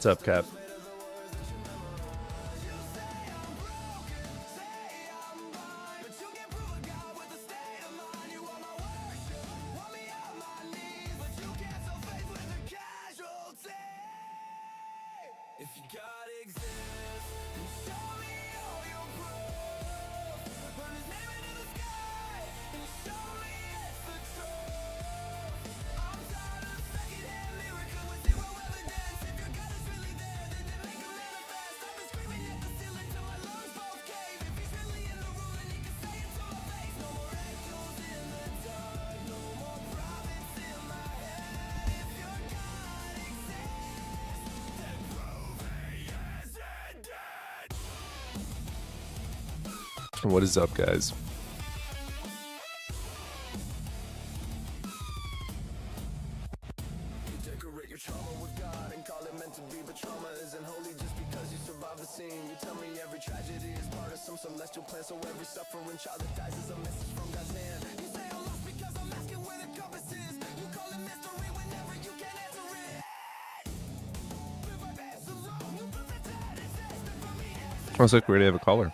What's up, Cap? What is up, guys? Sounds like we already have a caller.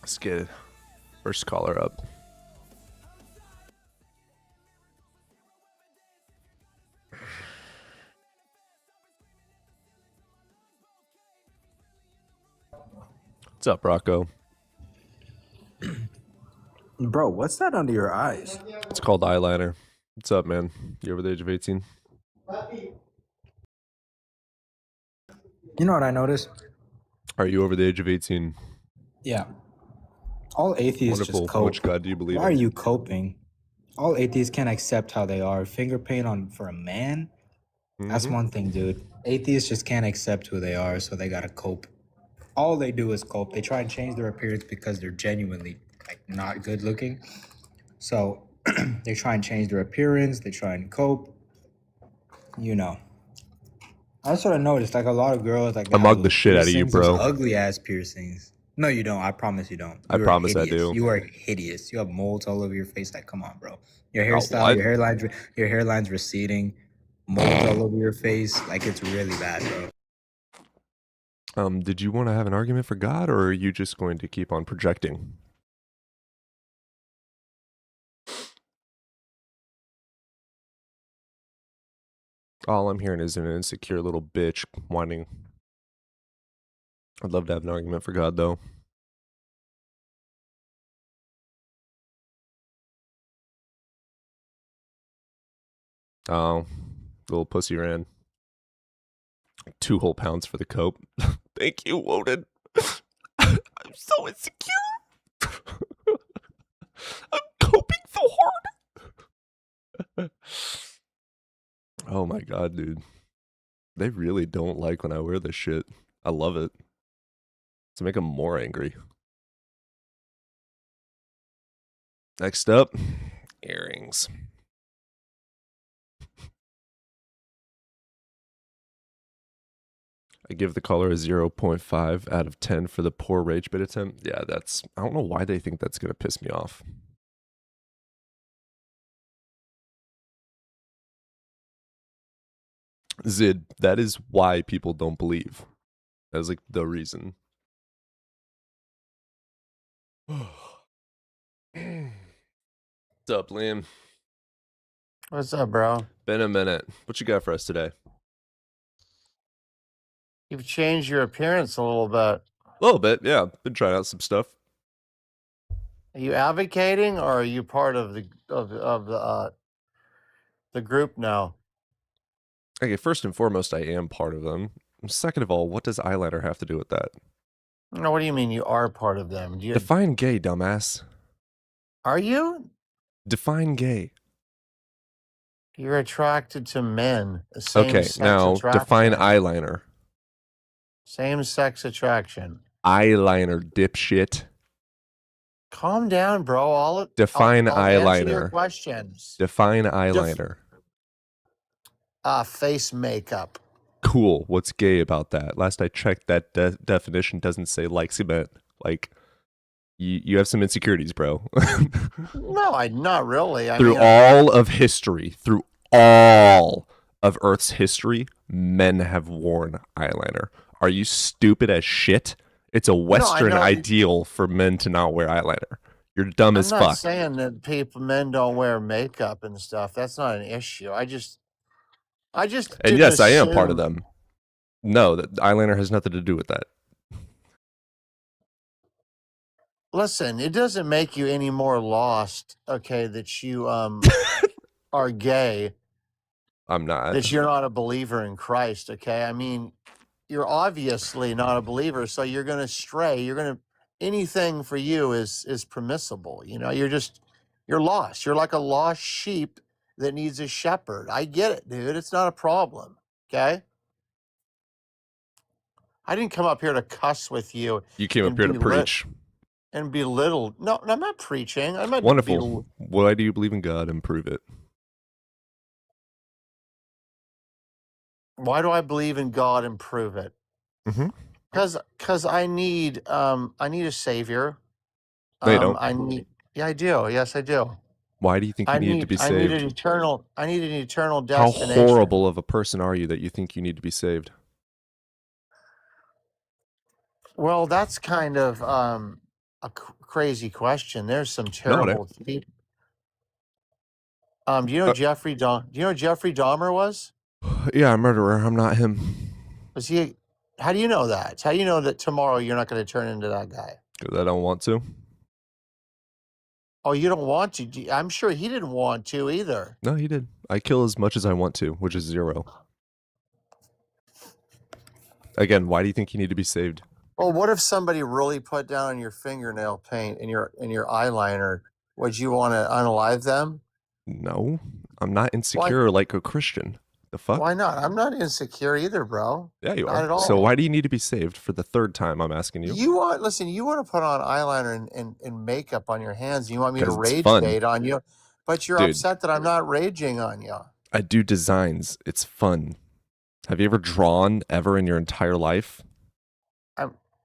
Let's get first caller up. What's up, Rocco? Bro, what's that under your eyes? It's called eyeliner. What's up, man? You over the age of 18? You know what I noticed? Are you over the age of 18? Yeah. All atheists Wonderful. just cope. Which God do you believe Why are in? you coping? All atheists can't accept how they are. Finger paint on for a man? That's one thing, dude. Atheists just can't accept who they are, so they gotta cope. All they do is cope. They try and change their appearance because they're genuinely like not good looking. So they try and change their appearance, they try and cope. You know. I sort of noticed like a lot of girls like I mug the shit out of you, bro. Ugly ass piercings. No, you don't. I promise you don't. I promise I do. You are hideous. You have molds all over your face. Like, come on, bro. Your hairstyle, what? your hairline's receding, molds all over your face. Like, it's really bad, bro. Did you want to have an argument for God, or are you just going to keep on projecting? All I'm hearing is an insecure little bitch whining. I'd love to have an argument for God, though. Oh, little pussy ran. 2 whole pounds for the cope. Thank you, Woden. I'm so insecure. I'm coping so hard. Oh my god, dude. They really don't like when I wear this shit. I love it. To make them more angry. Next up, earrings. I give the caller a 0.5 out of 10 for the poor rage bait attempt. Yeah, that's... I don't know why they think that's going to piss me off. Zid, that is why people don't believe. That is like the reason. What's up, Liam? What's up, bro? Been a minute. What you got for us today? You've changed your appearance a little bit. A little bit, yeah. Been trying out some stuff. Are you advocating, or are you part of the group now? Okay, first and foremost, I am part of them. Second of all, what does eyeliner have to do with that? No, what do you mean you are part of them? Define gay, dumbass. Are you? Define gay. You're attracted to men. Okay, Same-sex now define attraction. eyeliner. Same-sex attraction. Eyeliner, dipshit. Calm down, bro. Define I'll answer your eyeliner. questions. Define eyeliner. Face makeup. Cool. What's gay about that? Last I checked, that definition doesn't say like cement. Like, you have some insecurities, bro. No, not really. Through all of Earth's history, men have worn eyeliner. Are you stupid as shit? It's a Western ideal for men to not wear eyeliner. You're dumb as fuck. I'm not saying that men don't wear makeup and stuff. That's not an issue. I just. And yes, I am part of them. No, that eyeliner has nothing to do with that. Listen, it doesn't make you any more lost, okay, that you are gay. I'm not. That you're not a believer in Christ, okay? I mean, you're obviously not a believer, so you're going to stray. Anything for you is permissible. You know, you're lost. You're like a lost sheep that needs a shepherd. I get it, dude. It's not a problem, okay? I didn't come up here to cuss with you. You came up here to preach. And belittle. No, I'm not preaching. I'm not. Wonderful. Why do you believe in God and prove it? Why do I believe in God and prove it? Because I need a savior. No, you don't. Yeah, I do. Yes, I do. Why do you think you need to be saved? I need an eternal destination. How horrible of a person are you that you think you need to be saved? Well, that's kind of a crazy question. There's some terrible people. Do you know Jeffrey Dahmer was? Yeah, a murderer. I'm not him. Was he? How do you know that? How do you know that tomorrow you're not going to turn into that guy? Because I don't want to. Oh, you don't want to? I'm sure he didn't want to either. No, he did. I kill as much as I want to, which is 0. Again, why do you think you need to be saved? Well, what if somebody really put down your fingernail paint and your eyeliner? Would you want to unalive them? No, I'm not insecure like a Christian. The fuck? Why not? I'm not insecure either, bro. Yeah, you not are. At all. So why do you need to be saved for the 3rd time? I'm asking you. You want to put on eyeliner and makeup on your hands. And you want me to rage bait on you, but you're upset that I'm not raging on you. I do designs. It's fun. Have you ever drawn ever in your entire life?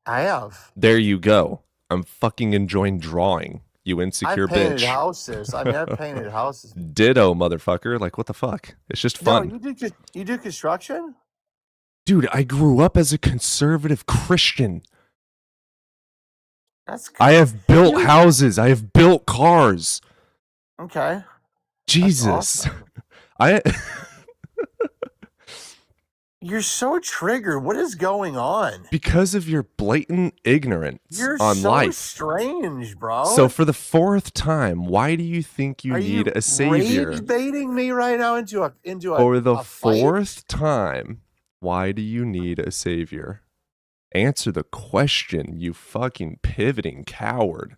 I have. There you go. I'm fucking enjoying drawing. You insecure bitch. I've painted houses. I mean, I've painted houses. Ditto, motherfucker. Like, what the fuck? It's just fun. No, you do construction? Dude, I grew up as a conservative Christian. That's cool. I have built houses. I have built cars. Okay. Jesus. Awesome. You're so triggered. What is going on? Because of your blatant ignorance on life. You're so strange, bro. So for the 4th time, why do you think you need a savior? Rage baiting me right now into a For the 4th time, why do you need a savior? Answer the question, you fucking pivoting coward.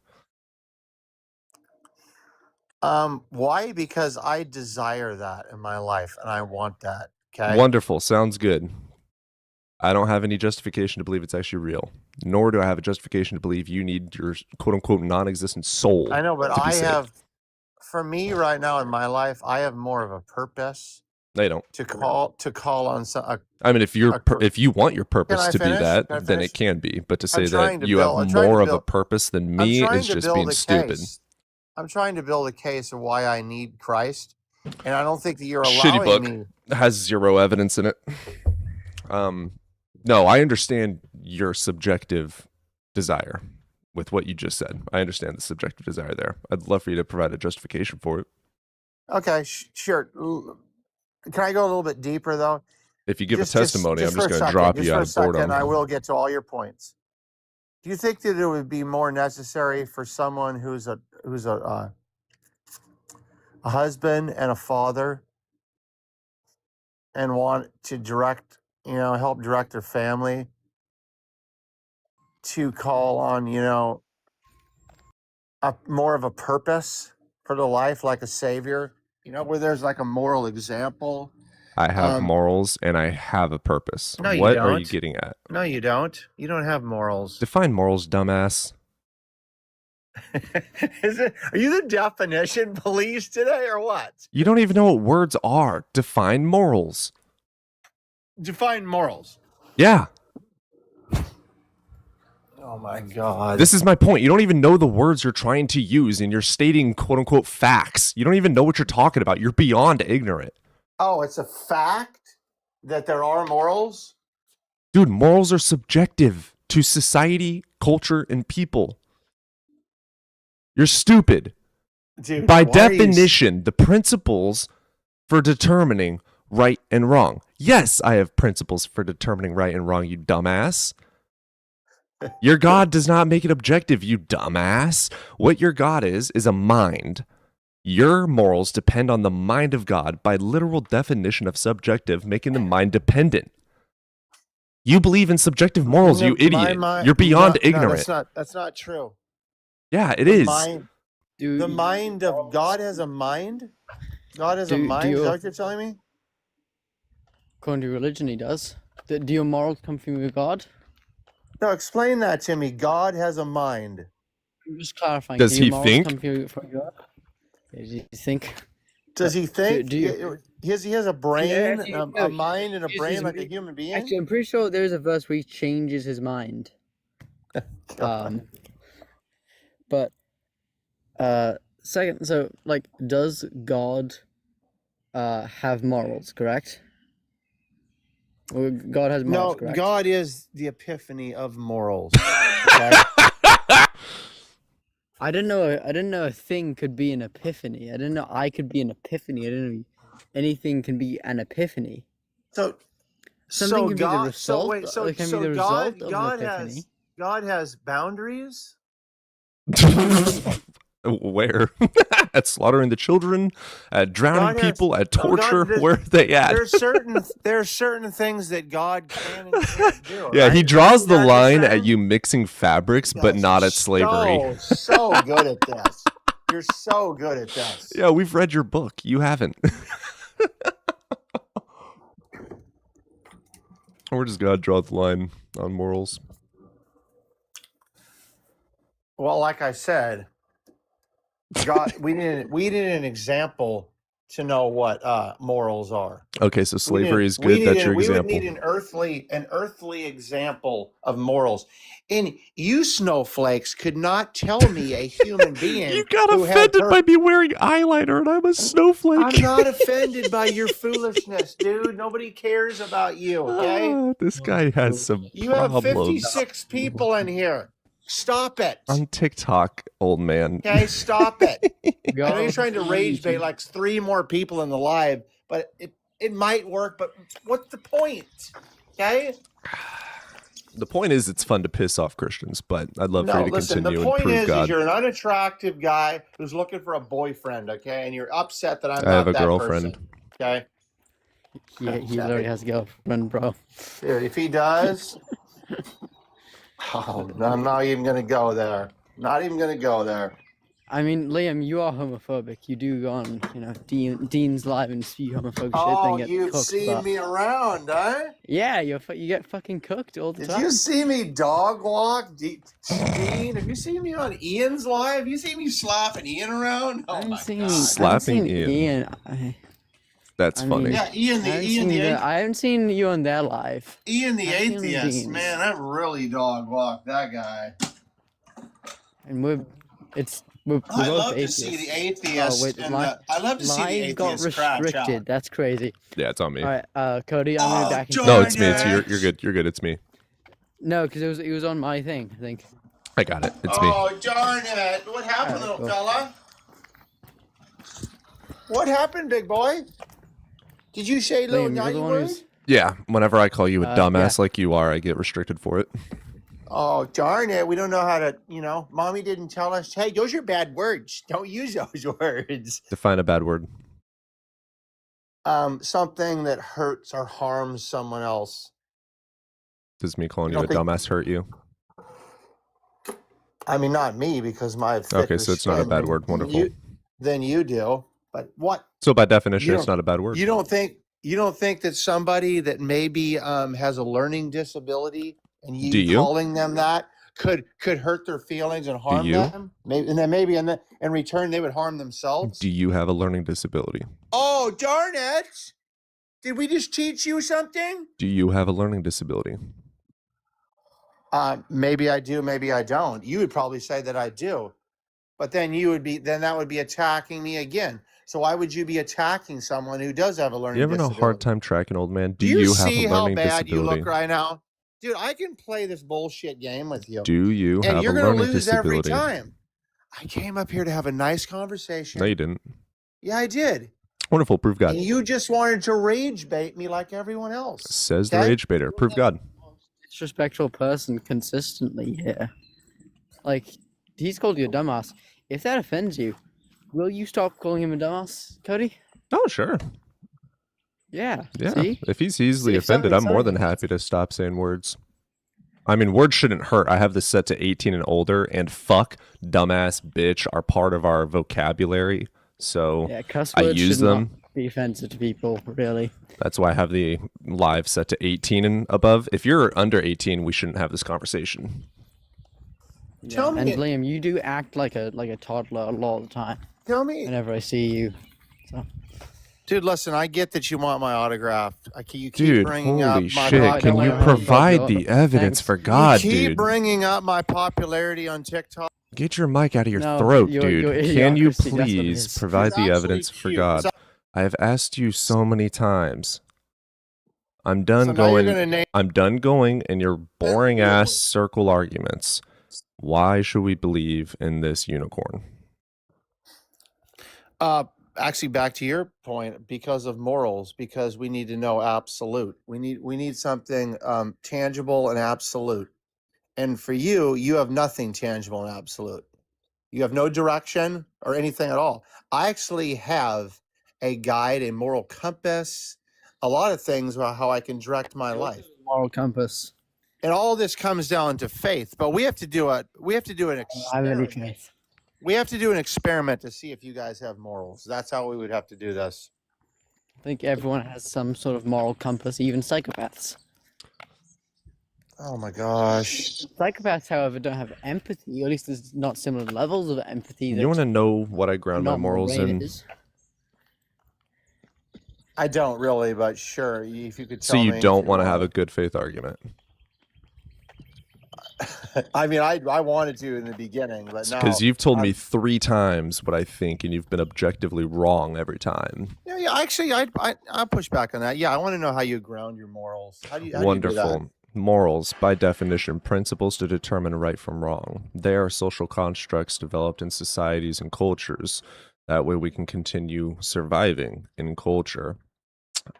Why? Because I desire that in my life and I want that. Okay. Wonderful. Sounds good. I don't have any justification to believe it's actually real, nor do I have a justification to believe you need your quote unquote non-existent soul. I know, but for me right now in my life, I have more of a purpose. They don't. To call on some. I mean, if you want your purpose to be that, then it can be. But to say that you have more of a purpose than me is just being stupid. I'm trying to build a case of why I need Christ, and I don't think that you're allowing me. Has 0 evidence in it. No, I understand your subjective desire with what you just said. I understand the subjective desire there. I'd love for you to provide a justification for it. Okay, sure. Can I go a little bit deeper though? If you give a testimony, I'm just going to drop you out of boredom. I will get to all your points. Do you think that it would be more necessary for someone who's a husband and a father and want to help direct their family to call on, more of a purpose for the life like a savior, where there's like a moral example. I have morals and I have a purpose. No, you What are you don't. getting at? No, you don't. You don't have morals. Define morals, dumbass. Are you the definition police today or what? You don't even know what words are. Define morals. Define morals. Yeah. Oh my God. This is my point. You don't even know the words you're trying to use and you're stating quote unquote facts. You don't even know what you're talking about. You're beyond ignorant. Oh, it's a fact that there are morals? Dude, morals are subjective to society, culture, and people. You're stupid. Dude, by definition, the principles for determining right and wrong. Yes, I have principles for determining right and wrong, you dumbass. Your God does not make it objective, you dumbass. What your God is a mind. Your morals depend on the mind of God by literal definition of subjective, making the mind dependent. You believe in subjective morals, you idiot. You're beyond ignorant. That's not true. Yeah, it is. The mind of God has a mind? God has a mind? Is that what you're telling me? According to religion, he does. Do your morals come from your God? No, explain that to me. God has a mind. I'm just clarifying. Does he think? Come from your God? Does he think? Does he think? Do you, he has a brain, Yeah, a mind, and a brain like a human being? Actually, I'm pretty sure there's a verse where he changes his mind. But second, so like, does God have morals? Correct? Well, God has morals. No, correct? God is the epiphany of morals. Okay? I didn't know a thing could be an epiphany. I didn't know I could be an epiphany. I didn't know anything can be an epiphany. So Something can God, be the result. It can be the result of an epiphany. God has boundaries. Where? At slaughtering the children, at drowning people, at torture. Where are they at? There's certain things that God can and can't do. Yeah, right? he draws the line at you mixing fabrics, but not at slavery. So good at this. You're so good at this. Yeah, we've read your book. You haven't. Where does God draw the line on morals? Well, like I said, God, we need an example to know what morals are. Okay, so slavery is good. That's your example. We would need an earthly example of morals. And you snowflakes could not tell me a human being. You got offended by me wearing eyeliner, and I'm a snowflake. I'm not offended by your foolishness, dude. Nobody cares about you. Okay, this guy has some. You problems. have 56 people in here. Stop it. On TikTok, old man. Okay, stop it. I know you're trying to rage bait like 3 more people in the live, but it might work, but what's the point? Okay? The point is it's fun to piss off Christians, but I'd love for you to continue and prove God. The point is you're an unattractive guy who's looking for a boyfriend, okay? And you're upset that I'm not I have a that girlfriend. person, okay? Yeah, he literally has a girlfriend, bro. Dude, if he does... Oh, I'm not even going to go there. Not even going to go there. I mean, Liam, you are homophobic. You do go on, Dean's live and spew homophobic shit. Oh, then get you've cooked, seen but... me around, huh? Yeah, you get fucking cooked all the time. Did you see me dog walk, Dean? Have you seen me on Ian's live? You see me slapping Ian around? Oh my God. Slapping Ian. That's funny. Yeah, Ian I haven't seen you on their live. Ian the atheist, man, I really dog walked that guy. And we're both I love atheists. to see the atheist. I love to see the atheist got restricted. crash out. That's crazy. Yeah, it's on me. All right, Cody, I'm gonna back in. No, it's me. It's you. You're good. You're good. It's me. No, because it was on my thing, I think. I got it. It's me. Oh, darn it. What happened, little fella? What happened, big boy? Did you say little naughty word? Yeah, whenever I call you a dumbass like you are, I get restricted for it. Oh, darn it. We don't know how to, Mommy didn't tell us, hey, those are bad words. Don't use those words. Define a bad word. Something that hurts or harms someone else. Does me calling you a dumbass hurt you? I mean, not me, because my Okay, so it's not a bad word. Wonderful. than you do. But what So by definition, you it's don't not a bad word. you don't think that somebody that maybe has a learning disability and Do you? calling them that could hurt their feelings and harm you? them? Maybe, and then maybe in return they would harm themselves. Do you have a learning disability? Oh, darn it! Did we just teach you something? Do you have a learning disability? Maybe I do, maybe I don't. You would probably say that I do, but then that would be attacking me again. So why would you be attacking someone who does have a learning You having a disability? hard time tracking, old man? Do Do you you have see a how learning bad you disability? look right now? Dude, I can play this bullshit game with you. Do you And have a you're going to learning lose every disability? time. I came up here to have a nice conversation. No, you didn't. Yeah, I did. Wonderful. Prove God. And you just wanted to rage bait me like everyone else. Says the Okay? rage baiter. Prove God. Disrespectful person consistently here. Like, he's called you a dumbass. If that offends you, will you stop calling him a dumbass, Cody? Oh, sure. Yeah. Yeah. See? If he's easily See, if offended, I'm more than somebody's- happy to stop saying words. I mean, words shouldn't hurt. I have this set to 18 and older, and fuck, dumbass, bitch are part of our vocabulary. So Yeah, cuss I words use should them. not be offensive to people, really. That's why I have the live set to 18 and above. If you're under 18, we shouldn't have this conversation. Tell And me- Liam, you do act like a toddler a lot of the time. Tell me. Whenever I see you. Dude, listen, I get that you want my autograph. You keep Dude, bringing holy up my shit. I Can don't you wanna provide hold the you. evidence Thanks. for God, you keep dude? bringing up my popularity on TikTok. Get your mic out of your No, throat, your dude. idiocracy, Can you that's what it please is. provide It's the actually evidence for cute. God? I have asked you so many times. I'm done So now you're going. gonna name. I'm done going in your boring ass circle arguments. Why should we believe in this unicorn? Actually, back to your point, because of morals, because we need to know absolute. We need something tangible and absolute. And for you, you have nothing tangible and absolute. You have no direction or anything at all. I actually have a guide, a moral compass, a lot of things about how I can direct my life. Moral compass. And all this comes down to faith. But we have to do an I have any experiment. faith. We have to do an experiment to see if you guys have morals. That's how we would have to do this. I think everyone has some sort of moral compass, even psychopaths. Oh my gosh. Psychopaths, however, don't have empathy, or at least there's not similar levels of empathy. You want to know what I ground my not morals in? is. I don't really, but sure. If you could So tell me. you if don't you want to have a good faith argument? I mean, I wanted to in the beginning, but now. Because you've told me I'm- 3 times what I think, and you've been objectively wrong every time. Yeah. Actually, I push back on that. Yeah, I want to know how you ground your morals. How do you do that? Wonderful. Morals, by definition, principles to determine right from wrong. They are social constructs developed in societies and cultures. That way we can continue surviving in culture.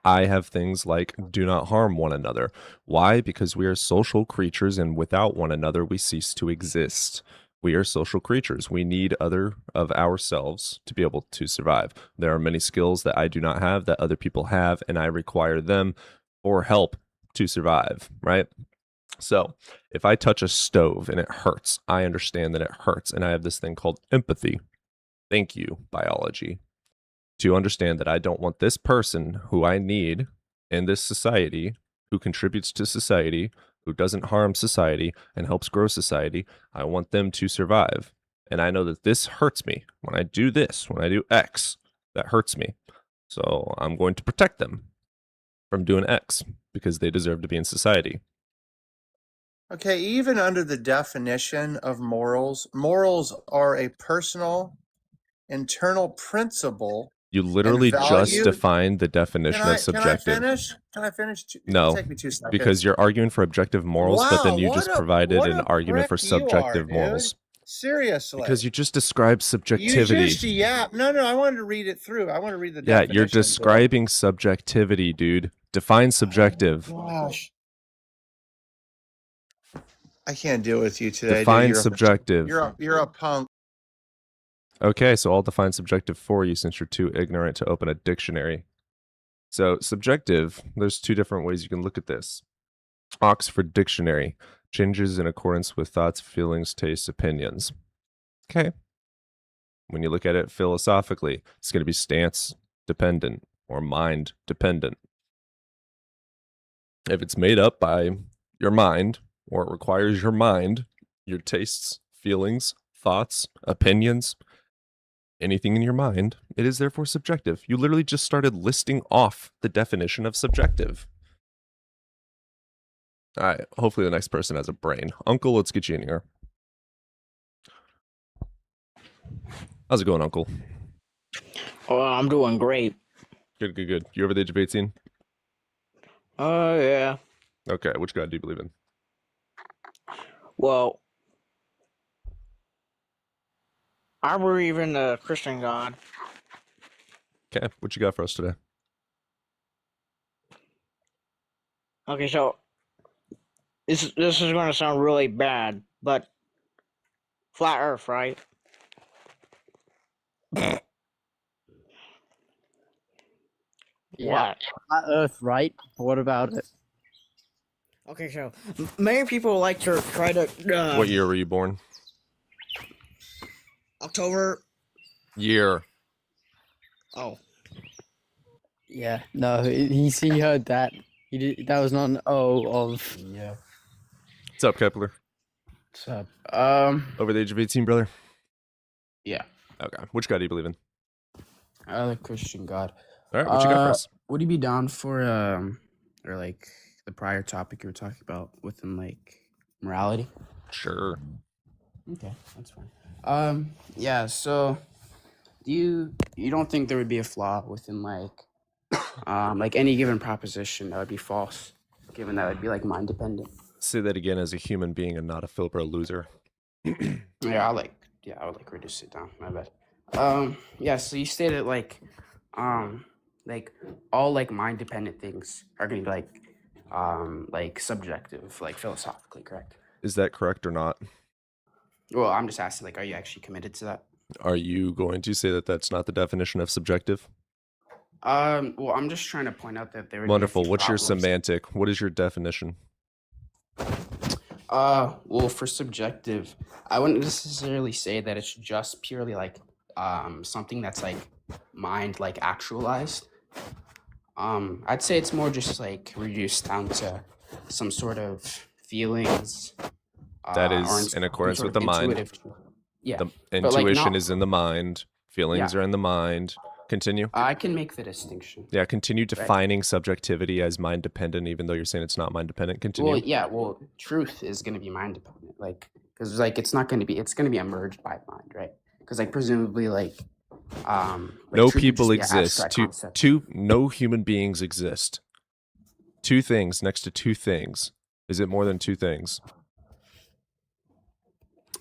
I have things like do not harm one another. Why? Because we are social creatures, and without one another, we cease to exist. We are social creatures. We need other of ourselves to be able to survive. There are many skills that I do not have that other people have, and I require them for help to survive, right? So if I touch a stove and it hurts, I understand that it hurts, and I have this thing called empathy. Thank you, biology. To understand that I don't want this person who I need in this society, who contributes to society, who doesn't harm society and helps grow society, I want them to survive. And I know that this hurts me. When I do this, when I do X, that hurts me. So I'm going to protect them from doing X because they deserve to be in society. Okay, even under the definition of morals, morals are a personal, internal principle. You literally just value- defined the definition of subjective. Can I finish? Can I finish? No, Take me 2 seconds. Because you're arguing for objective morals, but then Wow, you what just a- provided what an a argument for prick you are, subjective dude. morals. Seriously. Because you just described You subjectivity. just No, I wanted to read it through. I want to read the Yeah, definition. you're describing subjectivity, dude. Define subjective. Gosh. I can't deal with you today. dude. Define You're a- subjective. You're a punk. Okay, so I'll define subjective for you since you're too ignorant to open a dictionary. So, subjective, there's 2 different ways you can look at this. Oxford Dictionary, changes in accordance with thoughts, feelings, tastes, opinions. Okay. When you look at it philosophically, it's going to be stance dependent or mind dependent. If it's made up by your mind, or it requires your mind, your tastes, feelings, thoughts, opinions, anything in your mind, it is therefore subjective. You literally just started listing off the definition of subjective. All right, hopefully the next person has a brain. Uncle, let's get you in here. How's it going, Uncle? Oh, I'm doing great. Good, good, good. You over the age of 18? Yeah. Okay, which God do you believe in? Well, I believe in the Christian God. Okay, what you got for us today? Okay, so this is going to sound really bad, but flat Earth, right? Yeah, flat Earth, right? What about it? Okay, so many people like to try to. What year were you born? October. Year. Oh. Yeah, no, he heard that. He did. That was not an O of. Yeah. What's up, Kepler? What's up? Over the age of 18, brother? Yeah. Okay, which God do you believe in? The Christian God. All right, what you got for us? Would you be down for or like the prior topic you were talking about within like morality? Sure. Okay, that's fine. Yeah, so you don't think there would be a flaw within like any given proposition that would be false, given that it would be like mind dependent? Say that again as a human being and not a Philbro loser. Yeah, I would like reduce it down. My bad. Yeah, so you stated like all like mind dependent things are gonna be like subjective, like philosophically, correct? Is that correct or not? Well, I'm just asking, like, are you actually committed to that? Are you going to say that that's not the definition of subjective? Well, I'm just trying to point out that there would be a Wonderful. few What's your problems. semantic? What is your definition? Well, for subjective, I wouldn't necessarily say that it's just purely like something that's like mind like actualized. I'd say it's more just like reduced down to some sort of feelings. That or is some in accordance sort with of the mind. intuitive truth. Yeah, The but, like, intuition not- is in the mind. Feelings Yeah. are in the mind. Continue. I can make the distinction. Yeah, continue defining subjectivity as mind dependent, even though you're saying it's not mind dependent. Continue. Well, yeah. Well, truth is going to be mind dependent, like because like it's not going to be. It's going to be emerged by mind, right? Because like presumably like No truth would people just be an exist. abstract concept. No human beings exist. Two things next to two things. Is it more than two things?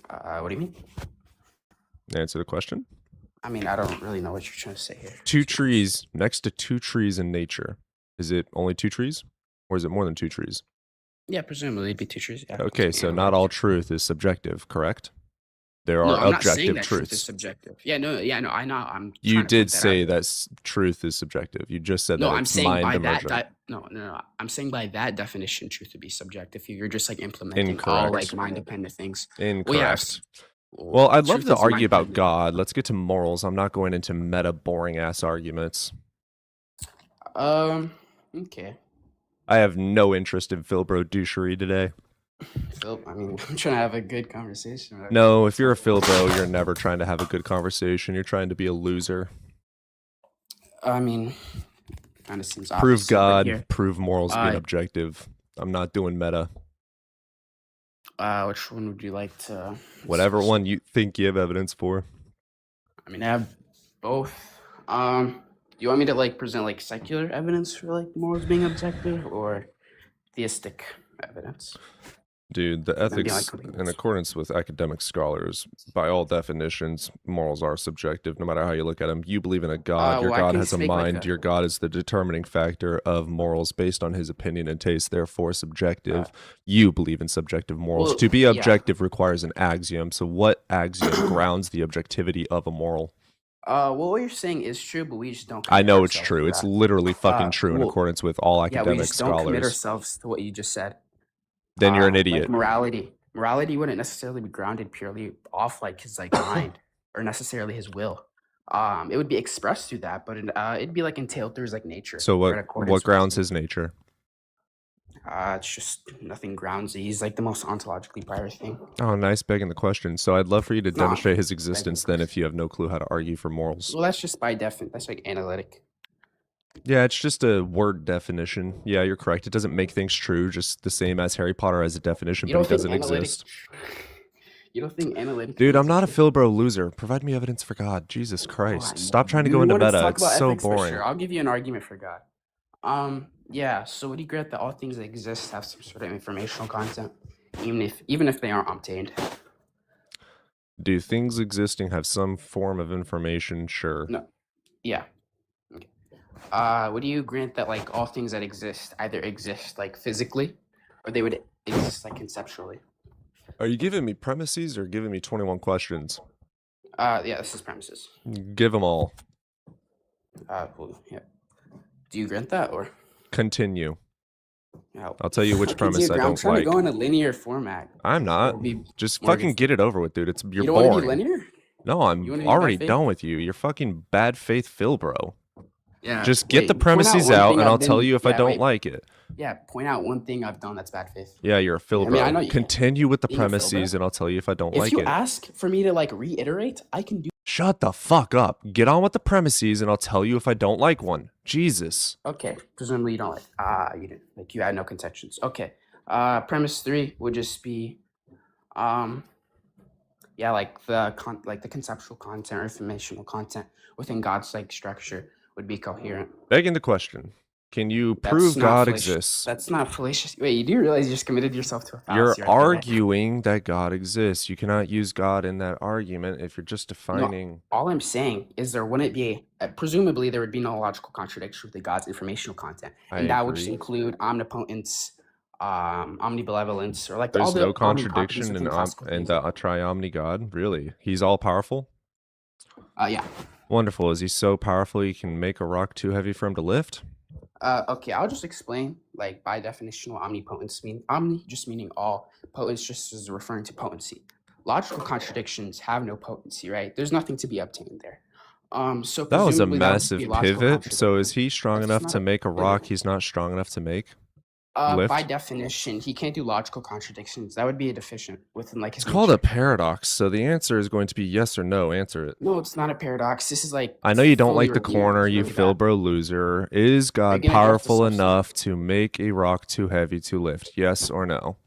What do you mean? Answer the question. I mean, I don't really know what you're trying to say here. Two trees next to two trees in nature. Is it only two trees? Or is it more than two trees? Yeah, presumably it'd be two trees. Yeah. Okay, so Yeah, not right. all truth is subjective, correct? There No, are I'm not saying objective that truth is truths. subjective. Yeah, no, I know. I'm. You trying to did point that say out. that truth is subjective. You just said No, that I'm it's saying mind by emergent. that. No. I'm saying by that definition, truth would be subjective. You're just like implementing all Incorrect. like mind dependent things. Incorrect. Well, yes. Well, I'd love truth to is argue about mind-dependent. God. Let's get to morals. I'm not going into meta, boring ass arguments. Okay. I have no interest in Philbro douchery today. Phil, I mean, I'm trying to have a good conversation. Right? No, if you're a Philbro, you're never trying to have a good conversation. You're trying to be a loser. I mean, kind of seems Prove opposite, but God, here. prove morals being I- objective. I'm not doing meta. Which one would you like to? Whatever one you think you have evidence for. I mean, I have both. Do you want me to like present like secular evidence for like morals being objective or theistic evidence? Dude, the That'd be ethics, like in completeness. accordance with academic scholars, by all definitions, morals are subjective, no matter how you look at them. You believe in a God. Your well, I God can has a speak like mind. that. Your God is the determining factor of morals based on his opinion and taste, therefore subjective. You believe in subjective morals. well, To be yeah. objective requires an axiom. So what axiom grounds the objectivity of a moral? Well, what you're saying is true, but we just don't. I commit know it's ourselves true. to It's that. literally fucking true in well, accordance with all Yeah, we academic just don't commit scholars. ourselves to what you just said. Then you're an Like idiot. morality wouldn't necessarily be grounded purely off like his like mind. or necessarily his will. It would be expressed through that, but it'd be like entailed through his like nature. So or in what accordance with grounds his his nature? It's just nothing grounds it. He's like the most ontologically prior thing. Oh, nice begging the question. So I'd love for you to No, demonstrate his begging existence the then if you have no clue how to argue for morals. Well, that's just by definition. That's like analytic. Yeah, it's just a word definition. Yeah, you're correct. It doesn't make things true, just the same as Harry Potter as a definition, You but don't he think doesn't analytic? exist. You don't think analytic? Dude, I'm means not a shit? Philbro loser. Provide me evidence for God. Jesus Christ. I Stop know. trying to You go into wanted to meta. talk It's about so ethics for boring. sure. I'll give you an argument for God. Yeah. So would you grant that all things that exist have some sort of informational content, even if they aren't obtained? Do things existing have some form of information? Sure. No. Yeah. Okay. Would you grant that like all things that exist either exist like physically, or they would exist like conceptually? Are you giving me premises or giving me 21 questions? Yeah. This is premises. Give them all. Well, yeah. Do you grant that or? Continue. No. I'll tell you which premise I I'm don't trying like. to go in a linear format. I'm not. It'll be Just more fucking against- get it over with, dude. You're you don't want to boring. be linear? No, You I'm wanna be already bad faith? done with you. You're fucking bad faith Phil, bro. Yeah. Just get the point premises one out thing and I'll I've tell been- you if I yeah, don't wait. like it. Yeah, point out one thing I've done that's bad faith. Yeah, you're a Phil, I mean, I know bro. you- Continue with the being a Phil, bro. premises and I'll tell you if I don't If like you it. ask for me to like reiterate, I can do. Shut the fuck up. Get on with the premises and I'll tell you if I don't like one. Jesus. Okay, presumably you don't like. You didn't like. You had no contentions. Okay. Premise 3 would just be, yeah, like the conceptual content or informational content within God's like structure would be coherent. Begging the question. Can you That's prove not God fallacious. exists? That's not fallacious. Wait, you do realize you just committed yourself to a You're fallacy right there, right? arguing that God exists. You cannot use God in that argument if you're just defining. All I'm saying is there wouldn't be, presumably there would be no logical contradiction with the God's informational content. I And that would just agree. include omnipotence, omnibenevolence, or like There's all the no omniproperties contradiction within in classical the thinking. triomni God. Really? He's all powerful? Yeah. Wonderful. Is he so powerful he can make a rock too heavy for him to lift? Okay, I'll just explain, like, by definition what omnipotence means. Omni just meaning all. Potence just is referring to potency. Logical contradictions have no potency, right? There's nothing to be obtained there. So That was a presumably that would massive be logical pivot. So is contradiction. he strong That's enough not to a make a pivot. rock he's not strong enough to make? By Lift? definition, he can't do logical contradictions. That would be a deficient within like his It's called a nature. paradox. So the answer is going to be yes or no. Answer it. No, it's not a paradox. This is like I know you don't fully like the revered. corner, It's you really bad. Philbro loser. Is God gonna get powerful the substance. enough to make a rock too heavy to lift? Yes or no?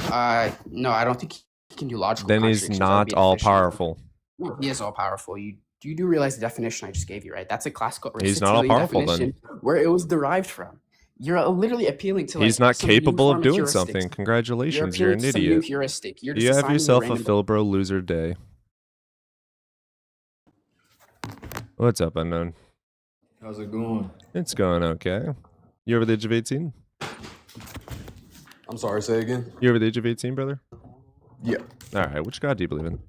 No, I don't think he can do logical Then he's contradictions. That would not be all deficient. powerful. No, he is all powerful. You do realize the definition I just gave you, right? That's a classical He's not all Aristotelian powerful then. definition where it was derived from. You're literally appealing to like He's not some new capable form of doing heuristics. something. You're Congratulations, you're appealing an to some new idiot. heuristic. You're just You have assigning yourself a random- Philbro loser day. What's up, unknown? How's it going? It's going okay. You over the age of 18? I'm sorry, say again? You over the age of 18, brother? Yeah. All right, which God do you believe in?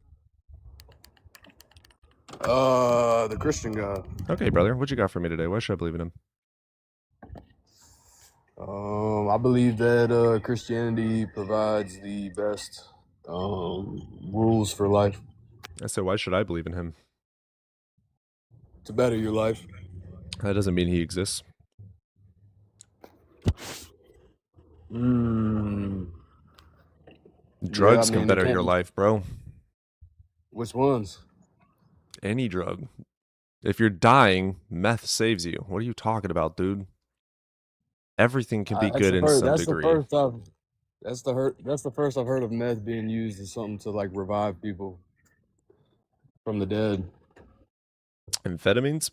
The Christian God. Okay, brother, what you got for me today? Why should I believe in him? I believe that Christianity provides the best rules for life I said, why should I believe in him? to better your life. That doesn't mean he exists. Drugs can mean, better your depends. life, bro. Which ones? Any drug. If you're dying, meth saves you. What are you talking about, dude? Everything can be good in some degree. That's the first I've heard of meth being used as something to like revive people from the dead. Amphetamines,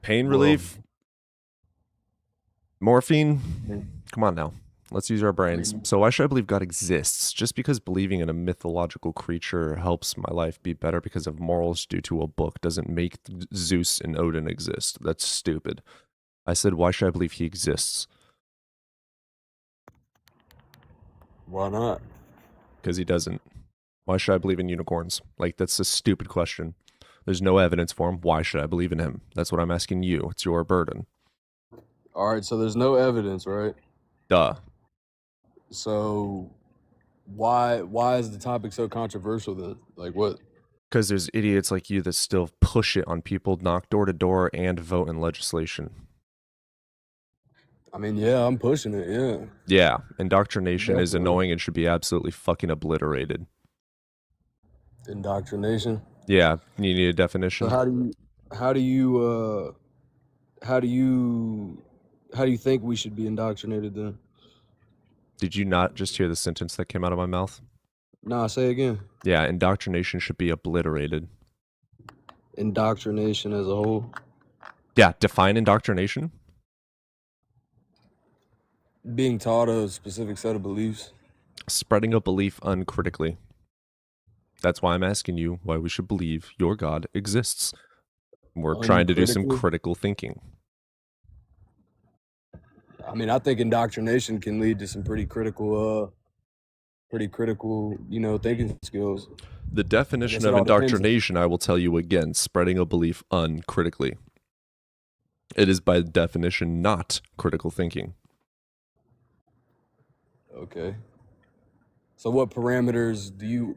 pain Well- relief, morphine. Come on now. Let's use our brains. So why should I believe God exists? Just because believing in a mythological creature helps my life be better because of morals due to a book doesn't make Zeus and Odin exist. That's stupid. I said, why should I believe he exists? Why not? Because he doesn't. Why should I believe in unicorns? Like, that's a stupid question. There's no evidence for him. Why should I believe in him? That's what I'm asking you. It's your burden. All right, so there's no evidence, right? Duh. So why is the topic so controversial then? Like what? Because there's idiots like you that still push it on people, knock door to door, and vote in legislation. I mean, yeah, I'm pushing it. Yeah, Yeah, indoctrination is definitely. annoying and should be absolutely fucking obliterated. Indoctrination. Yeah, you need a So definition. how do you think we should be indoctrinated then? Did you not just hear the sentence that came out of my mouth? Nah, say again. Yeah, indoctrination should be obliterated. Indoctrination as a whole. Yeah, define indoctrination. Being taught a specific set of beliefs. Spreading a belief uncritically. That's why I'm asking you why we should believe your God exists. We're trying to do some Uncritically? critical thinking. I mean, I think indoctrination can lead to some pretty critical, thinking skills. The definition guess it of all depends. indoctrination, I will tell you again, spreading a belief uncritically. It is by definition not critical thinking. Okay. So what parameters do you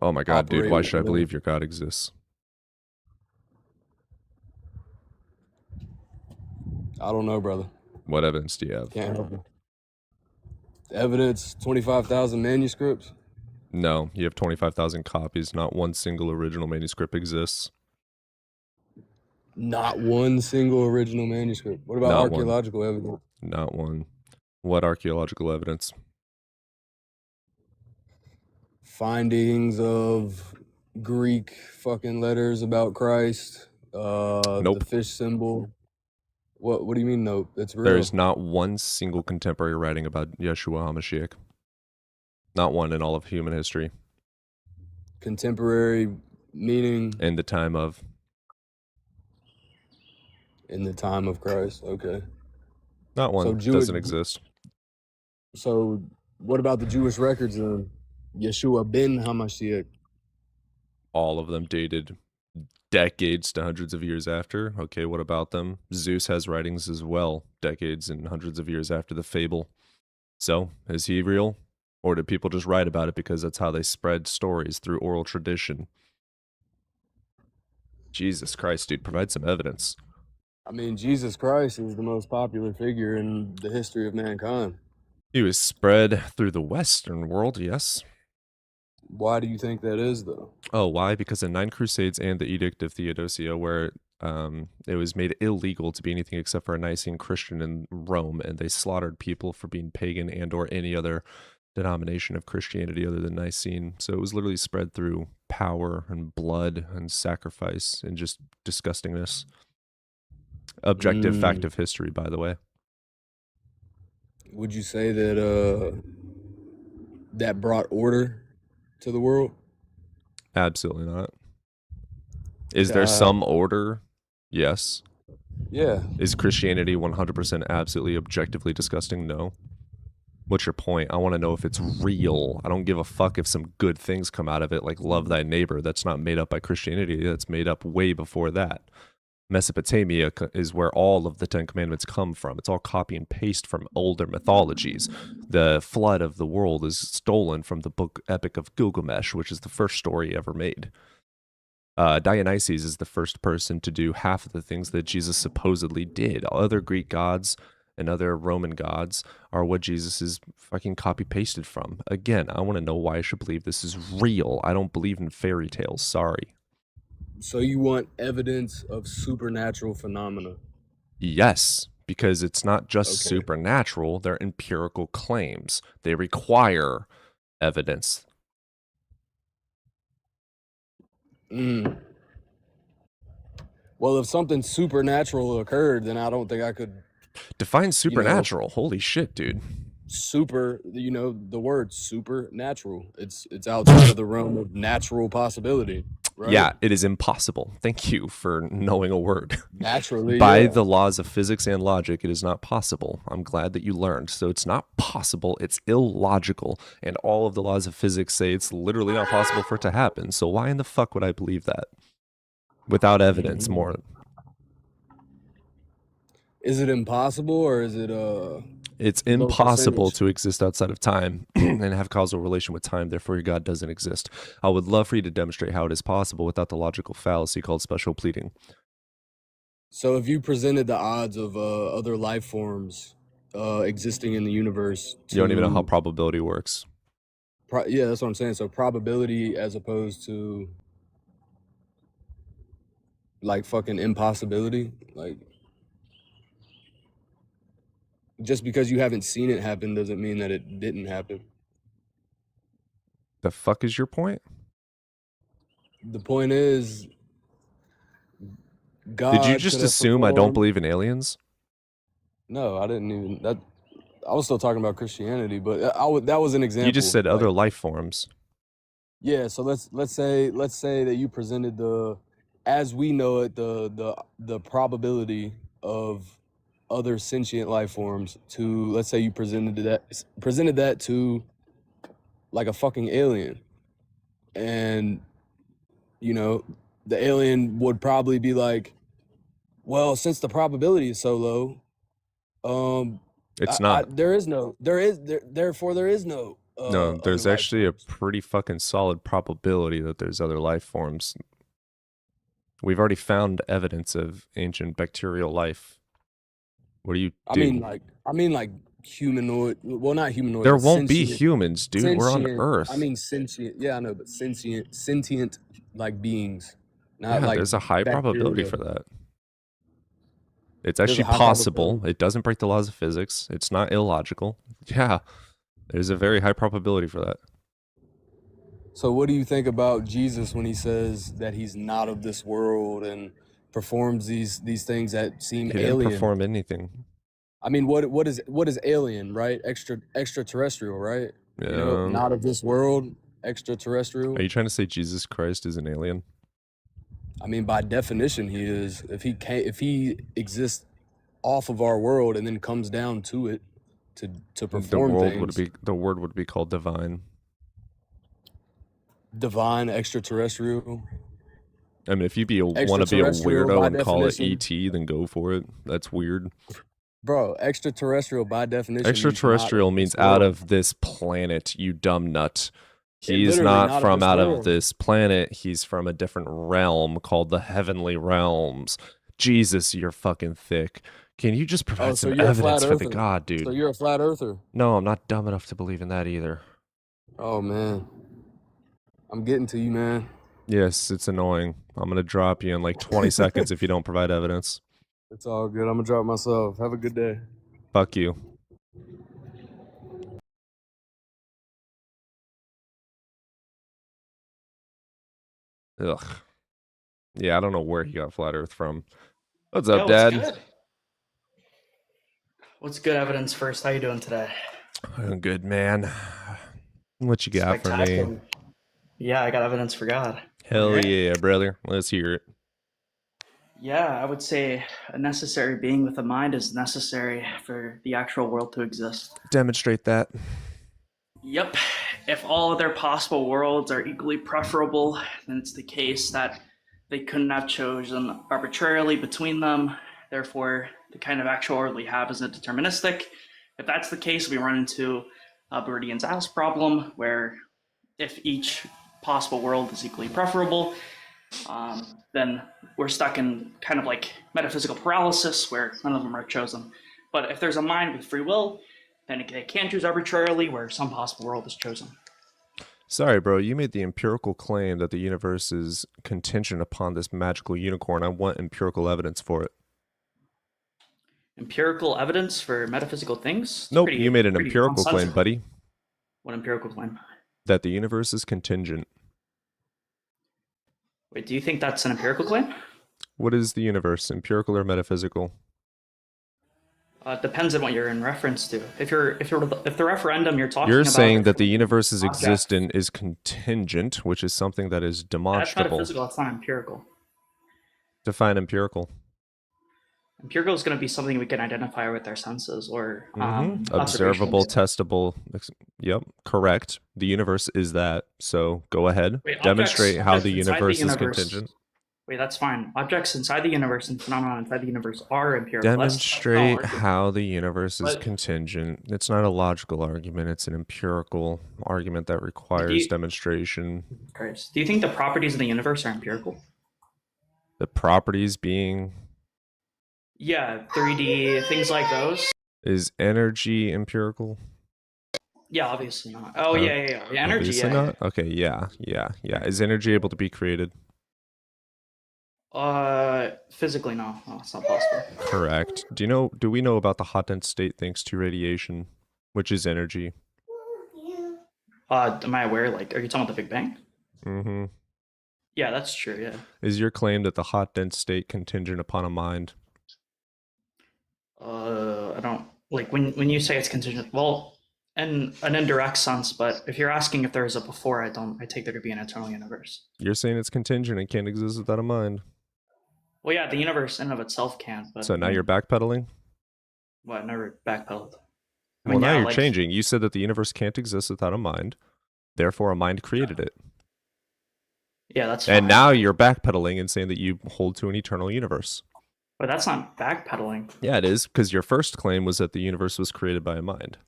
Oh my God, dude, operate why should I within? believe your God exists? I don't know, brother. What evidence do you have? Can't help you. Evidence, 25,000 manuscripts. No, you have 25,000 copies. Not one single original manuscript exists. Not one single original manuscript. What about Not one. archaeological evidence? Not one. What archaeological evidence? Findings of Greek fucking letters about Christ. Nope. The fish symbol. What do you mean nope? It's real. There is not one single contemporary writing about Yeshua HaMashiach. Not one in all of human history. Contemporary meaning In the time of. in the time of Christ. Okay. Not one. So Doesn't exist. So what about the Jewish records then? Yeshua ben Hamashiach. All of them dated decades to hundreds of years after. Okay, what about them? Zeus has writings as well, decades and hundreds of years after the fable. So, is he real? Or did people just write about it because that's how they spread stories through oral tradition? Jesus Christ, dude, provide some evidence. I mean, Jesus Christ is the most popular figure in the history of mankind. He was spread through the Western world, yes. Why do you think that is, though? Oh, why? Because in 9 Crusades and the Edict of Theodosia, where it was made illegal to be anything except for a Nicene Christian in Rome, and they slaughtered people for being pagan and or any other denomination of Christianity other than Nicene. So it was literally spread through power and blood and sacrifice and just disgustingness. Objective fact of history, by the way. Would you say that that brought order to the world? Absolutely not. Is there some order? Yes. Yeah. Is Christianity 100% absolutely objectively disgusting? No. What's your point? I want to know if it's real. I don't give a fuck if some good things come out of it, like love thy neighbor. That's not made up by Christianity. That's made up way before that. Mesopotamia is where all of the Ten Commandments come from. It's all copy and paste from older mythologies. The flood of the world is stolen from the book Epic of Gilgamesh, which is the first story ever made. Dionysus is the first person to do half of the things that Jesus supposedly did. Other Greek gods and other Roman gods are what Jesus is fucking copy-pasted from. Again, I want to know why I should believe this is real. I don't believe in fairy tales. Sorry. So you want evidence of supernatural phenomena? Yes, because it's not just Okay. supernatural. They're empirical claims. They require evidence. Well, if something supernatural occurred, then I don't think I could Define supernatural. Holy shit, dude. the word supernatural. It's outside of the realm of natural possibility, right? Yeah, it is impossible. Thank you for knowing a word. Naturally. By yeah. the laws of physics and logic, it is not possible. I'm glad that you learned. So it's not possible, it's illogical. And all of the laws of physics say it's literally not possible for it to happen. So why in the fuck would I believe that? Without evidence, more. Is it impossible or is it It's low impossible percentage? to exist outside of time and have causal relation with time. Therefore, your God doesn't exist. I would love for you to demonstrate how it is possible without the logical fallacy called special pleading. So if you presented the odds of other life forms existing in the universe You don't even know how to probability works. yeah, that's what I'm saying. So probability as opposed to like fucking impossibility, like just because you haven't seen it happen doesn't mean that it didn't happen. The fuck is your point? The point is, God Did you could just have assume I don't performed. believe in aliens? No, I didn't even. That I was still talking about Christianity, but that was an example. You just said other Like, life forms. yeah. So let's say that you presented the, as we know it, the probability of other sentient life forms to, let's say you presented that to like a fucking alien, and you know the alien would probably be like, well, since the probability is so low, It's not. therefore there is no No, other there's life actually a forms. pretty fucking solid probability that there's other life forms. We've already found evidence of ancient bacterial life. What do you do? I mean like humanoid. Well, not humanoid. There but won't be sentient. humans, dude. We're on Sentient. Earth. I mean sentient. Yeah, I know, but sentient like beings, not Yeah, like there's a high probability bacteria. for that. It's There's a actually high possible. probability. It doesn't break the laws of physics. It's not illogical. Yeah, there's a very high probability for that. So what do you think about Jesus when he says that he's not of this world and performs these things that seem He didn't alien? perform anything. I mean, what is alien, right? Extraterrestrial, right? You know, Yeah. not of this world, extraterrestrial. Are you trying to say Jesus Christ is an alien? I mean, by definition, he is. If he exists off of our world and then comes down to it to The perform word would be called divine. divine, extraterrestrial. I mean, if you want to be a Extraterrestrial, weirdo by and call it definition. ET, then go for it. That's weird. Bro, extraterrestrial by definition Extraterrestrial means out of this planet, you dumb nut. He's literally not not of from this out of world. this planet. He's from a different realm called the heavenly realms. Jesus, you're fucking thick. Can you just provide Oh, so some you're a flat evidence for the earther. God, dude? So you're a flat earther. No, I'm not dumb enough to believe in that either. Oh man, I'm getting to you, man. Yes, it's annoying. I'm gonna drop you in like 20 seconds if you don't provide evidence. It's all good. I'm gonna drop myself. Have a good day. Fuck you. Ugh. Yeah, I don't know where he got flat Earth from. What's up, Dad? Good? What's good evidence first? How you doing today? I'm good, man. What you got for me? Spectacular. Yeah, I got evidence for God. Hell Alright. yeah, brother. Let's hear it. Yeah, I would say a necessary being with a mind is necessary for the actual world to exist. Demonstrate that. Yep. If all other possible worlds are equally preferable, then it's the case that they couldn't have chosen arbitrarily between them. Therefore, the kind of actual world we have isn't deterministic. If that's the case, we run into Birdian's Alice problem, where if each possible world is equally preferable, then we're stuck in kind of like metaphysical paralysis where none of them are chosen. But if there's a mind with free will, then it can choose arbitrarily where some possible world is chosen. Sorry, bro. You made the empirical claim that the universe is contingent upon this magical unicorn. I want empirical evidence for it. Empirical evidence for metaphysical things? Nope, you made an pretty empirical claim, nonsensical. buddy. What empirical claim? That the universe is contingent. Wait, do you think that's an empirical claim? What is the universe, empirical or metaphysical? Depends on what you're in reference to. If the referendum you're talking You're about, saying that the universe's object, existence is contingent, which is something that is that's demonstrable. metaphysical. That's not empirical. Define empirical. Empirical is going to be something we can identify with our senses or Observable, testable. Yep, correct. The universe is that. So go ahead. Wait, Demonstrate how objects the inside the universe is universe- contingent. Wait, that's fine. Objects inside the universe and phenomena inside the universe are empirical. That's no Demonstrate argument. how the universe is But- contingent. It's not a logical argument, it's an empirical argument that requires you- demonstration. Christ. Do you think the properties of the universe are empirical? The properties being Yeah, 3D, things like those. is energy empirical? Yeah, obviously not. Oh, yeah. The energy, Obviously yeah. not? Okay, yeah. Is energy able to be created? Physically, no. No, it's not possible. Correct. Do we know about the hot dense state thanks to radiation, which is energy? Am I aware? Like, are you talking about the Big Bang? Mm-hmm. Yeah, that's true. Yeah. Is your claim that the hot dense state contingent upon a mind? I don't like when you say it's contingent. Well, in an indirect sense, but if you're asking if there is a before, I take there to be an eternal universe. You're saying it's contingent and can't exist without a mind. Well, yeah, the universe in and of itself can't. But So now you're backpedaling? what? I never backpedaled. I Well, mean, now yeah, you're like- changing. You said that the universe can't exist without a mind. Therefore, a mind created it. Yeah, that's And fine. now you're backpedaling and saying that you hold to an eternal universe. But that's not backpedaling. Yeah, it is, because your first claim was that the universe was created by a mind,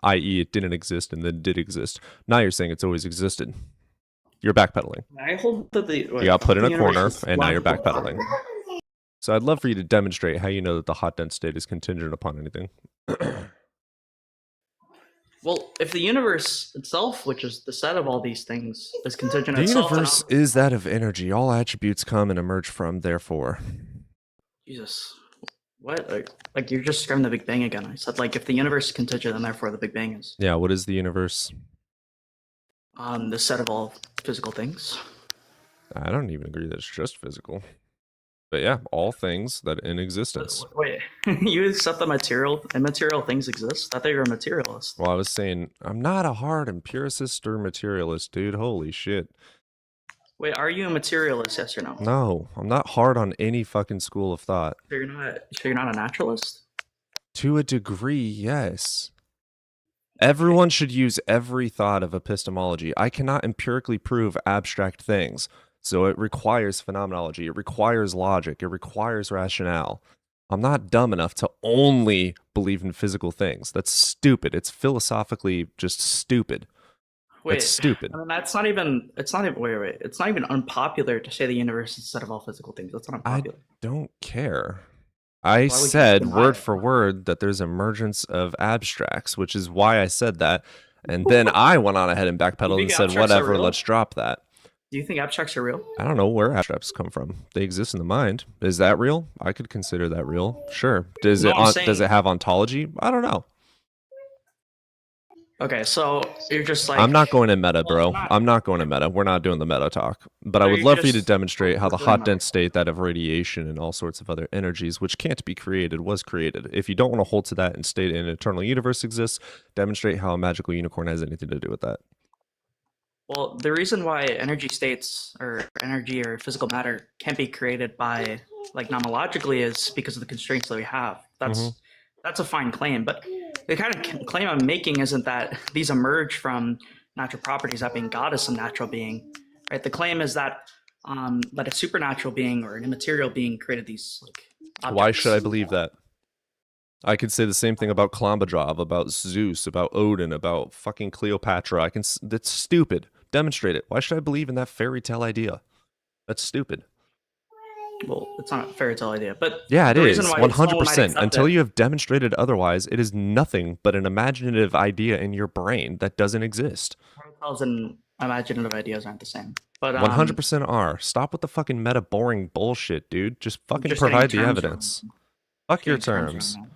i.e., it didn't exist and then did exist. Now you're saying it's always existed. You're backpedaling. I hold that the You got put in the a corner, universe is and now you're logical. backpedaling. So I'd love for you to demonstrate how you know that the hot dense state is contingent upon anything. Well, if the universe itself, which is the set of all these things, is contingent The itself, then universe is that of energy. All attributes come and emerge from, therefore. Jesus, what? Like you're just describing the Big Bang again. I said like if the universe is contingent, then therefore the Big Bang is Yeah, what is the universe? the set of all physical things. I don't even agree that it's just physical. But yeah, all things that in existence. Wait, you accept that immaterial things exist? I thought you were a materialist. Well, I was saying, I'm not a hard empiricist or materialist, dude. Holy shit. Wait, are you a materialist? Yes or no? No, I'm not hard on any fucking school of thought. So you're not a naturalist? To a degree, yes. Everyone should use every thought of epistemology. I cannot empirically prove abstract things. So it requires phenomenology, it requires logic, it requires rationale. I'm not dumb enough to only believe in physical things. That's stupid. It's philosophically just stupid. Wait, It's stupid. I mean, it's not even. Wait. It's not even unpopular to say the universe is a set of all physical things. That's not unpopular. Don't care. I you said deny word it? for word that there's emergence of abstracts, which is why I said that. And then I went on ahead and backpedaled and think said, abstracts are whatever, real? let's drop that. Do you think abstracts are real? I don't know where abstracts come from. They exist in the mind. Is that real? I could consider that real. Sure. Does No, it I'm does saying- it have ontology? I don't know. Okay, so you're just like I'm not going to meta, Well, bro. it's not- I'm not going to meta. We're not doing the meta talk. But I So would you're love for you to just demonstrate how the doing hot meta. dense state, that of radiation and all sorts of other energies, which can't be created, was created. If you don't want to hold to that and state an eternal universe exists, demonstrate how a magical unicorn has anything to do with that. Well, the reason why energy states or energy or physical matter can't be created by like nomologically is because of the constraints that we have. That's a fine claim, but the kind of claim I'm making isn't that these emerge from natural properties, that being God is some natural being, right? The claim is that that a supernatural being or an immaterial being created these like Why objects. should I believe that? I could say the same thing about Klambadrov, about Zeus, about Odin, about fucking Cleopatra. That's stupid. Demonstrate it. Why should I believe in that fairy tale idea? That's stupid. Well, it's not a fairy tale idea, but Yeah, it the is. reason why someone might 100%. accept Until it- you have demonstrated otherwise, it is nothing but an imaginative idea in your brain that doesn't exist. fairy tales and imaginative ideas aren't the same. But 100% are. Stop with the fucking meta boring bullshit, dude. Just fucking just provide getting the terms evidence. wrong. Fuck your Getting terms. wrong.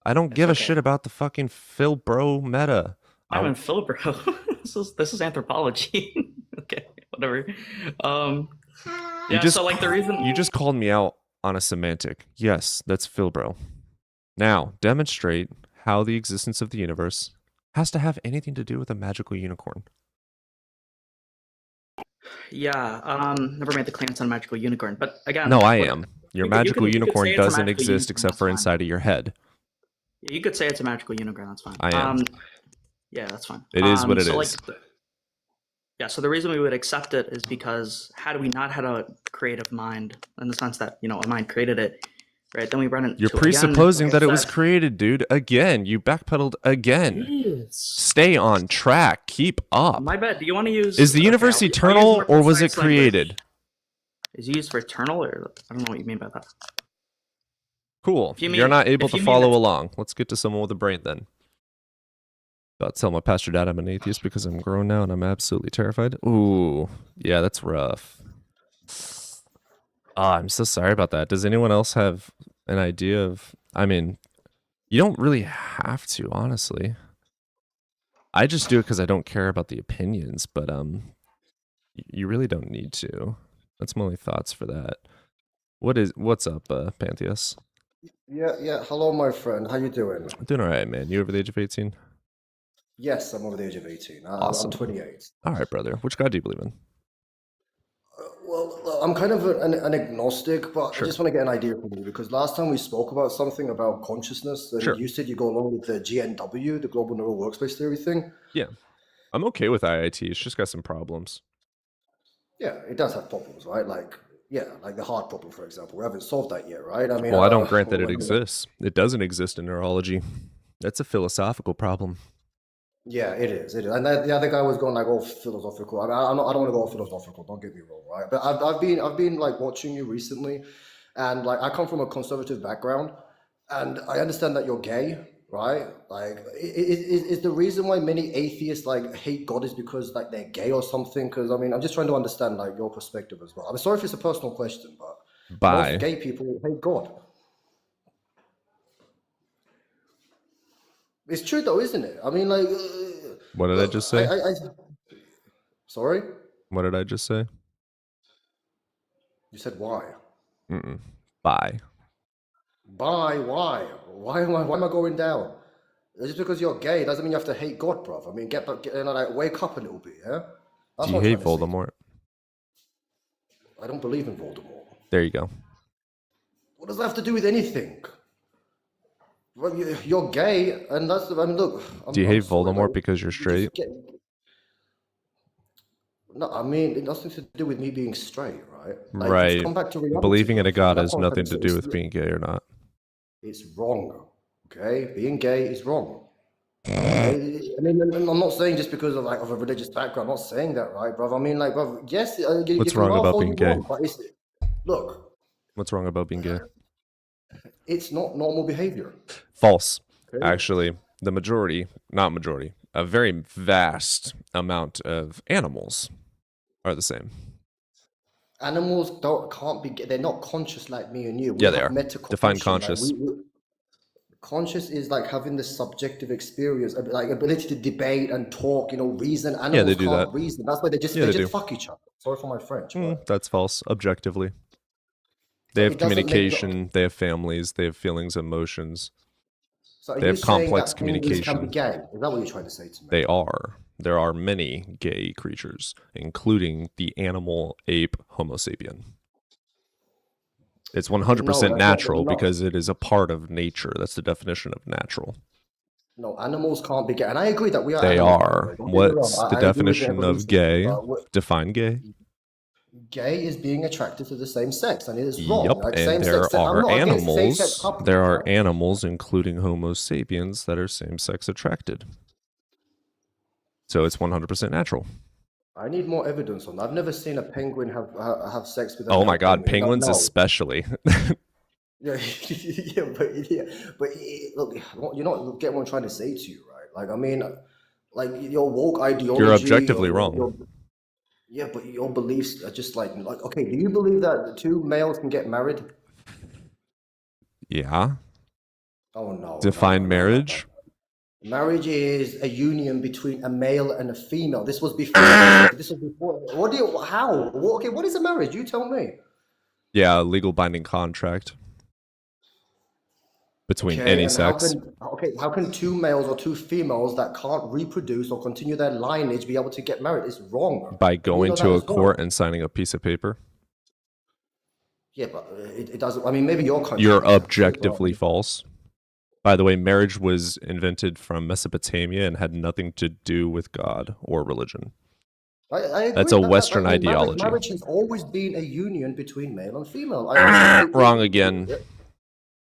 I don't give a okay. shit about the fucking Phil Bro meta. I'm in Phil, bro. this is anthropology. Okay, whatever. Yeah, just- so like the reason You just called me out on a semantic. Yes, that's Philbro. Now, demonstrate how the existence of the universe has to have anything to do with a magical unicorn. never made the claims on a magical unicorn, but again, No, I what- am. Your you could- magical you could unicorn say it's a doesn't magical exist unicorn, except that's for fine. inside of your head. You could say it's a magical unicorn. That's fine. I am. Yeah, that's fine. It is what it so, is. Like, Yeah, so the reason we would accept it is because had we not had a creative mind, in the sense that, you know, a mind created it, right? Then we run into You're again, presupposing like that I it was said, created, dude. Again, you backpedaled again. Yes. Stay on track. Keep up. My bad. Do you want to use? Is the okay, universe I'll use eternal more or was it precise language. created? Is it used for eternal, or I don't know what you mean by that. Cool. If you You're mean- not able if to you mean follow it's- along. Let's get to someone with a brain then. About to tell my pastor dad I'm an atheist because I'm grown now and I'm absolutely terrified. Ooh, yeah, that's rough. I'm so sorry about that. Does anyone else have an idea of? I mean, you don't really have to, honestly. I just do it because I don't care about the opinions, but you really don't need to. That's my only thoughts for that. What's up, Pantheus? Yeah. Hello, my friend. How you doing? I'm doing all right, man. You over the age of 18? Yes, I'm over the age of 18. Awesome. I'm 28. All right, brother. Which God do you believe in? Well, I'm kind of an agnostic, but Sure. I just want to get an idea from you because last time we spoke about something about consciousness, and Sure. you said you go along with the GNW, the Global Neural Workspace Theory thing. I'm okay with IIT. It's just got some problems. Yeah, it does have problems, right? Like the heart problem, for example. We haven't solved that yet, right? I mean, Well, I don't grant that well, it exists. It doesn't exist in neurology. That's a philosophical problem. Yeah, it is. And the other guy was going like all philosophical. I mean, I don't want to go all philosophical. Don't get me wrong, right? But I've been like watching you recently, and like I come from a conservative background, and I understand that you're gay, right? Like, is the reason why many atheists like hate God is because like they're gay or something? Because I mean, I'm just trying to understand like your perspective as well. I'm sorry if it's a personal question, but Bye. most gay people hate God. It's true though, isn't it? I mean, like, What did I just say? Sorry, What did I just say? you said why? Mm-mm. Bye. Why? Why am I going down? Just because you're gay doesn't mean you have to hate God, bruv. I mean, get like wake up a little bit, yeah. That's Do you what I'm hate trying to say. Voldemort? I don't believe in Voldemort. There you go. What does that have to do with anything? Well, you're gay, and that's. I mean, look. Do you I'm hate sorry, Voldemort like, because you're you just straight? No, I mean, it has nothing to do with me being straight, right? Like, Right. just come back to reality, Believing in a bruv. God That's has what I'm nothing trying to say. do with being gay or not. It's wrong, okay? Being gay is wrong. Okay? I mean, I'm not saying just because of a religious background. I'm not saying that, right, bro? I mean, like, bro, yes, you What's can wrong laugh about all being you gay? want, but look, What's wrong about being gay? it's not normal behavior. False. Okay? Actually, the majority, not majority, a very vast amount of animals are the same. Animals can't be. They're not conscious like me and you. We Yeah, they have are. metacognition, Define like, conscious. conscious is like having the subjective experience, like ability to debate and talk, reason. Animals Yeah, they do can't that. reason. That's why they just Yeah, they do. fuck each other. Sorry for my French. But That's false, objectively. They have it doesn't make communication, they have families, they have feelings, emotions. so are They you have saying complex that penguins can be communication. gay? Is that what you're trying to say to me? They are. There are many gay creatures, including the animal ape Homo sapien. It's 100% No, natural no. because it is a part of nature. That's the definition of natural. No, animals can't be gay, and I agree that we are. They animals, by the are. way. Don't get me wrong. What's the I agree with definition of evolution, gay? but Define gay. gay is being attracted to the same sex, and it is wrong. Yep, Like, and same-sex there sex- I'm are not against same-sex animals. couples, There are right? animals, including Homo sapiens, that are same-sex attracted. So it's 100% natural. I need more evidence on that. I've never seen a penguin have sex with. Oh my God, penguin. penguins No. especially. Yeah, but look, you not get what I'm trying to say to you, right? Like, I mean, like your woke ideology. You're objectively wrong. Yeah, but your beliefs are just like, okay, do you believe that two males can get married? Yeah. Oh no. Define no. marriage. Marriage is a union between a male and a female. This was before. This was before. What do you? How? Okay, what is a marriage? You tell me. Yeah, a legal binding contract between Okay, any and sex. how can two males or two females that can't reproduce or continue their lineage be able to get married? It's wrong. By And you going know to that a as well. court and signing a piece of paper. Yeah, but it doesn't. I mean, maybe your country. You're does that too, objectively but- false. By the way, marriage was invented from Mesopotamia and had nothing to do with God or religion. I agree. That's a that Western marriage, ideology. marriage has always been a union between male and female. I Wrong again. Yeah.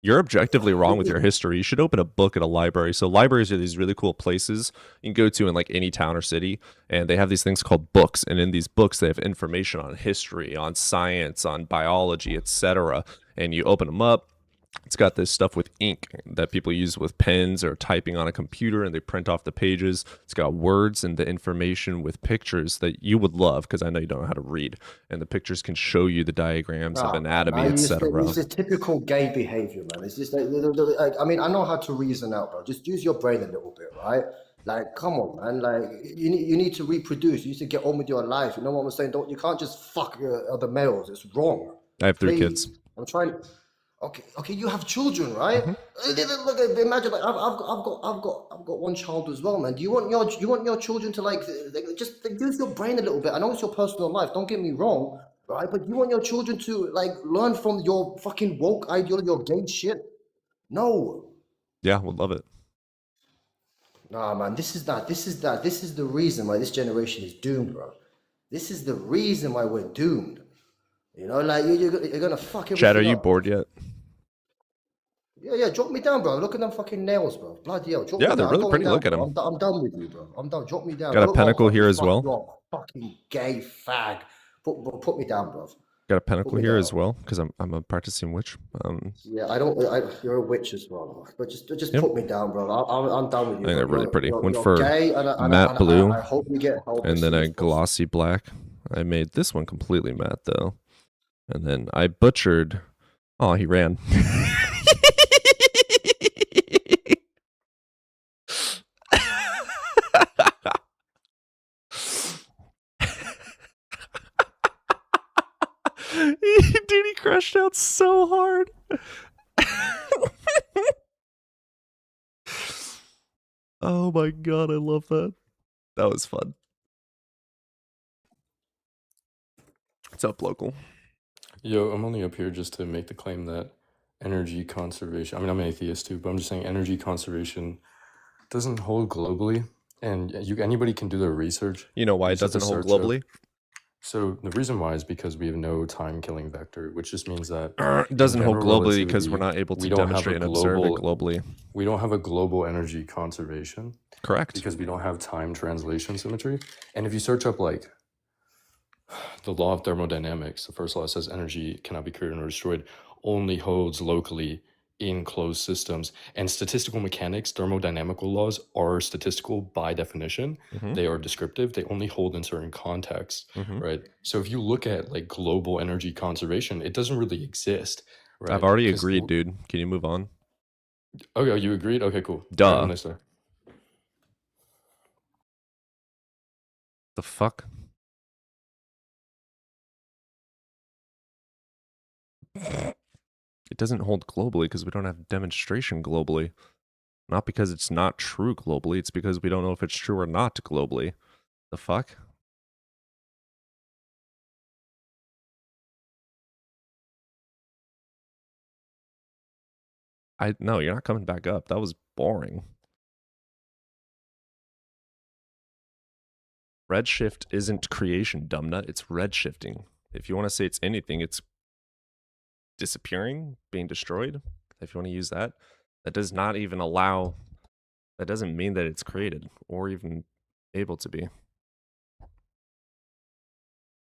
You're objectively wrong with your history. You should open a book at a library. So libraries are these really cool places you can go to in like any town or city, and they have these things called books. And in these books, they have information on history, on science, on biology, etc. And you open them up. It's got this stuff with ink that people use with pens or typing on a computer, and they print off the pages. It's got words and the information with pictures that you would love, because I know you don't know how to read. And the pictures can show you the diagrams of anatomy, etc. It's a typical gay behavior, man. It's just like, I mean, I know how to reason out, bro. Just use your brain a little bit, right? Like, come on, man. Like, you need to reproduce. You need to get on with your life. You know what I'm saying? You can't just fuck other males. It's wrong. I have 3 Please. kids. I'm trying. Okay, you have children, right? Look, imagine, like, I've got one child as well, man. Do you want your children to just use your brain a little bit? I know it's your personal life. Don't get me wrong, right? But you want your children to like learn from your fucking woke ideology, your gay shit? No. Yeah, we'll love it. Nah, man. This is the reason why this generation is doomed, bro. This is the reason why we're doomed. You know, like you're gonna fuck everything Chad, are you up. bored yet? Yeah, drop me down, bro. Look at them fucking nails, bro. Bloody hell. Drop Yeah, me they're down. really Going pretty. down, Look at bro. them. I'm done with you, bro. I'm done. Drop me down. Got a Look, pentacle here as fuck well. you up. Fucking gay fag. Put me down, bro. Got a pentacle me here as down. well, because I'm a practicing witch. Yeah, you're a witch as well. But just Yep. put me down, bro. I'm done with you. I think they're bro. really pretty. Went You're for gay, and matte blue, I hope you get help. and as then soon a as possible. glossy black. I made this one completely matte though, and then I butchered. Oh, he ran. Dude, he crashed out so hard. Oh my god, I love that. That was fun. What's up, local? Yo, I'm only up here just to make the claim that energy conservation, I mean, I'm an atheist too, but I'm just saying energy conservation doesn't hold globally. And anybody can do their research. You know why it Just hit the doesn't hold search up. globally? So the reason why is because we have no time-killing vector, which just means that It doesn't hold general globally because we're relativity, not able to we don't have demonstrate a and observe it global- globally. we don't have a global energy conservation Correct. because we don't have time translation symmetry. And if you search up like the law of thermodynamics, the first law says energy cannot be created or destroyed, only holds locally in closed systems. And statistical mechanics, thermodynamical laws are statistical by definition. Mhm. They are descriptive. They only hold in certain contexts, Mhm. right? So if you look at like global energy conservation, it doesn't really exist, right? I've already 'Cause agreed, dude. Can you move on? Okay, you agreed? Okay, cool. Duh. Have a nice day. The fuck? It doesn't hold globally because we don't have demonstration globally. Not because it's not true globally, it's because we don't know if it's true or not globally. The fuck? No, you're not coming back up. That was boring. Redshift isn't creation, dumbnut. It's redshifting. If you want to say it's anything, it's disappearing, being destroyed. If you want to use that, that does not even allow, that doesn't mean that it's created or even able to be.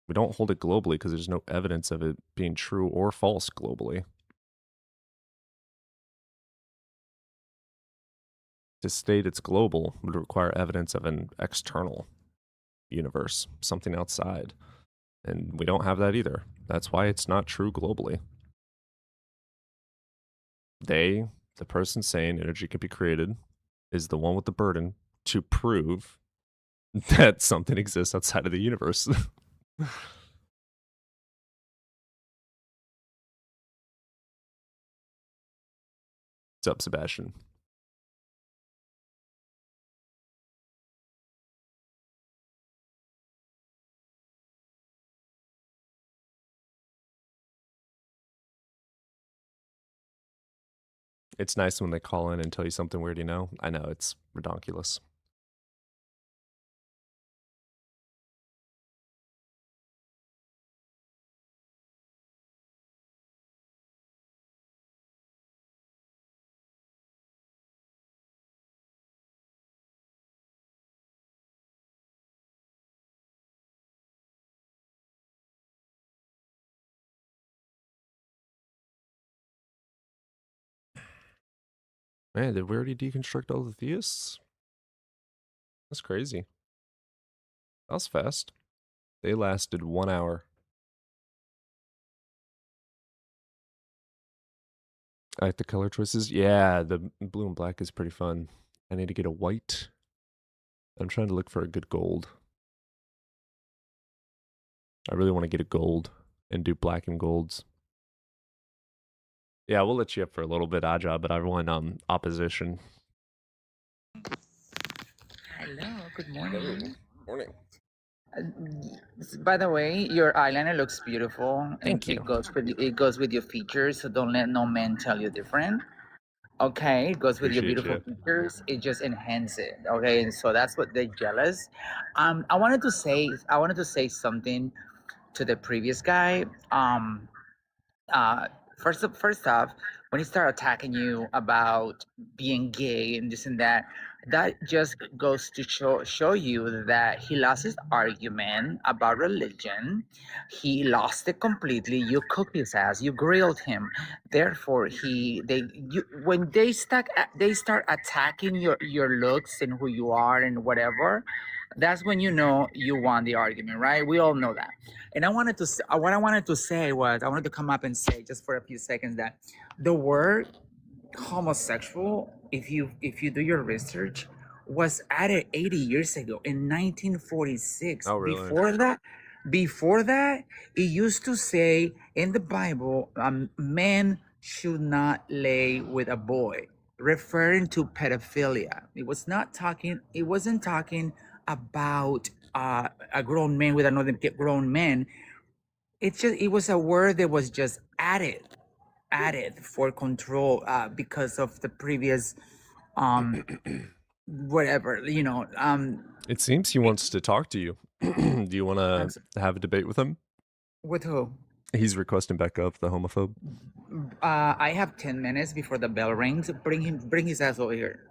We don't hold it globally because there's no evidence of it being true or false globally. To state it's global would require evidence of an external universe, something outside. And we don't have that either. That's why it's not true globally. The person saying energy can be created, is the one with the burden to prove that something exists outside of the universe. What's up, Sebastian? It's nice when they call in and tell you something weird you know. I know, it's redonkulous. Man, did we already deconstruct all the theists? That's crazy. That was fast. They lasted 1 hour. I like the color choices. Yeah, the blue and black is pretty fun. I need to get a white. I'm trying to look for a good gold. I really want to get a gold and do black and golds. Yeah, we'll let you up for a little bit, Aja, but I want opposition. Hello, good morning. Morning. By the way, your eyeliner looks beautiful. Thank you. It goes with your features, so don't let no man tell you different. Okay, it goes with your Appreciate beautiful features. It just enhances it. Okay, and so that's what they're jealous. I wanted to say something to the previous guy. First off, when he started attacking you about being gay and this and that just goes to show you that he lost his argument about religion. He lost it completely. You cooked his ass. You grilled him. Therefore, when they start attacking your looks and who you are and whatever, that's when you know you won the argument, right? We all know that. And what I wanted to say was, I wanted to come up and say just for a few seconds that the word homosexual, if you do your research, was added 80 years ago in 1946. Oh, really? Before that, it used to say in the Bible, men should not lay with a boy, referring to pedophilia. It wasn't talking about a grown man with another grown man. It was a word that was just added for control because of the previous whatever, It seems he wants to talk to you. Do you want to have a debate with him? with who? He's requesting back up, the homophobe. I have 10 minutes before the bell rings. Bring his ass over here.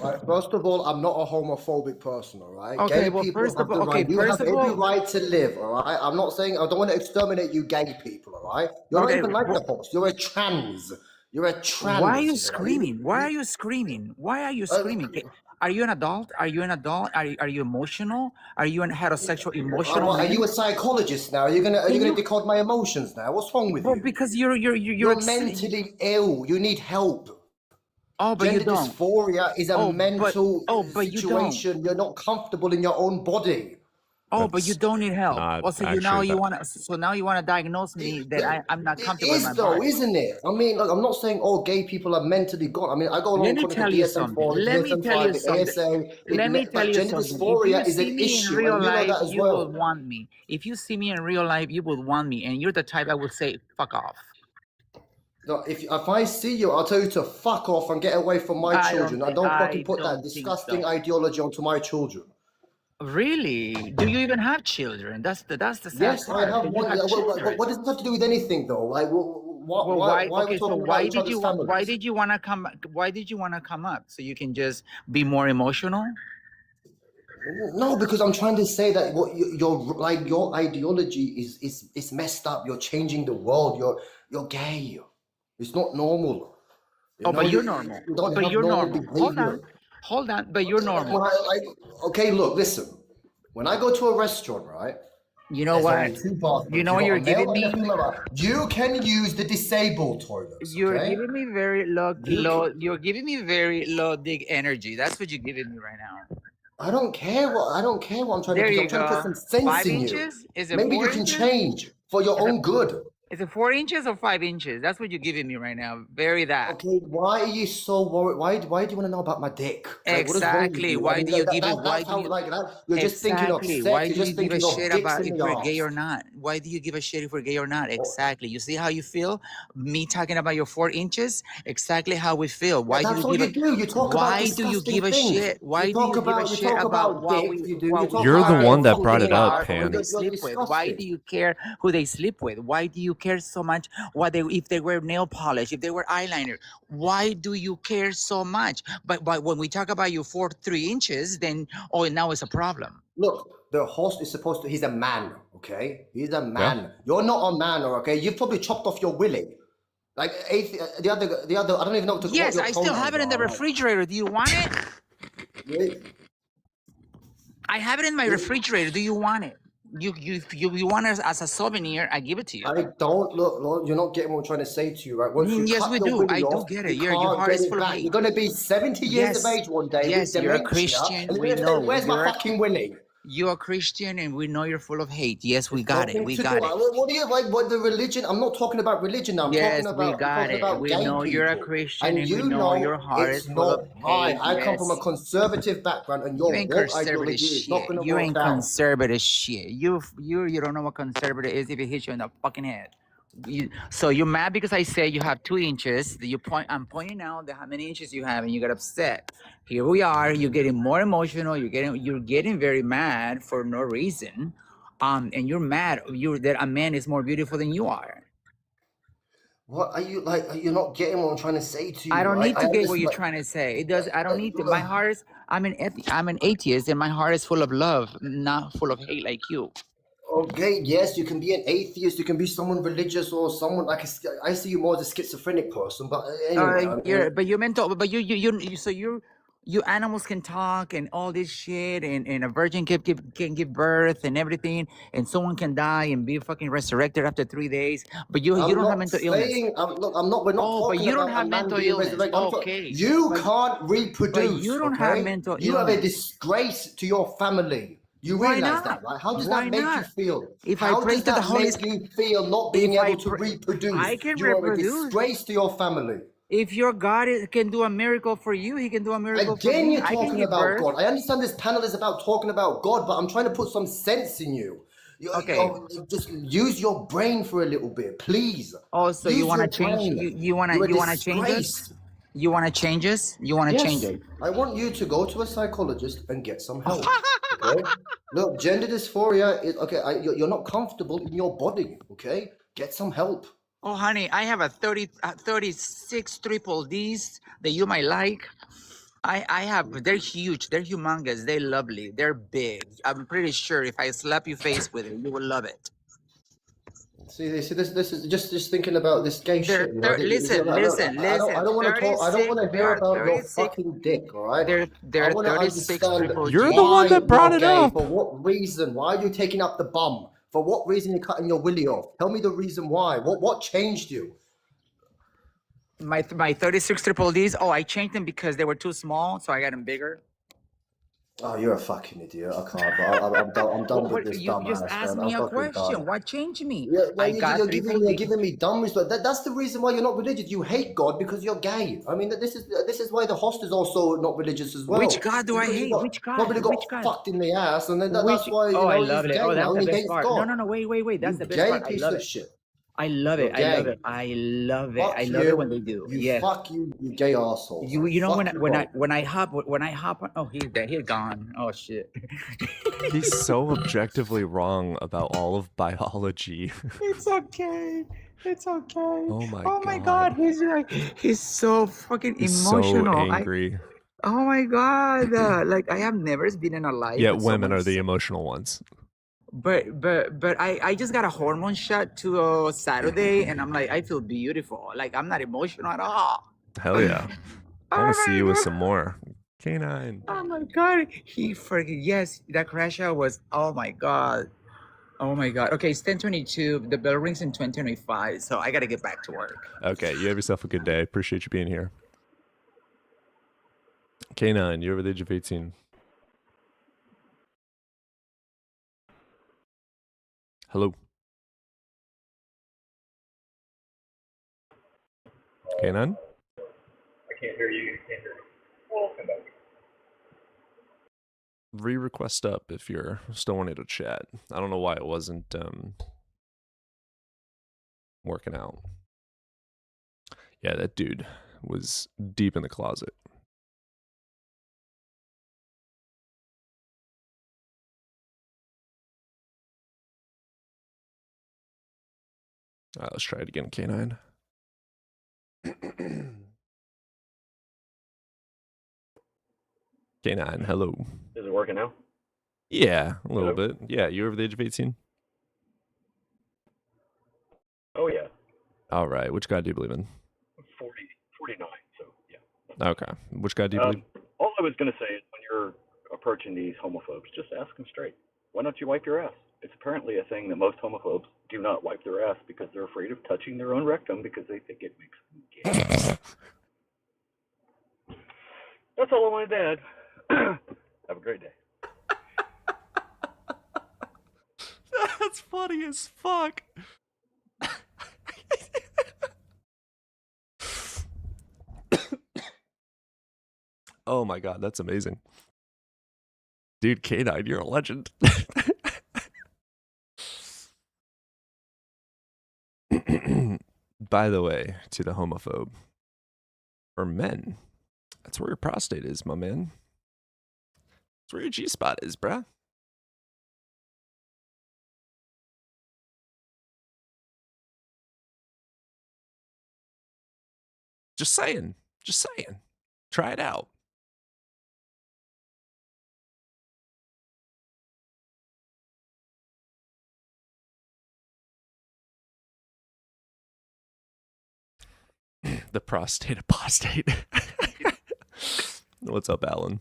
Right, first of all, I'm not a homophobic person, all right? Okay, Gay well, people first have of the all- right. okay, You first have of every all- right to live, all right? I'm not saying I don't want to exterminate you gay people, all right? You're Okay, not even like well- the host. You're a trans. You're a trans. Why are you know? screaming? Why are you screaming? Why are you screaming? Are you an adult? Are you an adult? Are you emotional? Are you a heterosexual emotional? Are man? you a psychologist now? Are you gonna decode my emotions now? What's wrong with Well, you? because you're You're mentally ill. You need help. Oh, but you Gender don't. dysphoria is a Oh, but- mental but you don't. situation. You're not comfortable in your own body. Oh, but you That's don't need help. not Also, actually you that- want to. So now you want to diagnose me that I'm not It comfortable in is my though, body. isn't it? I mean, like, I'm not saying all gay people are mentally gone. I mean, I go along Let me according to tell you DSM-4, something. Let me DSM-5, tell you the something. ASA. Let me tell you Gender something. dysphoria If is you an see me in issue, real and you know life, that as you well. will want me. If you see me in real life, you will want me, and you're the type that will say "fuck off." No, if I see you, I'll tell you to fuck off and get away from my children. I don't fucking put that disgusting ideology onto my children. Really? Do you even have children? That's the sad Yes, I part. have Do you one. have children? What does this have to do with anything, though? Like, Well, why are we okay, so talking why about each did other's you families? why did you want to come? Why did you want to come up so you can just be more emotional? No, because I'm trying to say that your ideology is messed up. You're changing the world. You're gay. It's not normal. But you're normal. You don't But have you're normal normal. Hold on. But you're normal. Okay, look, listen. When I go to a restaurant, right? You know there's what? only two bathrooms. You know You've what got you're a male giving and a me? female bathroom. You can use the disabled toilets. You're okay? giving me very low. You're giving me very low dig energy. That's what you're giving me right now. I don't care what I'm trying There to do. you I'm trying to go. put some sense 5 in inches? you. Is it Maybe 4 you can inches? change for your own good. Is it 4 inches or 5 inches? That's what you're giving me right now. Very that. Okay, why are you so worried? Why do you want to know about my dick? Like, what is wrong with Exactly. you? Why I mean, do you that- give that- it? Why that's do how, you? like that. You're just thinking of sex. Why You're do you just give a thinking of shit dicks about in if the we're gay arse. or not? Why do you give a shit if we're gay or not? Exactly. You see how you feel? Me talking about your 4 inches? Exactly how we feel. Why That's do all you you give a? do. You talk about Why do you disgusting give a things. shit? Why You do talk you give a about shit about what dicks. we? You do. What You we talk You're the about one that who brought they it up, are, who Pan. they You're sleep with. Why disgusting. do you care who they sleep with? Why do you care so much what they if they wear nail polish, if they wear eyeliner? Why do you care so much? But when we talk about you 3 inches, then now it's a problem. Look, the host is supposed to. He's a man, okay? He's a man. You're not a man, okay? You've probably chopped off your willy. Like the other. I don't even know what Yes, your I still have it in the pronouns are. refrigerator. Do you want it? Like, I have it in my refrigerator. Do you want it? You want it as a souvenir? I give it to you. I don't look. You're not getting what I'm trying to say to you, right? Once you Yes, cut we the do. willy I do off, get it. you Your can't heart get is it full of back. hate. You're gonna be 70 years of Yes, age one day yes, with you're a dementia, Christian. and We you're gonna say, know "Where's my you're a fucking willy?" you're a Christian, and we know you're full of hate. Yes, we got it. Nothing We to do. got it. What do you like? What the religion? I'm not talking about religion now. I'm Yes, talking we about got it. We gay know you're a people. Christian, And and we you know your know heart is it's full not of right. hate. I come from a Yes. conservative background, and You your ain't woke conservative ideology is not shit. going to You work ain't out. conservative shit. You don't know what conservative is if it hits you in the fucking head. So you're mad because I say you have 2 inches. I'm pointing out that how many inches you have, and you get upset. Here we are. You're getting more emotional. You're getting very mad for no reason. And you're mad. That a man is more beautiful than you are. What are you like? You're not getting what I'm trying to say to you, I don't right? need I to get what understand. you're Like, trying to say. It does. I don't need to. My heart is. I'm an atheist, and my heart is full of love, not full of hate like you. okay, yes, you can be an atheist, you can be someone religious, or someone like I see you more as a schizophrenic person. But anyway, I mean, You're mental. But you animals can talk and all this shit, and a virgin can give birth and everything, and someone can die and be fucking resurrected after 3 days. But you I'm don't have not mental illness. saying look, I'm not. We're not Oh, but talking you don't about a have man mental being illness. resurrected. Okay, You but can't reproduce. you don't have Okay, mental you have a illness. disgrace to your family. You Why realize not? that, right? How does Why that make you not? feel? If I How pray does to the that Holy make you feel not being If I able to pray, reproduce? I can You are a reproduce. disgrace to your family. If your God can do a miracle for you, He can do a miracle for Again, me. you're I can talking give about birth. God. I understand this panel is about talking about God, but I'm trying to put some sense in you. Okay. Just use your brain for a little bit, please. Oh, so you Use want to your change? brain. You want You're a to change us? disgrace. You want to change us? You want to change Yes, it? I want you to go to a psychologist and get some help. Okay? Look, gender dysphoria is okay. You're not comfortable in your body. Okay, get some help. Oh, honey, I have a 36 triple Ds that you might like. I have. They're huge. They're humongous. They're lovely. They're big. I'm pretty sure if I slap your face with it, you will love it. See, this is just thinking about this gay shit. You know, Listen. I don't want to talk. I don't want to hear about your fucking dick. All right. There I are want to 36 understand triple You're Gs. the one that brought you're it gay, up. for what reason? Why are you taking up the bum? For what reason you're cutting your willy off? Tell me the reason why. What changed you? My 36 triple Ds. Oh, I changed them because they were too small, so I got them bigger. Oh, you're a fucking idiot. I can't. I'm done with this You just dumbass, asked man. me I'm a fucking question. done. What changed me? Yeah, I you're, got you're triple giving, you're D. giving me dumb respect. That's the reason why you're not religious. You hate God because you're gay. I mean, this is why the host is also not religious as well. Which God do I Because he hate? Which God? Probably got Which God? fucked in the ass, and then that's Which? why Oh, I he's love it. gay Oh, that's now the and he best hates part. God. No. Wait. That's You the best gay part. I piece love of it. shit. I love You're it. I love gay. it. I love it. Fuck I love you. it when they do. You Yes. fuck you gay asshole. You know Fuck you both. when I hop on. Oh, he's dead. He's gone. Oh shit. He's so objectively wrong about all of biology. It's okay. It's okay. Oh my God. He's so fucking He's so emotional. angry. Oh my God. Like I have never been in a life. Yet with women someone are the so- emotional ones. But I just got a hormone shot to Saturday, and I'm like, I feel beautiful. Like I'm not emotional at all. Hell yeah. I Oh want to see my you with God. some more. Canine. Oh my God. Yes, that crash out was, oh my God. Oh my God. Okay, it's 10:22. The bell rings in 20:25, so I got to get back to work. Okay, you have yourself a good day. Appreciate you being here. Canine, you're over the age of 18. Hello. Canine? I can't hear you. You can't hear me. Come back. Re-request up if you're still wanting to chat. I don't know why it wasn't working out. Yeah, that dude was deep in the closet. All right, let's try it again, Canine. Canine, hello. Is it working now? Yeah, a little Hello? bit. Yeah, you over the age of 18? Oh yeah. All right. Which God do you believe in? 49. So yeah. Okay. Which God do you believe? All I was going to say is when you're approaching these homophobes, just ask them straight. Why don't you wipe your ass? It's apparently a thing that most homophobes do not wipe their ass because they're afraid of touching their own rectum because they think it makes them gay. That's all I wanted to add. Have a great day. That's funny as fuck. Oh my god, that's amazing. Dude, K9, you're a legend. By the way, to the homophobe, for men, that's where your prostate is, my man. That's where your G-spot is, bruh. Just saying. Just saying. Try it out. The prostate apostate. What's up, Alan?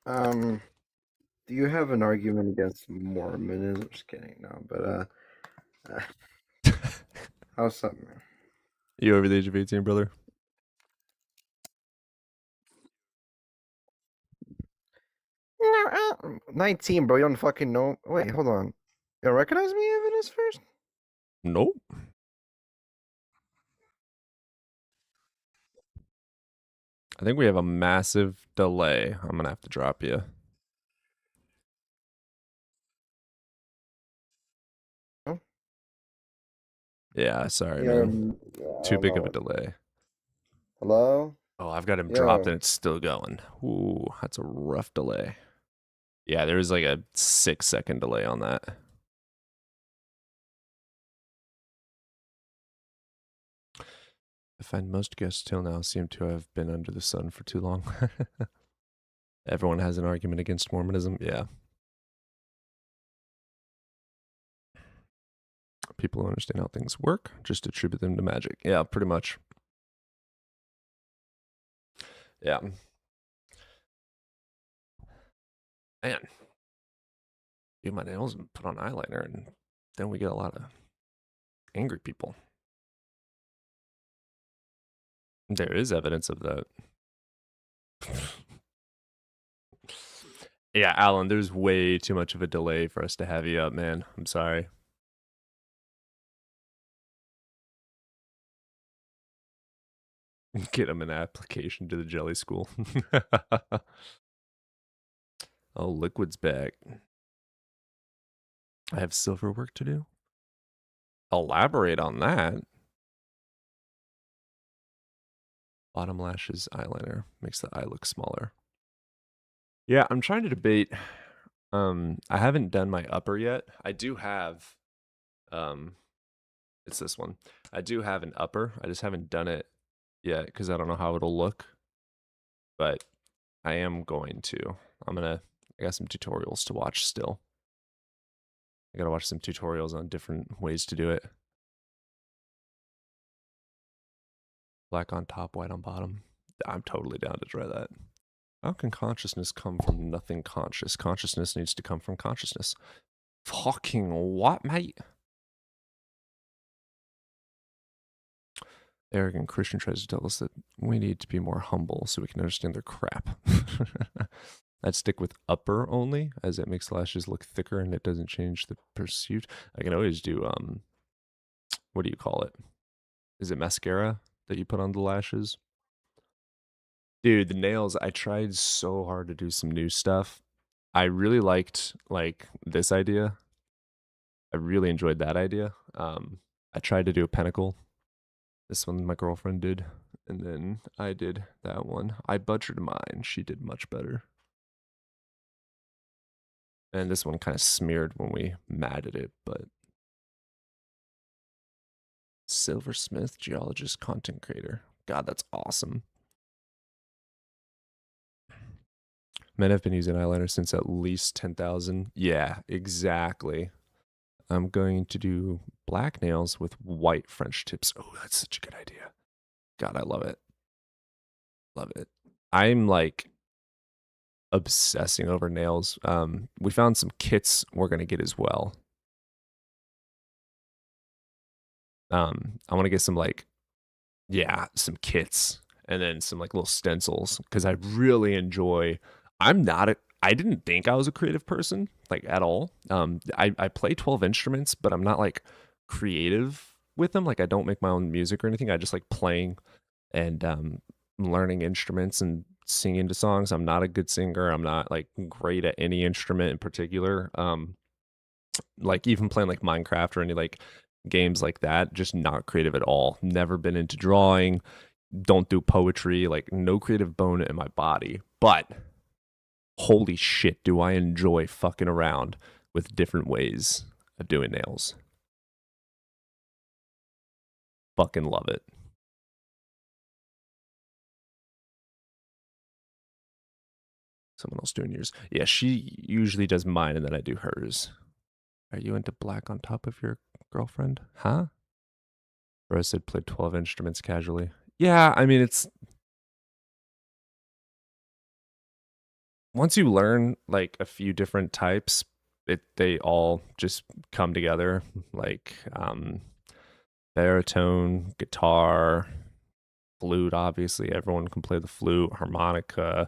Do you have an argument against Mormonism? Just kidding, no. But how's up, man? You over the age of 18, brother? No, 19, bro. You don't fucking know. Wait, hold on. You don't recognize me even as first? Nope. I think we have a massive delay. I'm gonna have to drop you. Oh? Yeah, sorry, Yeah, man. Too big of a delay. Hello? Oh, I've got him dropped Yo. and it's still going. Ooh, that's a rough delay. Yeah, there was like a 6-second delay on that. I find most guests till now seem to have been under the sun for too long. Everyone has an argument against Mormonism. Yeah. People who understand how things work just attribute them to magic. Yeah, pretty much. Yeah. Man. Do my nails and put on eyeliner, and then we get a lot of angry people. There is evidence of that. Yeah, Alan, there's way too much of a delay for us to have you up, man. I'm sorry. Get him an application to the jelly school. Oh, Liquid's back. I have silver work to do. Elaborate on that. Bottom lashes eyeliner makes the eye look smaller. Yeah, I'm trying to debate. I haven't done my upper yet. I do have it's this one. I do have an upper. I just haven't done it yet because I don't know how it'll look. But I am going to. I got some tutorials to watch still. I gotta watch some tutorials on different ways to do it. Black on top, white on bottom. I'm totally down to try that. How can consciousness come from nothing conscious? Consciousness needs to come from consciousness. Fucking what, mate? Arrogant Christian tries to tell us that we need to be more humble so we can understand their crap. I'd stick with upper only, as it makes lashes look thicker and it doesn't change the pursuit. I can always do, what do you call it? Is it mascara that you put on the lashes? Dude, the nails, I tried so hard to do some new stuff. I really liked, like, this idea. I really enjoyed that idea. I tried to do a pentacle. This one my girlfriend did. And then I did that one. I butchered mine. She did much better. And this one kind of smeared when we matted it, but... Silversmith, geologist, content creator. God, that's awesome. Men have been using eyeliner since at least 10,000. Yeah, exactly. I'm going to do black nails with white French tips. Oh, that's such a good idea. God, I love it. Love it. I'm like obsessing over nails. We found some kits we're gonna get as well. I want to get some like, yeah, some kits and then some like little stencils because I really enjoy. I didn't think I was a creative person like at all. I play 12 instruments, but I'm not like creative with them. Like I don't make my own music or anything. I just like playing and learning instruments and singing to songs. I'm not a good singer. I'm not like great at any instrument in particular. Like even playing like Minecraft or any like games like that, just not creative at all. Never been into drawing, don't do poetry, like no creative bone in my body. But holy shit, do I enjoy fucking around with different ways of doing nails. Fucking love it. Someone else doing yours. Yeah, she usually does mine and then I do hers. Are you into black on top of your girlfriend? Huh? Rose said played 12 instruments casually. Yeah, I mean, it's... Once you learn, like, a few different types, they all just come together. Like, baritone, guitar, flute, obviously. Everyone can play the flute, harmonica,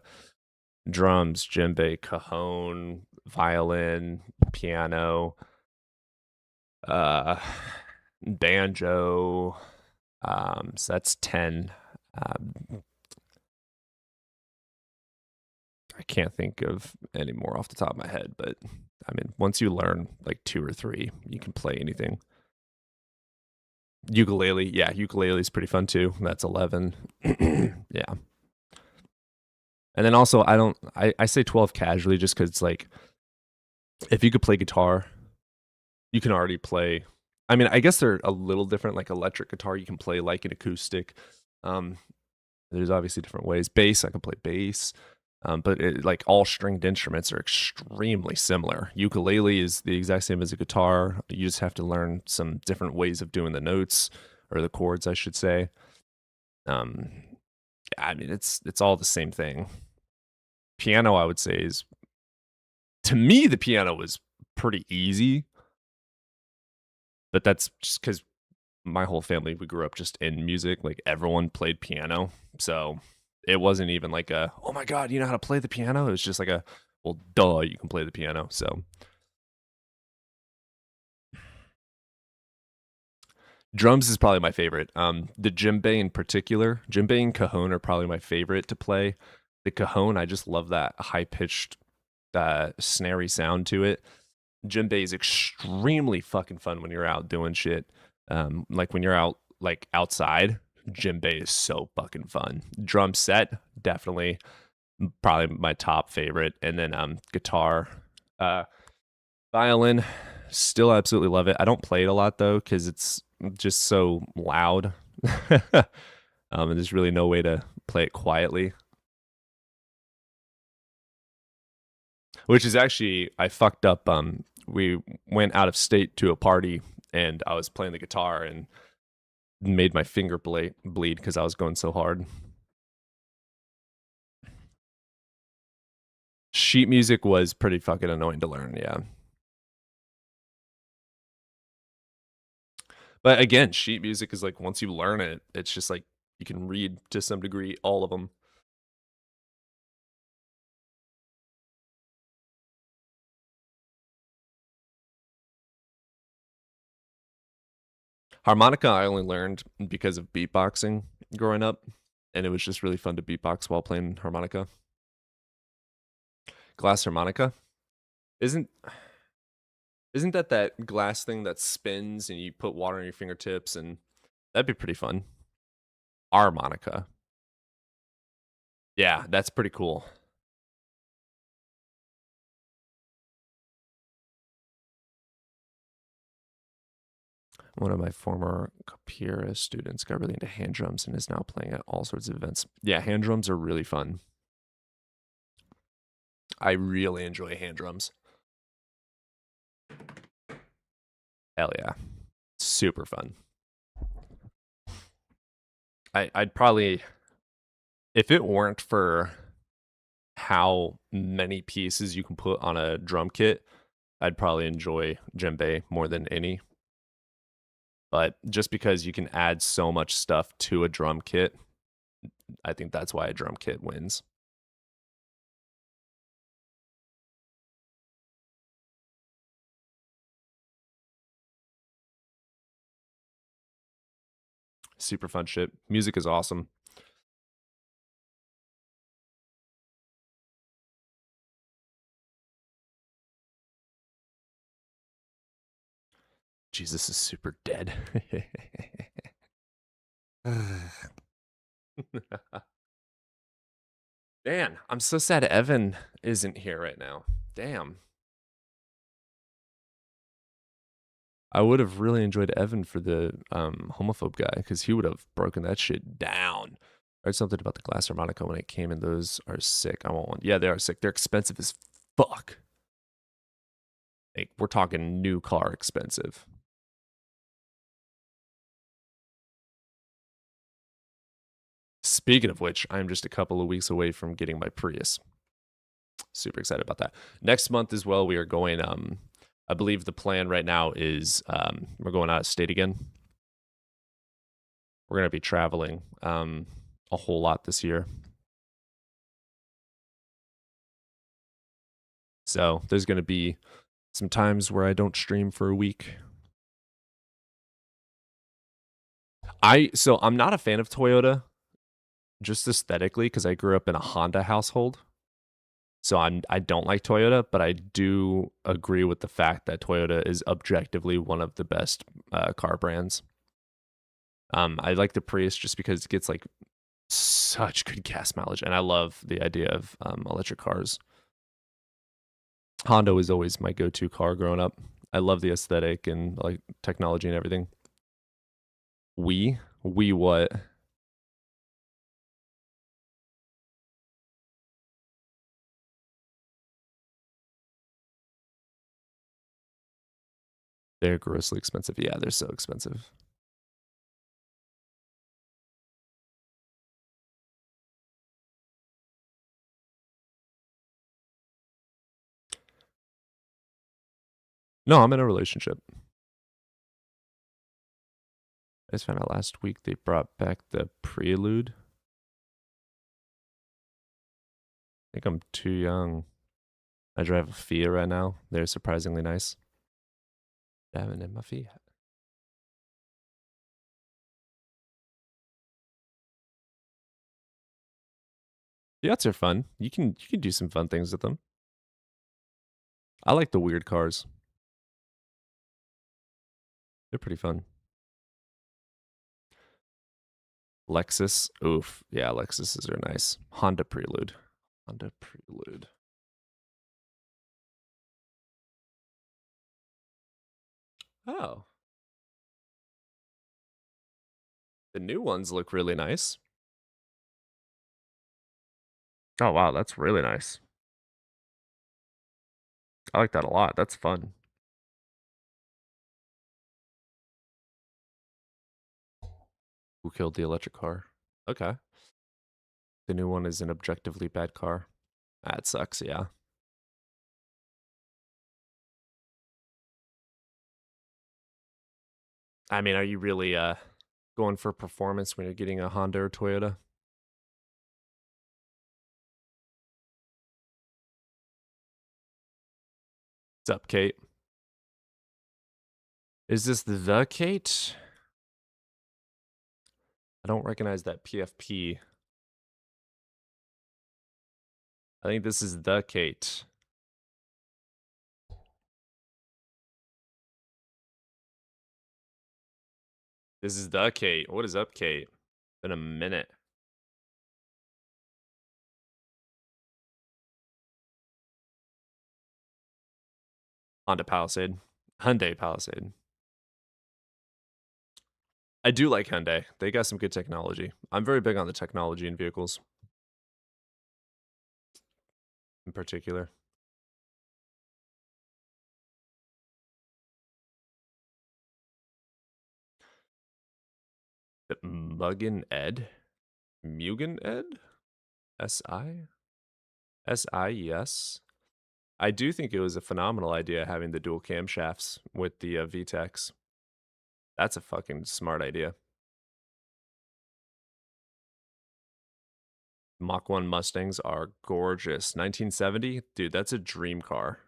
drums, djembe, cajon, violin, piano, banjo. So that's 10. I can't think of any more off the top of my head, but I mean, once you learn like 2 or 3, you can play anything. Ukulele, yeah, ukulele is pretty fun too. That's 11. Yeah. And then also, I say 12 casually just because it's like, if you could play guitar, you can already play. I mean, I guess they're a little different. Like electric guitar, you can play like an acoustic. There's obviously different ways. Bass, I can play bass. But like all stringed instruments are extremely similar. Ukulele is the exact same as a guitar. You just have to learn some different ways of doing the notes or the chords, I should say. I mean, it's all the same thing. Piano, I would say, is, to me, the piano was pretty easy. But that's just because my whole family, we grew up just in music. Like everyone played piano. So it wasn't even like a, oh my God, you know how to play the piano? It was just like a, well, duh, you can play the piano. So drums is probably my favorite. The djembe in particular, djembe and cajon are probably my favorite to play. The cajon, I just love that high-pitched, snary sound to it. Djembe is extremely fucking fun when you're out doing shit. Like when you're out, like outside, djembe is so fucking fun. Drum set, definitely, probably my top favorite. And then guitar, violin, still absolutely love it. I don't play it a lot though because it's just so loud. And there's really no way to play it quietly. Which is actually, I fucked up. We went out of state to a party and I was playing the guitar and made my finger bleed because I was going so hard. Sheet music was pretty fucking annoying to learn, yeah. But again, sheet music is like, once you learn it, it's just like, you can read to some degree all of them. Harmonica I only learned because of beatboxing growing up, and it was just really fun to beatbox while playing harmonica. Glass harmonica? Isn't that glass thing that spins and you put water on your fingertips, and that'd be pretty fun. Harmonica. Yeah, that's pretty cool. One of my former Capira students got really into hand drums and is now playing at all sorts of events. Yeah, hand drums are really fun. I really enjoy hand drums. Hell yeah. Super fun. I'd probably, if it weren't for how many pieces you can put on a drum kit, I'd probably enjoy djembe more than any. But just because you can add so much stuff to a drum kit, I think that's why a drum kit wins. Super fun shit. Music is awesome. Jesus is super dead. Man, I'm so sad Evan isn't here right now. Damn. I would have really enjoyed Evan for the homophobe guy because he would have broken that shit down. I heard something about the glass harmonica when it came in. Those are sick. I want one. Yeah, they are sick. They're expensive as fuck. Like, we're talking new car expensive. Speaking of which, I'm just a couple of weeks away from getting my Prius. Super excited about that. Next month as well, we are going, I believe the plan right now is we're going out of state again. We're going to be traveling a whole lot this year. So there's going to be some times where I don't stream for a week. I'm not a fan of Toyota, just aesthetically, because I grew up in a Honda household. So I don't like Toyota, but I do agree with the fact that Toyota is objectively one of the best car brands. I like the Prius just because it gets like such good gas mileage, and I love the idea of electric cars. Honda was always my go-to car growing up. I love the aesthetic and like technology and everything. We what? They're grossly expensive. Yeah, they're so expensive. No, I'm in a relationship. I just found out last week they brought back the Prelude. I think I'm too young. I drive a Fiat right now. They're surprisingly nice. Driving in my Fiat. Fiats are fun. You can do some fun things with them. I like the weird cars. They're pretty fun. Lexus. Oof. Yeah, Lexuses are nice. Honda Prelude. Honda Prelude. Oh. The new ones look really nice. Oh, wow. That's really nice. I like that a lot. That's fun. Who killed the electric car? Okay. The new one is an objectively bad car. That sucks, yeah. I mean, are you really going for performance when you're getting a Honda or Toyota? What's up, Kate? Is this the Kate? I don't recognize that PFP. I think this is the Kate. This is the Kate. What is up, Kate? Been a minute. Honda Palisade. Hyundai Palisade. I do like Hyundai. They got some good technology. I'm very big on the technology in vehicles. In particular. Muggin Ed? Mugen Ed? S-I? S-I-E-S? I do think it was a phenomenal idea having the dual camshafts with the VTEX. That's a fucking smart idea. Mach 1 Mustangs are gorgeous. 1970? Dude, that's a dream car.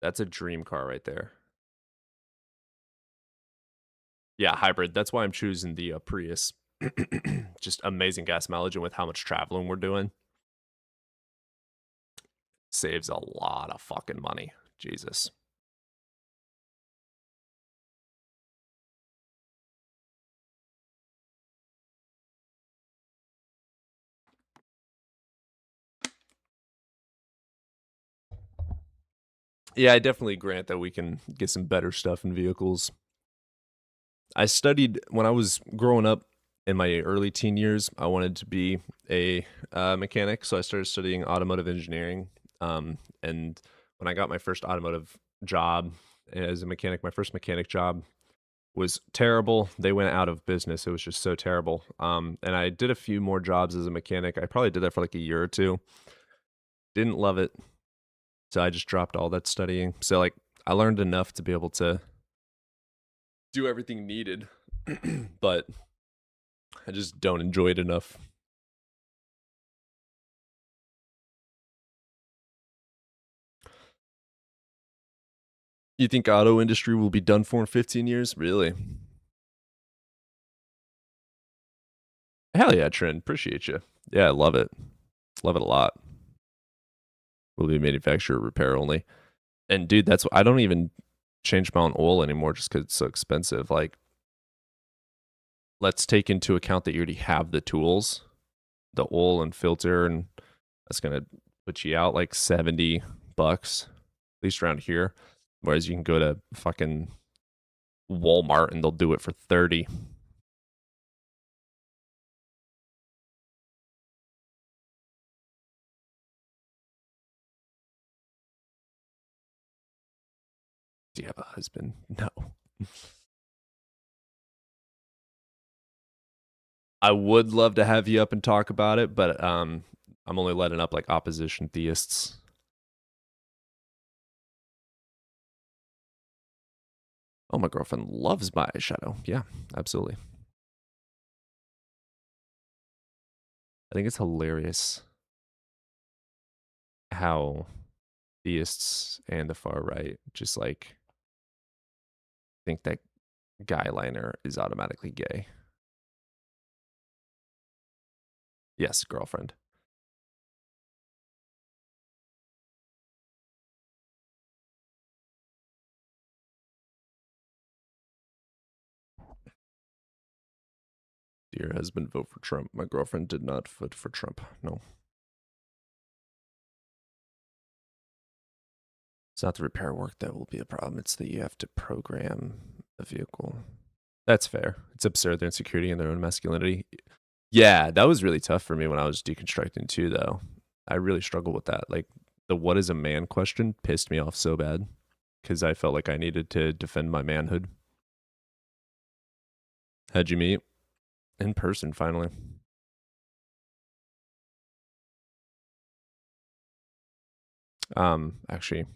That's a dream car right there. Yeah, hybrid. That's why I'm choosing the Prius. Just amazing gas mileage, and with how much traveling we're doing, saves a lot of fucking money. Jesus. Yeah, I definitely grant that we can get some better stuff in vehicles. I studied when I was growing up in my early teen years. I wanted to be a mechanic, so I started studying automotive engineering. And when I got my first automotive job as a mechanic, my first mechanic job was terrible. They went out of business. It was just so terrible. And I did a few more jobs as a mechanic. I probably did that for like a year or two. Didn't love it. So I just dropped all that studying. So like I learned enough to be able to do everything needed, but I just don't enjoy it enough. You think auto industry will be done for in 15 years? Really? Hell yeah, Trent. Appreciate you. Yeah, I love it. Love it a lot. Will be manufacturer repair only. And dude, that's I don't even change my own oil anymore just because it's so expensive. Like, let's take into account that you already have the tools, the oil and filter, and that's gonna put you out like $70, at least around here. Whereas you can go to fucking Walmart and they'll do it for $30. Do you have a husband? No. I would love to have you up and talk about it, but I'm only letting up like opposition theists. Oh, my girlfriend loves my eyeshadow. Yeah, absolutely. I think it's hilarious how theists and the far right just like think that guy liner is automatically gay. Yes, girlfriend. Dear husband, vote for Trump. My girlfriend did not vote for Trump. No. It's not the repair work that will be a problem. It's that you have to program a vehicle. That's fair. It's absurd their insecurity and their own masculinity. Yeah, that was really tough for me when I was deconstructing too, though. I really struggled with that. Like, the what is a man question pissed me off so bad because I felt like I needed to defend my manhood. How'd you meet? In person, finally. Actually,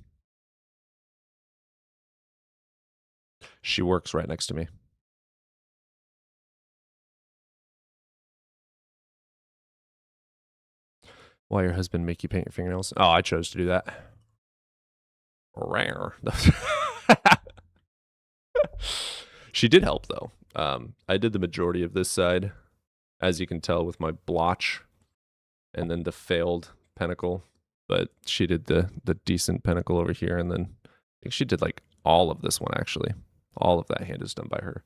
she works right next to me. Why your husband make you paint your fingernails? Oh, I chose to do that. Rare. She did help though. I did the majority of this side, as you can tell with my blotch, and then the failed pentacle. But she did the decent pentacle over here, and then I think she did like all of this one actually. All of that hand is done by her.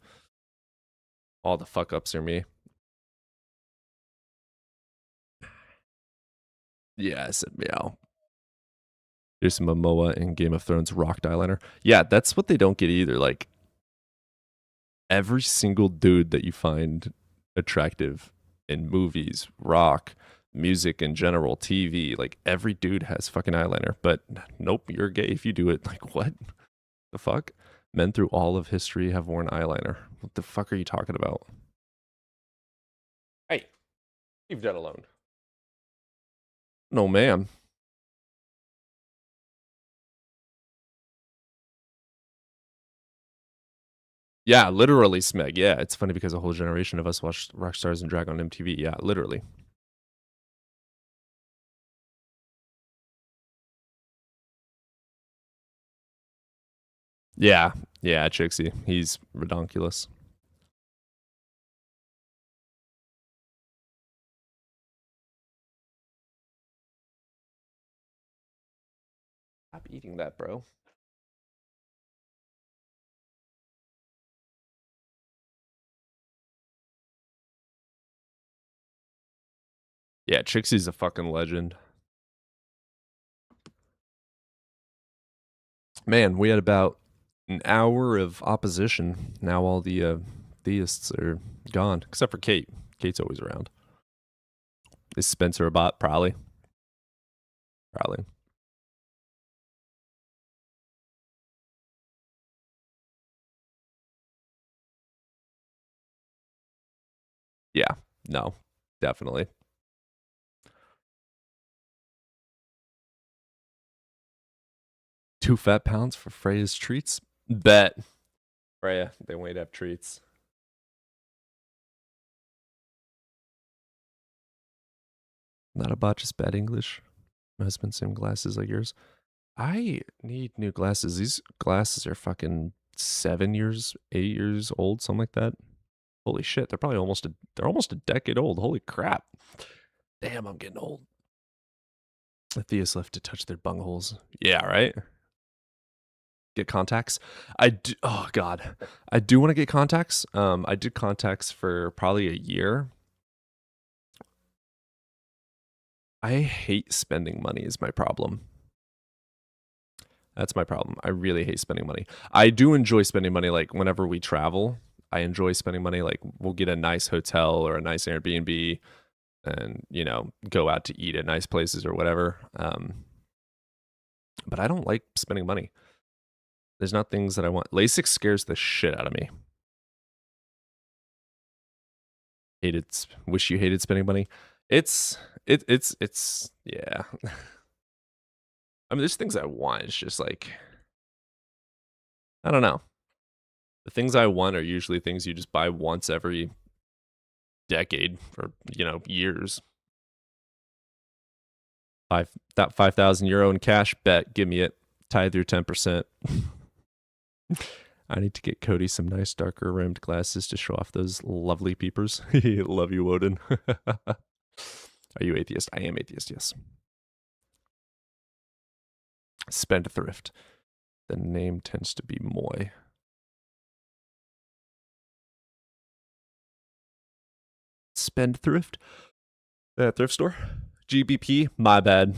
All the fuck ups are me. Yeah, I said meow. There's some Momoa in Game of Thrones rocked eyeliner. Yeah, that's what they don't get either. Like, every single dude that you find attractive in movies, rock, music in general, TV, like every dude has fucking eyeliner. But nope, you're gay if you do it. Like, what the fuck? Men through all of history have worn eyeliner. What the fuck are you talking about? Hey, leave that alone. No, ma'am. Yeah, literally, Smeg. Yeah, it's funny because a whole generation of us watched Rockstars and Drag on MTV. Yeah, literally. Yeah, yeah, Trixie. He's redonkulous. Stop eating that, bro. Yeah, Trixie's a fucking legend. Man, we had about an hour of opposition. Now all the theists are gone, except for Kate. Kate's always around. Is Spencer a bot? Probably. Probably. Yeah, no, definitely. Two fat pounds for Freya's treats? Bet. Freya, they won't have treats. Not a bot, just bad English. My husband, same glasses like yours. I need new glasses. These glasses are fucking 7 years, 8 years old, something like that. Holy shit, they're probably almost a decade old. Holy crap. Damn, I'm getting old. The theists left to touch their bungholes. Yeah, right? Get contacts. Oh god. I do want to get contacts. I did contacts for probably a year. I hate spending money is my problem. That's my problem. I really hate spending money. I do enjoy spending money, like whenever we travel. I enjoy spending money. Like we'll get a nice hotel or a nice Airbnb and, you know, go out to eat at nice places or whatever. But I don't like spending money. There's not things that I want. LASIK scares the shit out of me. Wish you hated spending money. It's yeah. I mean, there's things I want. It's just like, I don't know. The things I want are usually things you just buy once every decade or, you know, years. That 5,000 euro in cash, bet, give me it. Tithe your 10%. I need to get Cody some nice darker rimmed glasses to show off those lovely peepers. Love you, Woden. Are you atheist? I am atheist, yes. Spendthrift. The name tends to be Moy. Spendthrift? Thrift store? GBP? My bad.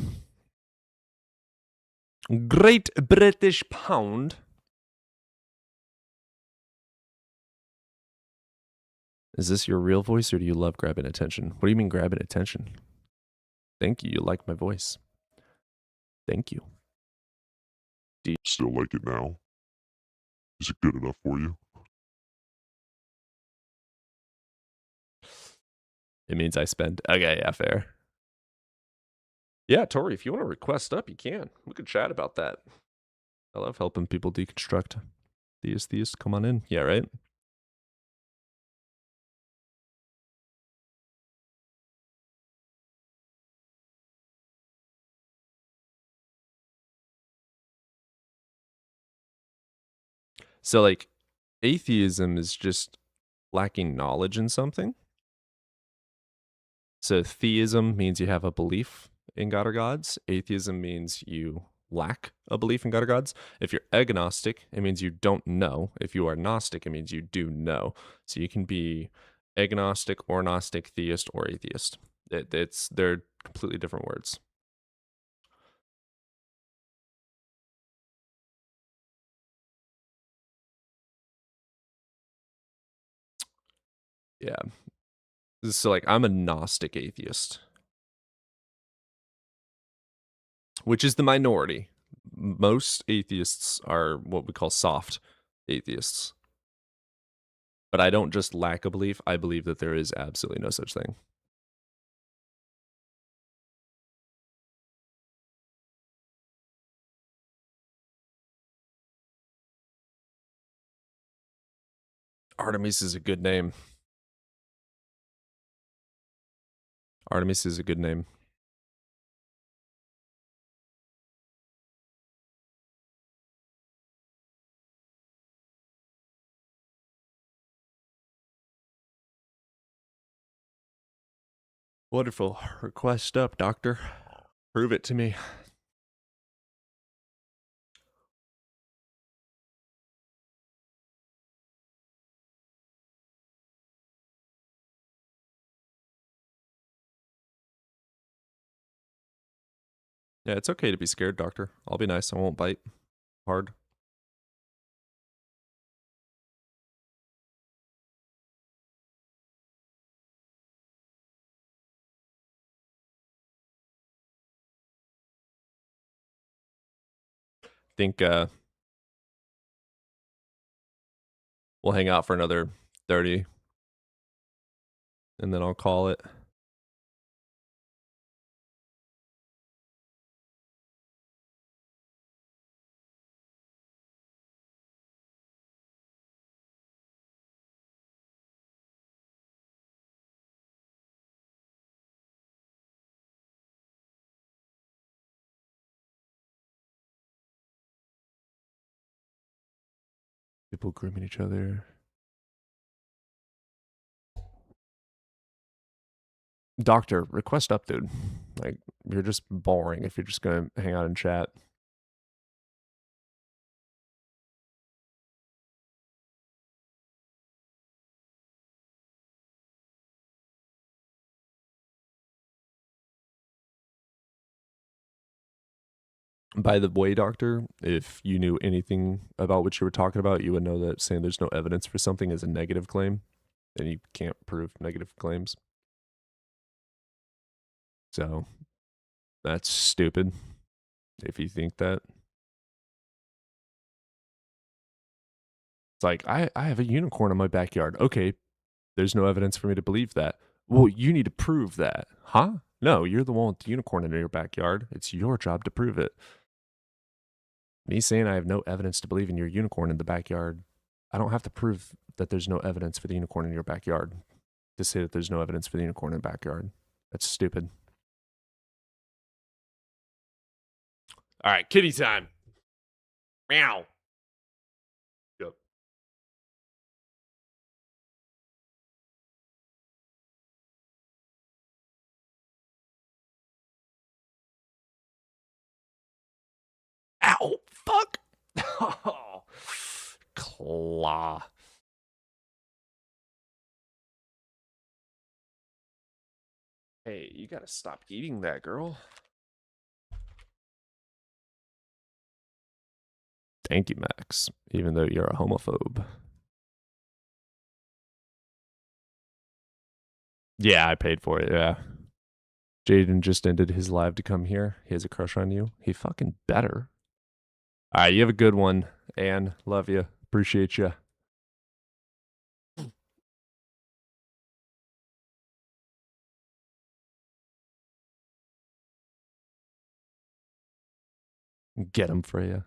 Great British Pound. Is this your real voice or do you love grabbing attention? What do you mean grabbing attention? Thank you. You like my voice. Thank you. Do you still like it now? Is it good enough for you? It means I spend. Okay, yeah, fair. Yeah, Tori, if you want to request up, you can. We could chat about that. I love helping people deconstruct. Theist, come on in. Yeah, right? So, like, atheism is just lacking knowledge in something. So, theism means you have a belief in God or gods. Atheism means you lack a belief in God or gods. If you're agnostic, it means you don't know. If you are gnostic, it means you do know. So, you can be agnostic or gnostic, theist or atheist. They're completely different words. Yeah. So, like, I'm a Gnostic atheist, which is the minority. Most atheists are what we call soft atheists. But I don't just lack a belief. I believe that there is absolutely no such thing. Artemis is a good name. Artemis is a good name. Wonderful. Request up, doctor. Prove it to me. Yeah, it's okay to be scared, doctor. I'll be nice. I won't bite hard. Think we'll hang out for another 30 and then I'll call it. People grooming each other. Doctor, request up, dude. Like, you're just boring if you're just gonna hang out and chat. By the way, doctor, if you knew anything about what you were talking about, you would know that saying there's no evidence for something is a negative claim, and you can't prove negative claims. So, that's stupid, if you think that. It's like, I have a unicorn in my backyard. Okay, there's no evidence for me to believe that. Well, you need to prove that. Huh? No, you're the one with the unicorn in your backyard. It's your job to prove it. Me saying I have no evidence to believe in your unicorn in the backyard, I don't have to prove that there's no evidence for the unicorn in your backyard to say that there's no evidence for the unicorn in the backyard. That's stupid. All right, kitty time. Meow. Yep. Ow, fuck. Claw. Hey, you gotta stop eating that, girl. Thank you, Max, even though you're a homophobe. Yeah, I paid for it, yeah. Jaden just ended his live to come here. He has a crush on you. He fucking better. All right, you have a good one, Anne. Love you. Appreciate you. Get him for you.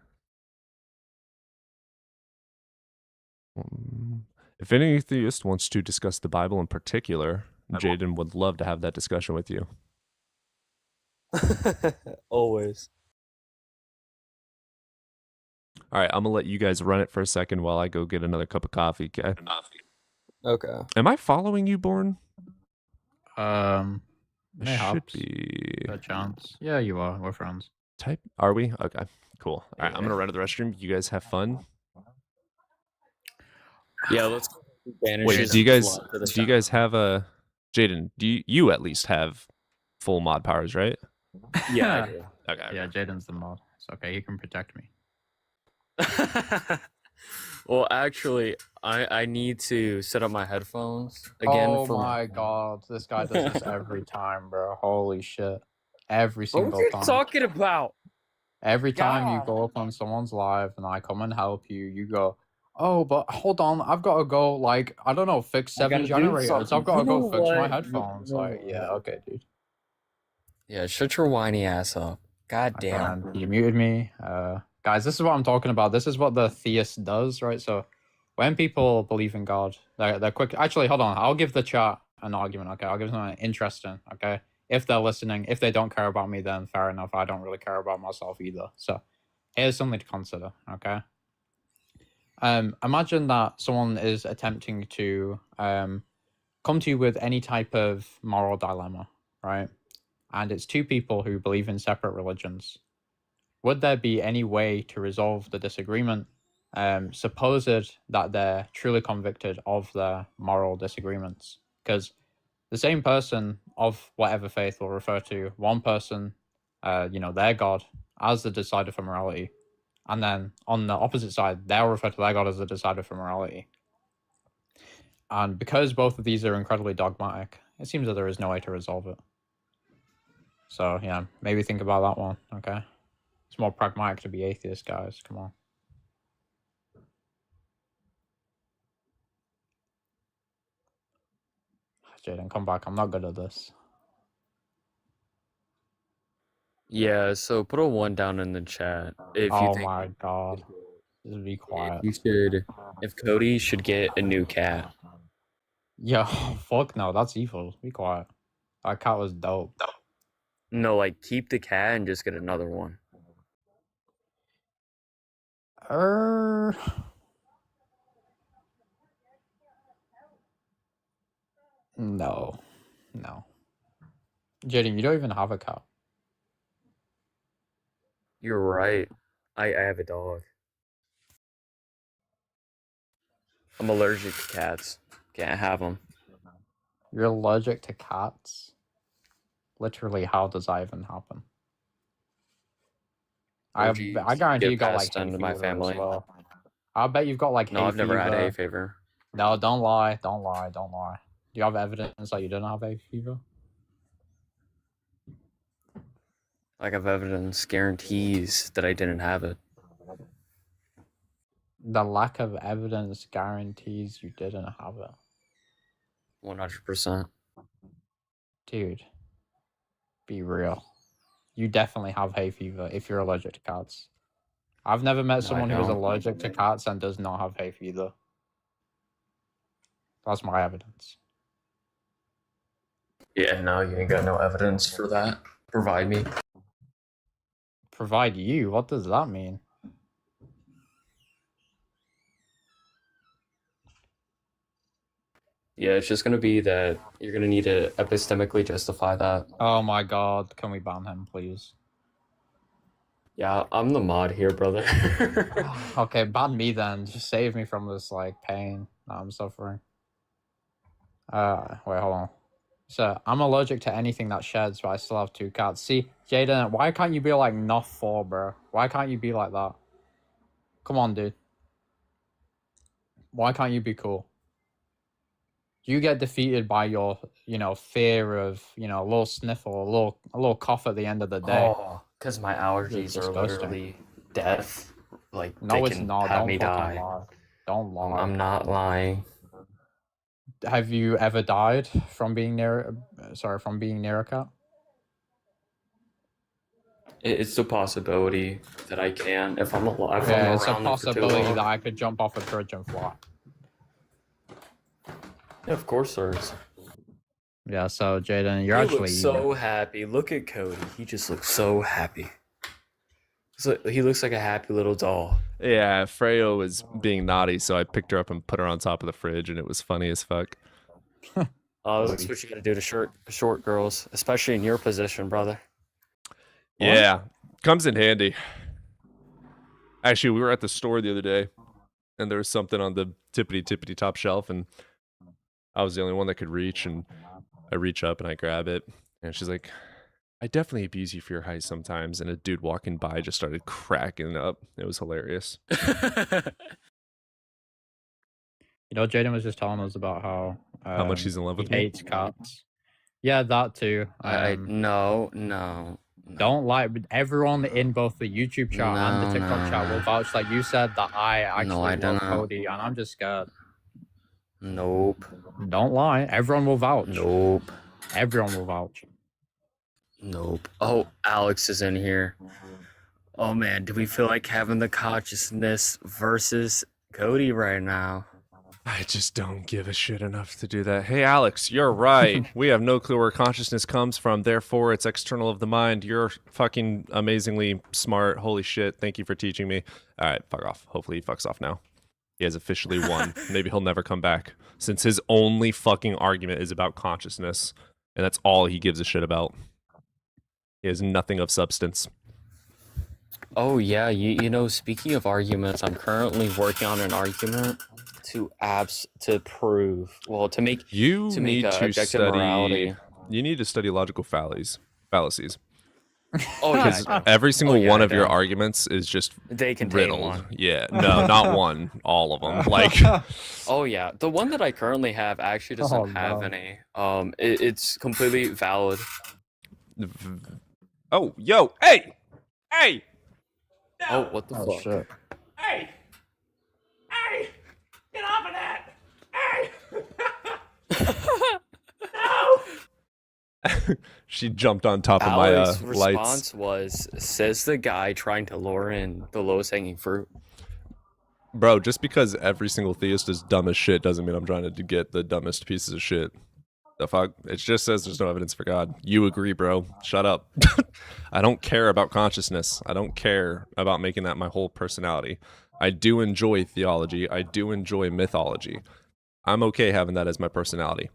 If any atheist wants to discuss the Bible in particular, Jaden would love to have that discussion with you. Always. All right, I'm gonna let you guys run it for a second while I go get another cup of coffee. Okay. Okay. Am I following you, Born? I should Mayhaps. be. A chance. Yeah, you are. We're friends. Type? Are we? Okay. Cool. All right, I'm gonna run to the restroom. You guys have fun. Yeah, let's banish Wait, his do you guys blood to the do you guys have a Jaden? Do you at least have full mod powers, right? Yeah, I do. Okay. Yeah, Jaden's the mod. It's okay. He can protect me. Well, actually, I need to set up my headphones again. Oh for my god, this guy does this every time, bro. Holy shit. Every What single are you time. talking about? Every time you God. go up on someone's live and I come and help you, you go, Oh, but hold on, I've got to go. Like, I don't know, fix I 7 gotta do generators. I've something. got to You know go fix my what? headphones. Like, yeah, okay, dude. Yeah, shut your whiny ass up. God Okay, damn. man, you muted me. Guys, this is what I'm talking about. This is what the theist does, right? So, when people believe in God, they're quick. Actually, hold on. I'll give the chat an argument. Okay, I'll give them an interesting. Okay, if they're listening, if they don't care about me, then fair enough. I don't really care about myself either. So, here's something to consider. Okay. Imagine that someone is attempting to come to you with any type of moral dilemma, right? And it's two people who believe in separate religions. Would there be any way to resolve the disagreement, supposed that they're truly convicted of their moral disagreements? Because the same person of whatever faith will refer to one person, their God, as the decider for morality. And then on the opposite side, they'll refer to their God as the decider for morality. And because both of these are incredibly dogmatic, it seems that there is no way to resolve it. So, yeah, maybe think about that one, okay? It's more pragmatic to be atheist, guys. Come on. Jaden, come back. I'm not good at this. Yeah, so put a 1 down in the chat if you Oh think my god. Just be quiet. if Cody should get a new cat. Yo, fuck no, that's evil. Be quiet. That cat was dope. No, like keep the cat and just get another one. No. No. Jaden, you don't even have a cat. You're right. I have a dog. I'm allergic to cats. Can't have them. You're allergic to cats? Literally, how does that even happen? I guarantee you got like hay into my fever family. as well. I bet you've got like No, hay I've never had fever. hay fever. No, don't lie. Don't lie. Don't lie. Do you have evidence that you didn't have hay fever? Like I've evidence guarantees that I didn't have it. The lack of evidence guarantees you didn't have it. 100%. Dude, be real. You definitely have hay fever if you're allergic to cats. I've never met someone who's don't. allergic to cats and does not have hay fever. That's my evidence. Yeah, no, you ain't got no evidence for that. Provide me. Provide you? What does that mean? Yeah, it's just gonna be that you're gonna need to epistemically justify that. Oh my god, can we ban him, please? Yeah, I'm the mod here, brother. Okay, ban me then. Just save me from this, like, pain that I'm suffering. Wait, hold on. So, I'm allergic to anything that sheds, but I still have 2 cats. See, Jaden, why can't you be like Nuff 4, bro? Why can't you be like that? Come on, dude. Why can't you be cool? You get defeated by your, fear of, a little sniffle, a little cough at the end of the day. Oh, because my allergies are literally death. Like, No, they it's can not. have Don't me fucking die. lie. Don't lie. I'm not lying. Have you ever died from being near a cat? It's a possibility that I can if I'm alive. Yeah, it's a possibility that I could jump off a bridge and fly. Yeah, of course there is. Yeah, so Jaden, you're He actually looks so happy. Look at Cody. He just looks so happy. So he looks like a happy little doll. Yeah, Freyo was being naughty, so I picked her up and put her on top of the fridge, and it was funny as fuck. Oh, that's what you gotta do to short girls, especially in your position, brother. Yeah, comes in handy. Actually, we were at the store the other day, and there was something on the tippity top shelf, and I was the only one that could reach, and I reach up and I grab it, and she's like, I definitely abuse you for your height sometimes. And a dude walking by just started cracking up. It was hilarious. Jaden was just telling us about how much he's in love with he me? hates cats. Yeah, that too. No. Don't lie. Everyone in both the YouTube chat and the TikTok chat will vouch that you said that I actually I love don't. Cody, and I'm just scared. Nope. Don't lie. Everyone will vouch. Nope. Everyone will vouch. Nope. Oh, Alex is in here. Oh man, do we feel like having the consciousness versus Cody right now? I just don't give a shit enough to do that. Hey, Alex, you're right. We have no clue where consciousness comes from. Therefore, it's external of the mind. You're fucking amazingly smart. Holy shit. Thank you for teaching me. All right, fuck off. Hopefully he fucks off now. He has officially won. Maybe he'll never come back, since his only fucking argument is about consciousness, and that's all he gives a shit about. He has nothing of substance. Oh yeah, you know, speaking of arguments, I'm currently working on an argument to prove, well, to make You need to objective study. morality. You need to study logical fallacies. Oh yeah, Because I do. every single Oh, yeah, one I of your do. arguments is just They contain riddled. one. Yeah, no, not one. All of them. Like, Oh yeah, the one that I currently have actually doesn't have any. It's completely valid. oh, yo, hey, Oh, what the Oh fuck? shit. Hey! Hey! Get off of that! Hey! No! she jumped on top of my Alex's lights. response was, says the guy trying to lure in the lowest hanging fruit. Bro, just because every single theist is dumb as shit doesn't mean I'm trying to get the dumbest pieces of shit. The fuck? It just says there's no evidence for God. You agree, bro. Shut up. I don't care about consciousness. I don't care about making that my whole personality. I do enjoy theology. I do enjoy mythology. I'm okay having that as my personality.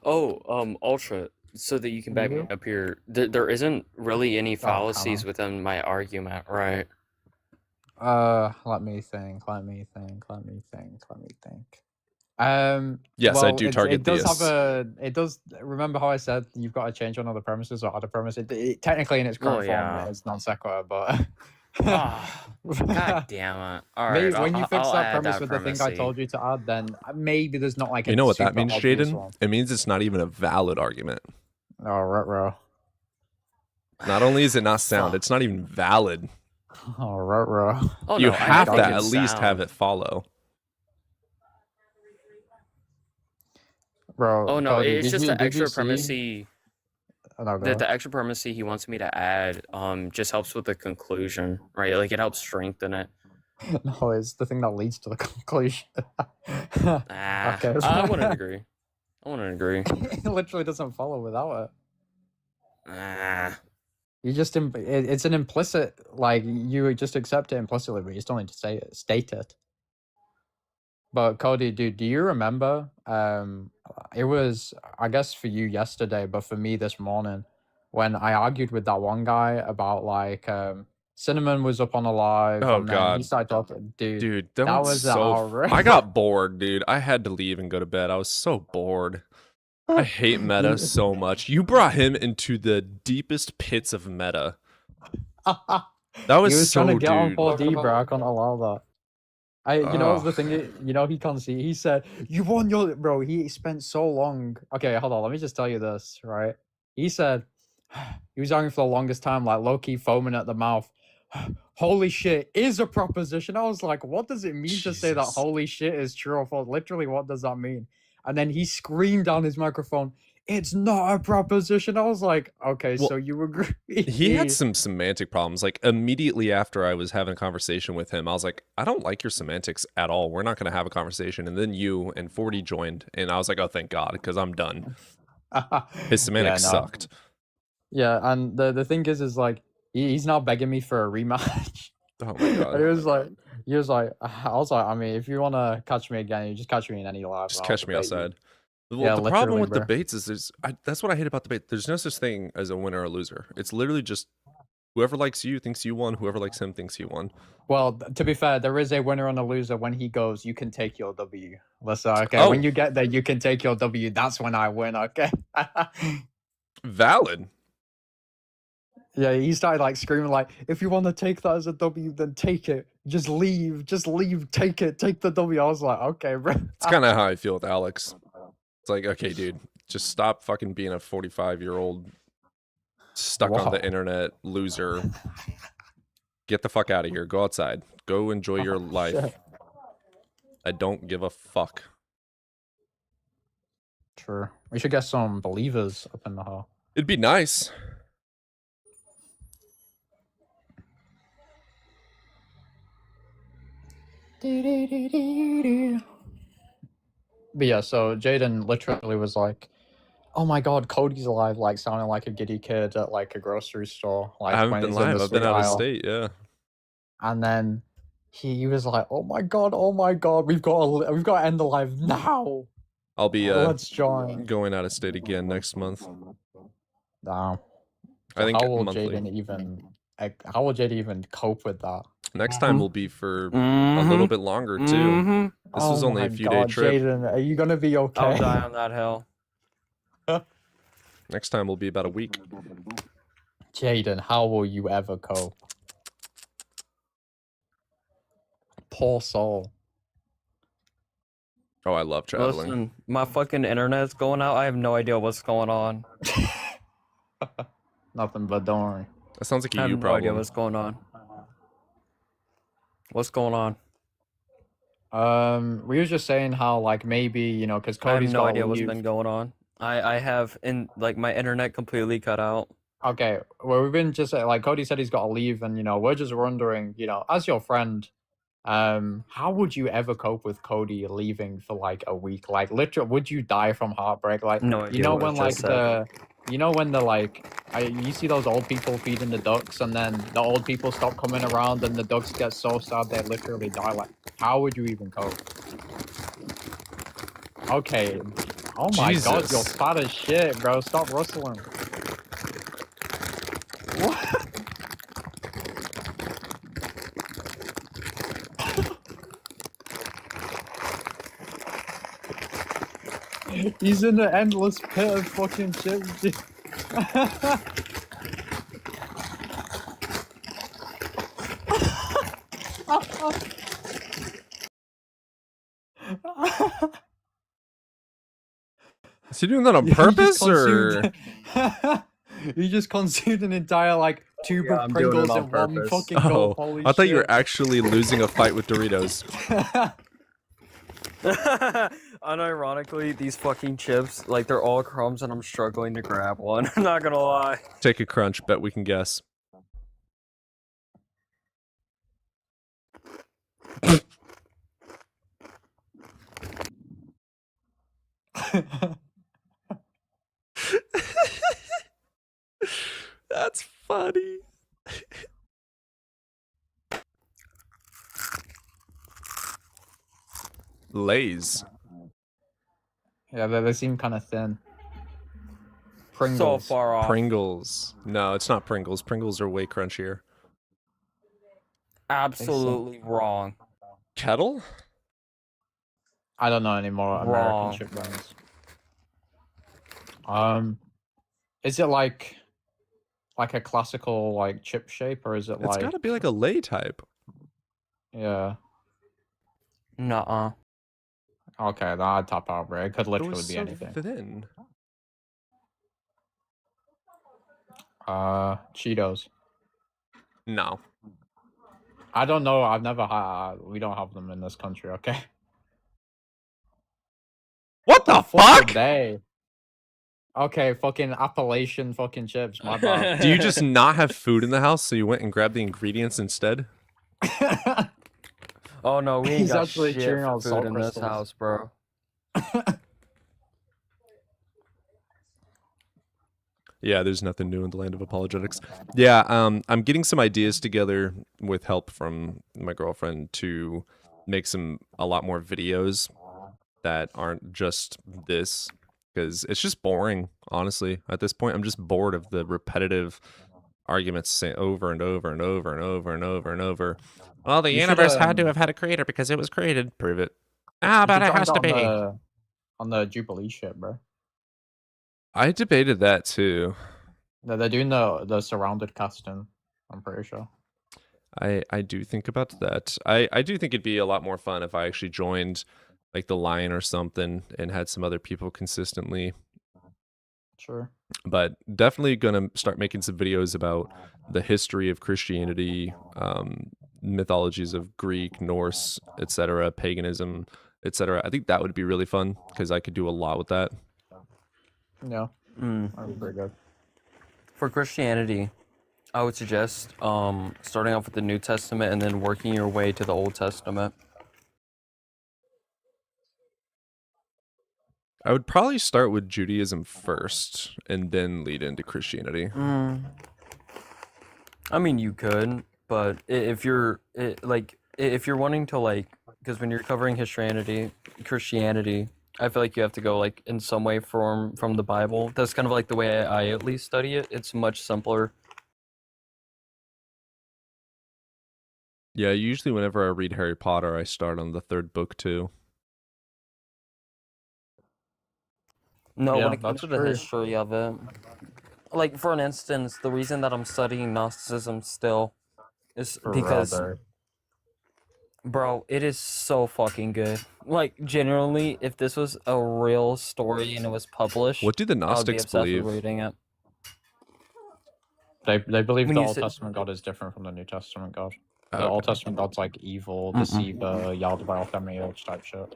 Oh, Ultra, so that you can back me up here, there isn't really any fallacies within my argument, right? Let me think. Yes, I well, do target it does theists. have it does. Remember how I said you've got to change one of the premises or add a premise? Technically, in its current yeah. form, it's non sequitur, but. God damn it. All Maybe right, when you fix I'll that add premise with the thing I premise. told you to add, then maybe there's not like a You know what that super means, obvious Jaden? one. It means it's not even a valid argument. Oh, ruh-roh. Not only is it not sound, it's not even valid. Oh, ruh-roh. Oh, You no, I have think to at it's least have sound. it follow. Bro, Oh no, Cody, it's did just you- the did you extra see- primacy. Oh, no, go The ahead. extra primacy he wants me to add just helps with the conclusion, right? Like it helps strengthen it. No, it's the thing that leads to the conclusion. Ah, Okay. I wouldn't agree. I wouldn't agree. It literally doesn't follow without it. Ah. You just it's an implicit, like you just accept it implicitly, but you still need to say it, state it. But Cody, dude, do you remember? It was, I guess, for you yesterday, but for me this morning, when I argued with that one guy about like Cinnamon was up on a live. Oh, and then God. he started talking, dude. That that was was so. outrageous. I got bored, dude. I had to leave and go to bed. I was so bored. I hate meta so much. You brought him into the deepest pits of meta. That was, he was so, trying to get on dude. 4D, bro. I can't allow that. You know what's the thing? You know he can't see. He said, "You won your bro." He spent so long. Okay, hold on. Let me just tell you this, right? He said he was arguing for the longest time, like low key foaming at the mouth. Holy shit is a proposition. I was like, what does it mean to say that Jesus. holy shit is true or false? Literally, what does that mean? And then he screamed down his microphone, "It's not a proposition." I was like, okay, Well, so you agree? He had some semantic problems. Like, immediately after I was having a conversation with him, I was like, I don't like your semantics at all. We're not going to have a conversation. And then you and 40 joined, and I was like, oh, thank God, because I'm done. His semantics no. sucked. Yeah, and the thing is like he's now begging me for a rematch. Oh my God. And he was like, I was like, I mean, if you want to catch me again, you just catch me in any live. Just I'll catch me debate you. outside. Well, Yeah, the problem literally, with bro. debates is that's what I hate about debate. There's no such thing as a winner or a loser. It's literally just whoever likes you thinks you won. Whoever likes him thinks he won. Well, to be fair, there is a winner and a loser. When he goes, you can take your W. Let's okay. Oh. When you get there, you can take your W. That's when I win. Okay. Valid. Yeah, he started like screaming like, if you want to take that as a W, then take it. Just leave, take it, take the W. I was like, okay, bro. It's kind of how I feel with Alex. It's like, okay, dude, just stop fucking being a 45-year-old Stuck on Wow. the internet, loser. Get the fuck out of here. Go outside. Go enjoy your life. Shit. I don't give a fuck. True. We should get some believers up in the hall. It'd be nice. But yeah, so Jaden literally was like, "Oh my god, Cody's alive!" Like sounding like a giddy kid at like a grocery store. Like I haven't when been he's in live. the I've been sweet out of aisle. state. Yeah. And then he was like, "Oh my god, we've got to end the live now." I'll be Let's join. going out of state again next month. Damn. I think how will monthly. How will Jaden even cope with that? Next time will be for a little bit longer too. This was only a few day trip. Jaden, are you gonna be okay? I'll die on that hill. Next time will be about a week. Jaden, how will you ever cope? Poor soul. Oh, I love traveling. Listen, my fucking internet's going out. I have no idea what's going on. Nothing but don't worry. That sounds like I a have you no idea problem. what's going on. What's going on? We were just saying how like maybe, you know, because I have Cody's no got idea to what's leave. been going on. I have my internet completely cut out. Okay, well we've been just like Cody said he's got to leave, and you know we're just wondering, you know, as your friend, how would you ever cope with Cody leaving for like a week? Like literally, would you die from heartbreak? Like No you idea know what when I like just said. you know when you see those old people feeding the ducks, and then the old people stop coming around, and the ducks get so sad they literally die. Like, how would you even cope? Okay. Oh my god, you're Jesus. fat as shit, bro. Stop rustling. What? He's in an endless pit of fucking chips. dude. Is he doing that on You just purpose or? consumed- You just consumed an entire like tube Yeah, of I'm doing it Pringles on in one purpose. fucking go. Oh, Holy I thought you were shit. actually losing a fight with Doritos. Unironically, these fucking chips, like they're all crumbs, and I'm struggling to grab one. I'm not gonna lie. Take a crunch. Bet we can guess. That's funny. Lay's. Yeah, they seem kind of thin. Pringles. So far off. Pringles. No, it's not Pringles. Pringles are way crunchier. Absolutely wrong. Kettle? I don't know anymore. Wrong. American chip brands. Is it like a classical like chip shape, or is it It's like? got to be like a lay type. Yeah. Nuh-uh. Okay, then I'd top out, bro. It could It literally was be so anything. thin. Cheetos. No. I don't know. I've never had. We don't have them in this country. Okay. What the Fuck fuck? are they? Okay, fucking Appalachian fucking chips. My bad. Do you just not have food in the house, so you went and grabbed the ingredients instead? Oh no, we ain't He's got actually shit chewing for on food salt in this crystals. house, bro. Yeah, there's nothing new in the land of apologetics. Yeah, I'm getting some ideas together with help from my girlfriend to make a lot more videos that aren't just this, because it's just boring, honestly. At this point, I'm just bored of the repetitive arguments saying over and over and over and over and over and over. Well, the You should, universe had to have had a creator because it was created. Prove it. Ah, You but should it join has to be. on the Jubilee shit, bro. I debated that too. They're doing the surrounded casting. I'm pretty sure. I do think about that. I do think it'd be a lot more fun if I actually joined like the Lion or something and had some other people consistently Sure. But definitely gonna start making some videos about the history of Christianity, mythologies of Greek, Norse, etc., paganism, etc. I think that would be really fun because I could do a lot with that. Yeah. Mm. That would be very good. For Christianity, I would suggest starting off with the New Testament and then working your way to the Old Testament. I would probably start with Judaism first and then lead into Christianity. I mean, you could, but if you're if you're wanting to like, because when you're covering Christianity, I feel like you have to go like in some way from the Bible. That's kind of like the way I at least study it. It's much simpler. Yeah, usually whenever I read Harry Potter, I start on the third book too. No, Yeah, when it comes that's to the true. history of it, like for an instance, the reason that I'm studying Gnosticism still is because, Brother. bro, it is so fucking good. Like, genuinely, if this was a real story and it was published, What do the I would be Gnostics obsessed believe? with reading it. They believe When the you Old say, Testament God is different from the New Testament God. The Okay. Old Testament God's like evil, deceiver, Yaldabaoth, Demiurge type shit.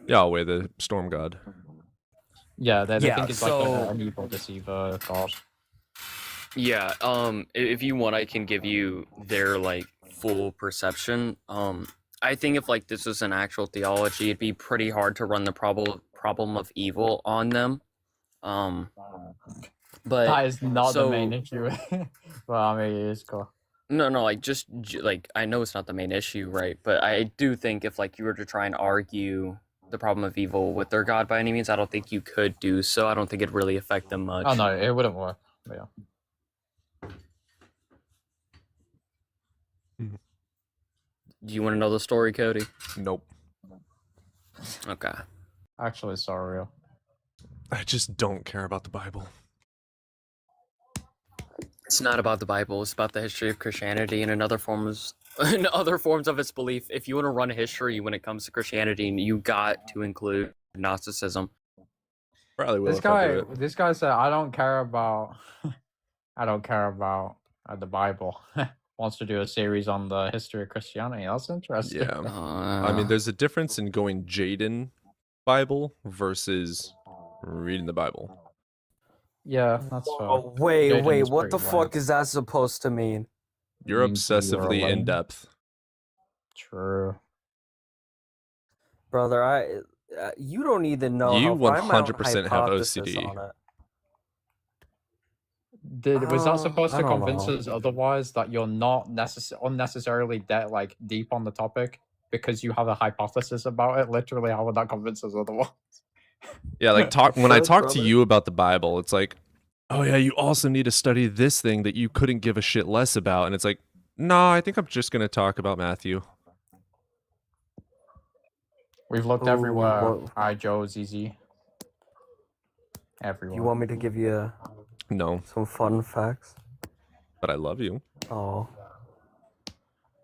Yahweh, the storm god. Yeah, they yeah, think it's like so an evil deceiver God. Yeah, if you want, I can give you their like full perception. I think if like this was an actual theology, it'd be pretty hard to run the problem of evil on them. But That is not the main so issue. Well, I mean, it is cool. no, like just like I know it's not the main issue, right? But I do think if like you were to try and argue the problem of evil with their god by any means, I don't think you could do so. I don't think it'd really affect them much. Oh no, it wouldn't work. But yeah. Do you want to know the story, Cody? Nope. Okay. Actually, it's so real. I just don't care about the Bible. It's not about the Bible. It's about the history of Christianity and in other forms of its belief. If you want to run a history when it comes to Christianity, you got to include Gnosticism. Probably will This if I do guy, it. this guy said, "I don't care about, I don't care about the Bible." Wants to do a series on the history of Christianity. That's interesting. Yeah. I mean, there's a difference in going Jaden Bible versus reading the Bible. Yeah, that's fair. oh, wait, Jaden wait, is what pretty the fuck wide. is that supposed to mean? You're Means that you're obsessively in alone. depth. True. Brother, you don't even know You how far my 100% have hypothesis OCD. on it. Was that supposed I to don't convince know. us otherwise that you're not unnecessarily like deep on the topic because you have a hypothesis about it? Literally, how would that convince us otherwise? Yeah, like when I Shut, talk to brother. you about the Bible, it's like, oh yeah, you also need to study this thing that you couldn't give a shit less about. And it's like, no, I think I'm just going to talk about Matthew. We've looked Ooh, everywhere. what- Hi, Joe, ZZ. You Everywhere. want me to give you No, some fun facts? but I love you. Oh,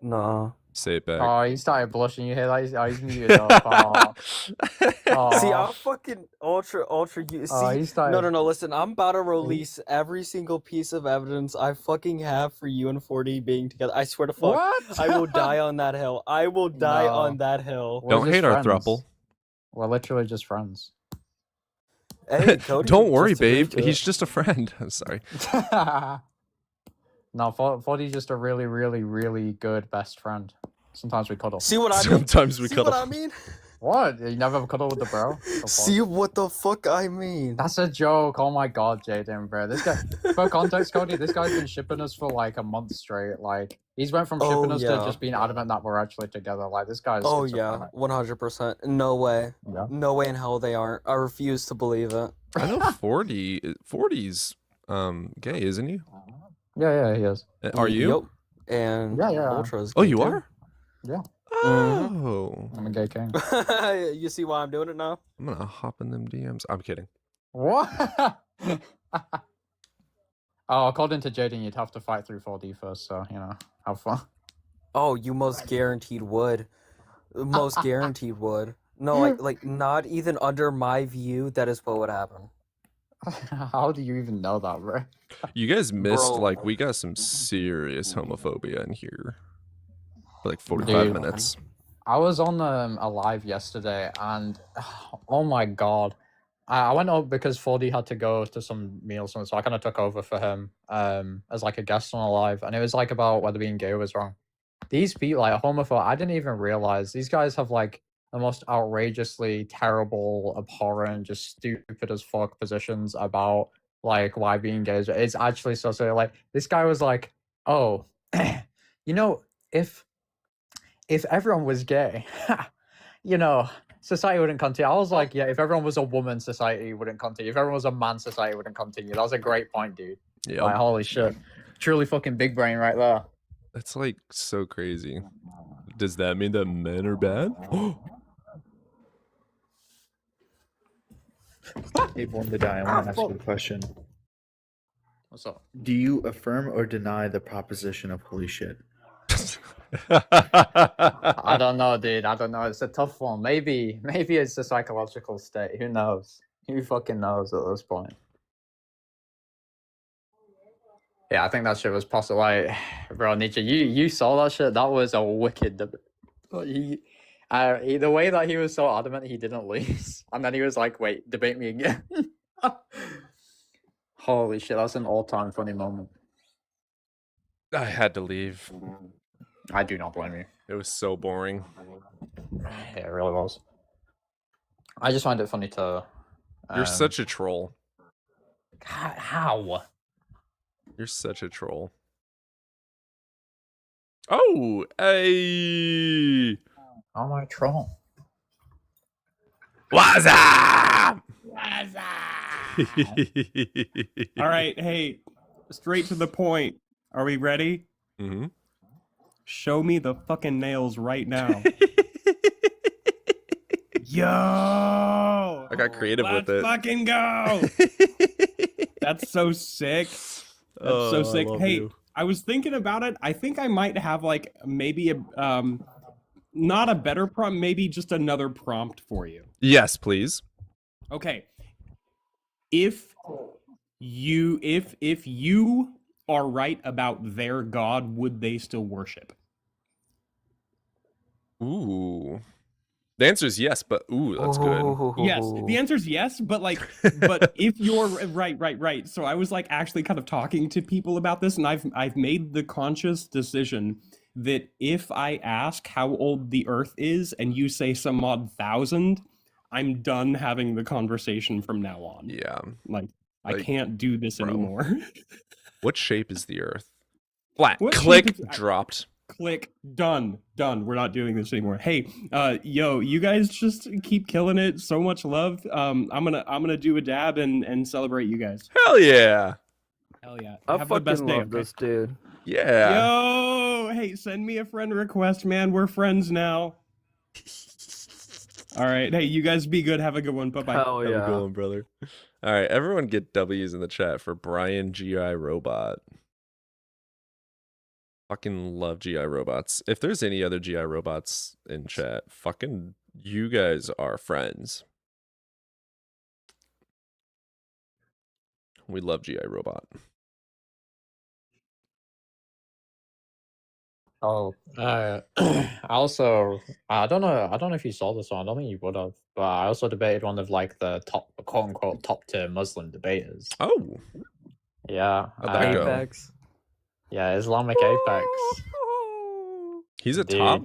no. Say it back. Oh, he started blushing. You hear that? He's muted up. Oh. See, Aw. I'm fucking ultra. You Oh, see? he started. No. Listen, I'm about to release every single piece of evidence I fucking have for you and 4D being together. I swear to fuck, What? I will die on that hill. I will die No. on that hill. We're Don't just hate our friends. throuple. We're literally just friends. Hey, Cody, Don't worry, just agreed babe. to He's it. just a friend. I'm sorry. No, 40's just a really, really, really good best friend. Sometimes we cuddle. See what I mean? Sometimes we See cuddle. what I mean? What? You never cuddle with the bro? The fuck? See what the fuck I mean? That's a joke. Oh my god, Jaden, bro. This guy, for context, Cody, this guy's been shipping us for like a month straight. Like, he's went from shipping us to yeah. just being adamant that we're actually together. Like, this guy's. Oh yeah, 100%. No way. Yeah. No way in hell they aren't. I refuse to believe it. I know 40's gay, isn't he? Yeah, he is. Are you? Yep. And Yeah. Ultra's Oh, gay you too. are? Yeah. Oh. I'm a gay king. You see why I'm doing it now? I'm gonna hop in them DMs. I'm kidding. What? Oh, according to Jaden, you'd have to fight through 4D first, so, you know, have fun. Oh, you most guaranteed would. Most guaranteed would. No, like not even under my view, that is what would happen. How do you even know that, bro? You guys missed Bro. like we got some serious homophobia in here for like 45 Dude. minutes. I was on a live yesterday, and oh my god, I went up because 4D had to go to some meal or something, so I kind of took over for him as like a guest on a live, and it was like about whether being gay was wrong. These people, like homophobe, I didn't even realize these guys have like the most outrageously terrible, abhorrent, just stupid as fuck positions about like why being gay is. It's actually so like this guy was like, oh, you know, if everyone was gay, you know, society wouldn't continue. I was like, yeah, if everyone was a woman, society wouldn't continue. If everyone was a man, society wouldn't continue. That was a great point, dude. Yeah. Like, holy shit. Truly fucking big brain right there. That's like so crazy. Does that mean that men are bad? Hey, Born to Die, I want to ask you a question. What's up? Do you affirm or deny the proposition of holy shit? I don't know, dude. I don't know. It's a tough one. Maybe it's a psychological state. Who knows? Who fucking knows at this point? Yeah, I think that shit was possible. Like, bro, Nietzsche, you saw that shit. That was a wicked debate. The way that he was so adamant he didn't lose, and then he was like, "Wait, debate me again." Holy shit, that's an all-time funny moment. I had to leave. I do not blame you. It was so boring. Yeah, it really was. I just find it funny to. You're such a troll. How? You're such a troll. Oh, hey. I'm a troll. What's up? All right, hey, straight to the point. Are we ready? Mm-hmm. Show me the fucking nails right now. Yo! I got creative Let's with it. fucking go! That's so sick. That's so Oh, I sick. love Hey, you. I was thinking about it. I think I might have like maybe a not a better prompt, maybe just another prompt for you. Yes, please. Okay. If you are right about their god, would they still worship? Ooh. The answer is yes, but ooh, that's good. Yes, the answer is yes, but like, but if you're right. So I was like actually kind of talking to people about this, and I've made the conscious decision that if I ask how old the Earth is and you say some odd thousand, I'm done having the conversation from now on. Yeah. Like I Like, can't do this bro. anymore. What shape is the Earth? Flat. What shape Click. is- Dropped. Click, done. We're not doing this anymore. Hey, yo, you guys just keep killing it. So much love. I'm gonna do a dab and celebrate you guys. Hell yeah. Hell yeah. I Have the best fucking day, love okay? this dude. Yeah. Yo, hey, send me a friend request, man. We're friends now. All right. Hey, you guys be good. Have a good one. Bye bye. Hell Have a yeah. good one, brother. All right, everyone get W's in the chat for Brian GI Robot. Fucking love GI robots. If there's any other GI robots in chat, fucking you guys are friends. We love GI robot. Oh, also, I don't know if you saw this one. I don't think you would have, but I also debated one of like the top, quote unquote, top tier Muslim debaters. Oh, yeah, how'd that go? Apex. yeah, Islamic Apex. He's a Dude. top.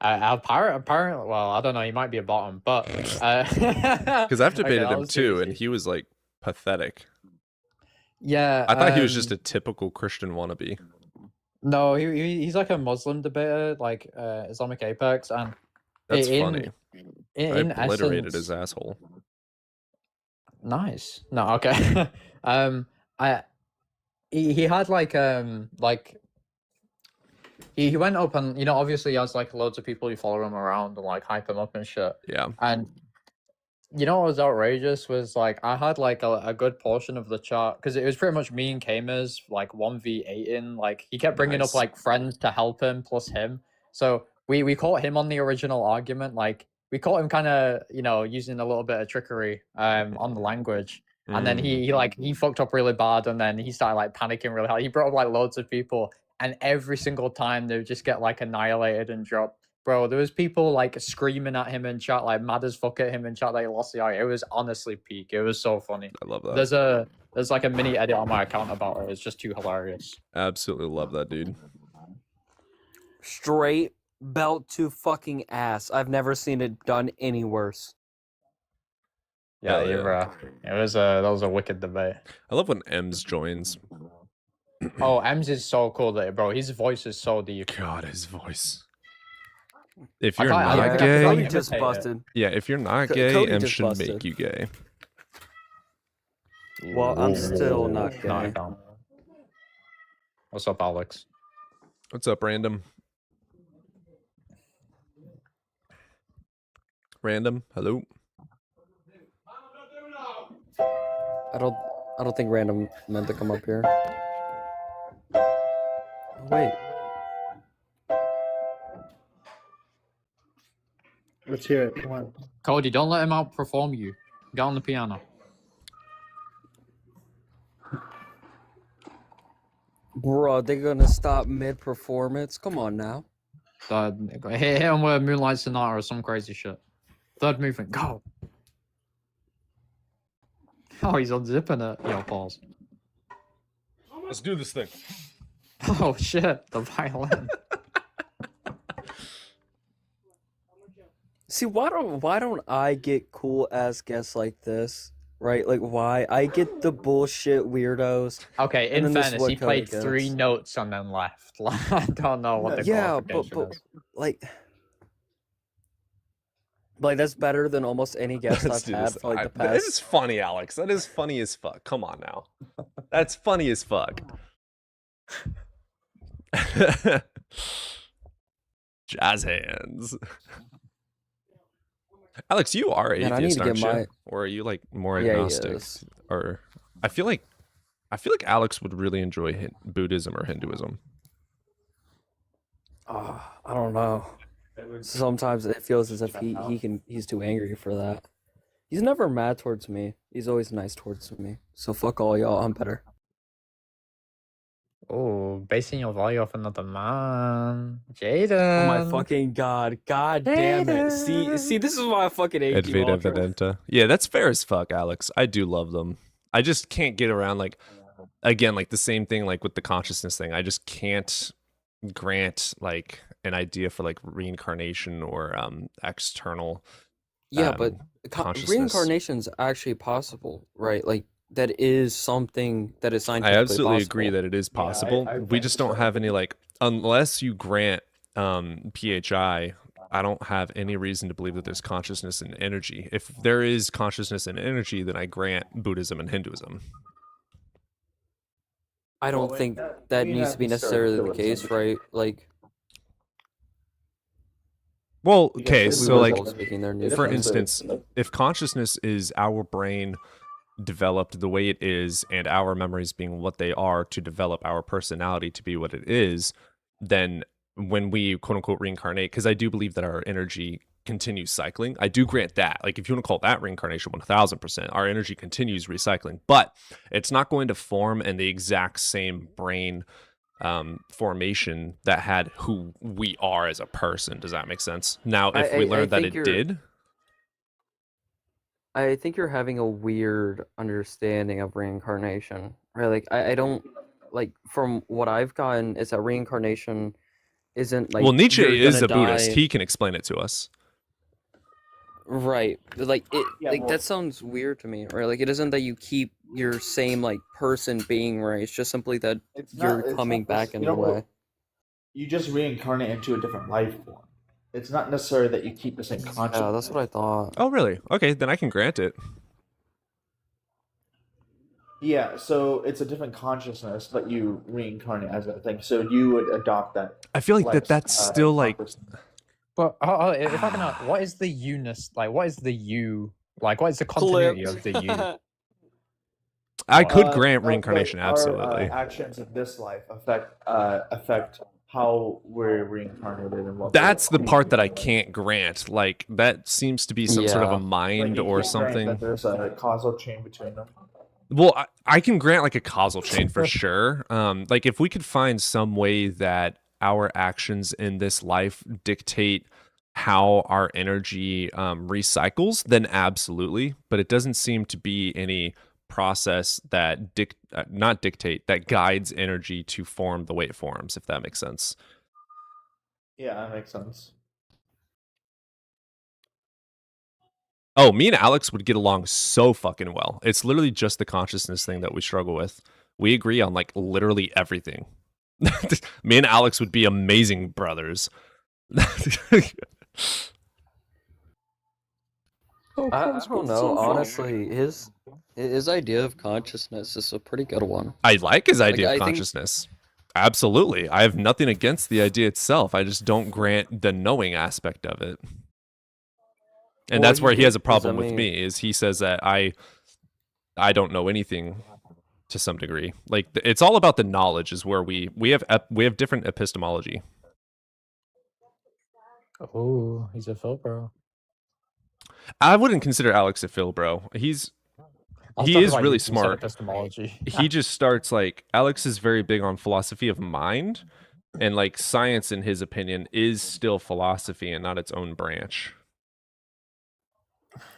Apparently, well, I don't know. He might be a bottom, but Because I've debated okay, that him was too, and easy. he was like pathetic. Yeah, I thought he was just a typical Christian wannabe. No, he's like a Muslim debater, like Islamic Apex, and That's in, funny. In I obliterated essence, his asshole. Nice. No, okay. He had like he went up and obviously he has like loads of people who follow him around and like hype him up and shit. Yeah. And you know what was outrageous was like I had like a good portion of the chat because it was pretty much me and Kamers like 1v8 in. Like he kept bringing Nice. up like friends to help him plus him. So we caught him on the original argument. Like we caught him kind of using a little bit of trickery on the language. And then he fucked up really bad, and then he started like panicking really hard. He brought up like loads of people, and every single time they would just get like annihilated and dropped. Bro, there was people like screaming at him in chat, like mad as fuck at him in chat that he lost the eye. It was honestly peak. It was so funny. I love that. There's like a mini edit on my account about it. It's just too hilarious. Absolutely love that dude. Straight belt to fucking ass. I've never seen it done any worse. Yeah, Hell yeah. that was a wicked debate. I love when Ems joins. Oh, Ems is so cool, bro. His voice is so deep. God, his voice. If I you're can't- I not think gay, Cody just busted. yeah, if you're not gay, Cody Ems just should busted. make you gay. Well, I'm still not gay. No, I can't. What's up, Alex? What's up, Random? Random, hello. I don't think Random meant to come up here. Oh, wait. Let's hear it. Come on. Cody, don't let him outperform you. Get on the piano. Bro, they're gonna stop mid-performance? Come on now. Hit him with Moonlight Sonata or some crazy shit. Third movement, go. Oh, he's unzipping it. Yo, pause. Let's do this thing. Oh shit, the violin. See, why don't I get cool ass guests like this? Right? Like, why? I get the bullshit weirdos. Okay, and in then this is fairness, what he Cody played 3 gets. notes and then left. Like, I don't know what the Yeah, qualification is. like that's better than almost any guest Let's I've do had this. for like the That past. is funny, Alex. That is funny as fuck. Come on now. That's funny as fuck. Jazz hands. Alex, you are Man, I need atheist, to aren't get you? my- Or are you like more Yeah, he agnostic? is. Or I feel like Alex would really enjoy Buddhism or Hinduism. I don't know. Sometimes it feels as if he's too angry for that. He's never mad towards me. He's always nice towards me. So fuck all y'all. I'm better. Oh, basing your value off another man. Jaden. Oh my fucking god. God damn it. See, this is why I fucking hate you, Advaita Walter. Vedanta. Yeah, that's fair as fuck, Alex. I do love them. I just can't get around like again, like the same thing like with the consciousness thing. I just can't grant like an idea for like reincarnation or external Yeah, but consciousness. reincarnation's actually possible, right? Like that is something that is I scientifically absolutely possible. agree that it is possible. We just don't have any like unless you grant PHI, I don't have any reason to believe that there's consciousness and energy. If there is consciousness and energy, then I grant Buddhism and Hinduism. I don't think that needs to be necessarily the case, right? Like, Well, okay, so like speaking, there needs for to be- instance, if consciousness is our brain developed the way it is and our memories being what they are to develop our personality to be what it is, then when we quote unquote reincarnate, because I do believe that our energy continues cycling. I do grant that. Like if you want to call that reincarnation, 1000%, our energy continues recycling, but it's not going to form in the exact same brain formation that had who we are as a person. Does that make sense? Now, if we learned that think it did, I think you're having a weird understanding of reincarnation, right? Like, I don't like from what I've gotten is that reincarnation isn't like well, Nietzsche you're is gonna a Buddhist. die- He can explain it to us. Right. But, like it Yeah, like well- that sounds weird to me, right? Like it isn't that you keep your same like person being right. It's just simply that you're coming back in a way. You just reincarnate into a different life form. It's not necessarily that you keep the same consciousness. Yeah, that's what I thought. Oh, really? Okay, then I can grant it. Yeah, so it's a different consciousness that you reincarnate as a thing. So you would adopt that. I feel like that's still like. But if I can ask, what is the you-ness? Like, what is the you? Like, what is the continuity of the you? I could But grant reincarnation, our, absolutely. actions in this life affect how we're reincarnated and what. That's the part that I can't grant. Like that seems to be some sort of Yeah. a mind Like, you or can't grant something. that there's a causal chain between them. Well, I can grant like a causal chain for sure. Like if we could find some way that our actions in this life dictate how our energy recycles, then absolutely. But it doesn't seem to be any process that not dictate, that guides energy to form the way it forms, if that makes sense. Yeah, that makes sense. Oh, me and Alex would get along so fucking well. It's literally just the consciousness thing that we struggle with. We agree on like literally everything. Me and Alex would be amazing brothers. I don't know. Honestly, his idea of consciousness is a pretty good one. I like his Like, idea I of think- consciousness. Absolutely. I have nothing against the idea itself. I just don't grant the knowing aspect of it. And Well, that's where he has a 'cause, problem with mean- me, is he says that I don't know anything to some degree. Like it's all about the knowledge is where we have different epistemology. Oh, he's a Phil bro. I wouldn't consider Alex a Phil bro. I was He talking is about really you said smart. epistemology. He just starts like Alex is very big on philosophy of mind, and like science in his opinion is still philosophy and not its own branch.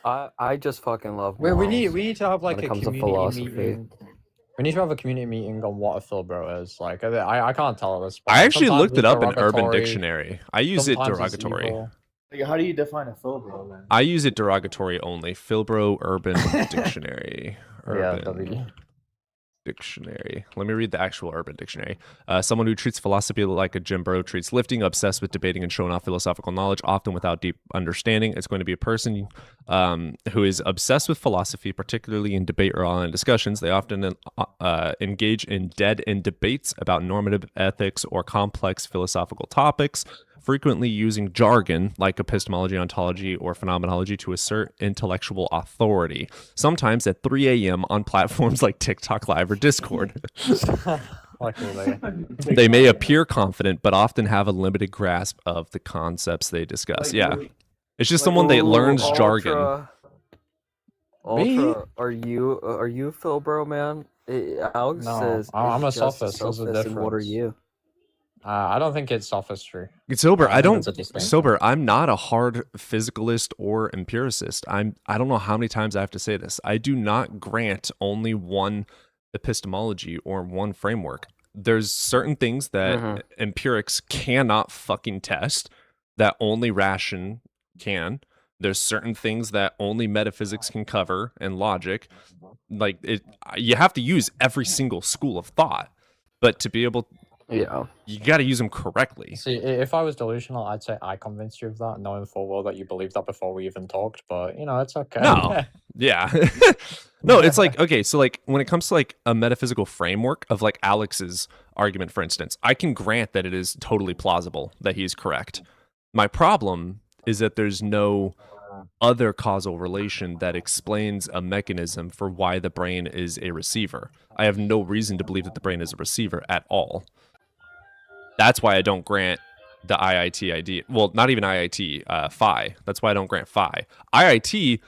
I just fucking love. We morals need to have like when it a comes to community philosophy. meeting. We need to have a community meeting on what a Philbro is. Like I can't tell at this point. I actually Sometimes looked it it's up in Urban derogatory, Dictionary. I use it sometimes it's derogatory. evil. Like, how do you define a Philbro then? I use it derogatory only. Philbro Urban Dictionary. Yeah, Urban Dictionary. Let me read the actual Urban Dictionary. Someone who treats philosophy like a gym bro treats lifting, obsessed with debating and showing off philosophical knowledge, often without deep understanding. It's going to be a person who is obsessed with philosophy, particularly in debate or online discussions. They often engage in dead-end debates about normative ethics or complex philosophical topics, frequently using jargon like epistemology, ontology, or phenomenology to assert intellectual authority, sometimes at 3 a.m. on platforms like TikTok Live or Discord. They may appear confident, but often have a limited grasp of the concepts they discuss. Yeah. It's just someone that learns jargon. Ultra, are you Phil bro, man? Alex No, says I'm a is just sophist. There's a and what are difference. you? I don't think it's sophistry. It's sober. I think don't it's a distinction. sober. I'm not a hard physicalist or empiricist. I don't know how many times I have to say this. I do not grant only one epistemology or one framework. There's certain things that empirics cannot fucking test that only ration can. There's certain things that only metaphysics can cover and logic. Like you have to use every single school of thought, but to be able, you got to use them correctly. See, if I was delusional, I'd say I convinced you of that, knowing full well that you believed that before we even talked. But you know, it's okay. No, yeah, no, it's like okay. So like when it comes to like a metaphysical framework of like Alex's argument, for instance, I can grant that it is totally plausible that he is correct. My problem is that there's no other causal relation that explains a mechanism for why the brain is a receiver. I have no reason to believe that the brain is a receiver at all. That's why I don't grant the IIT idea. Well, not even IIT, phi. That's why I don't grant phi. IIT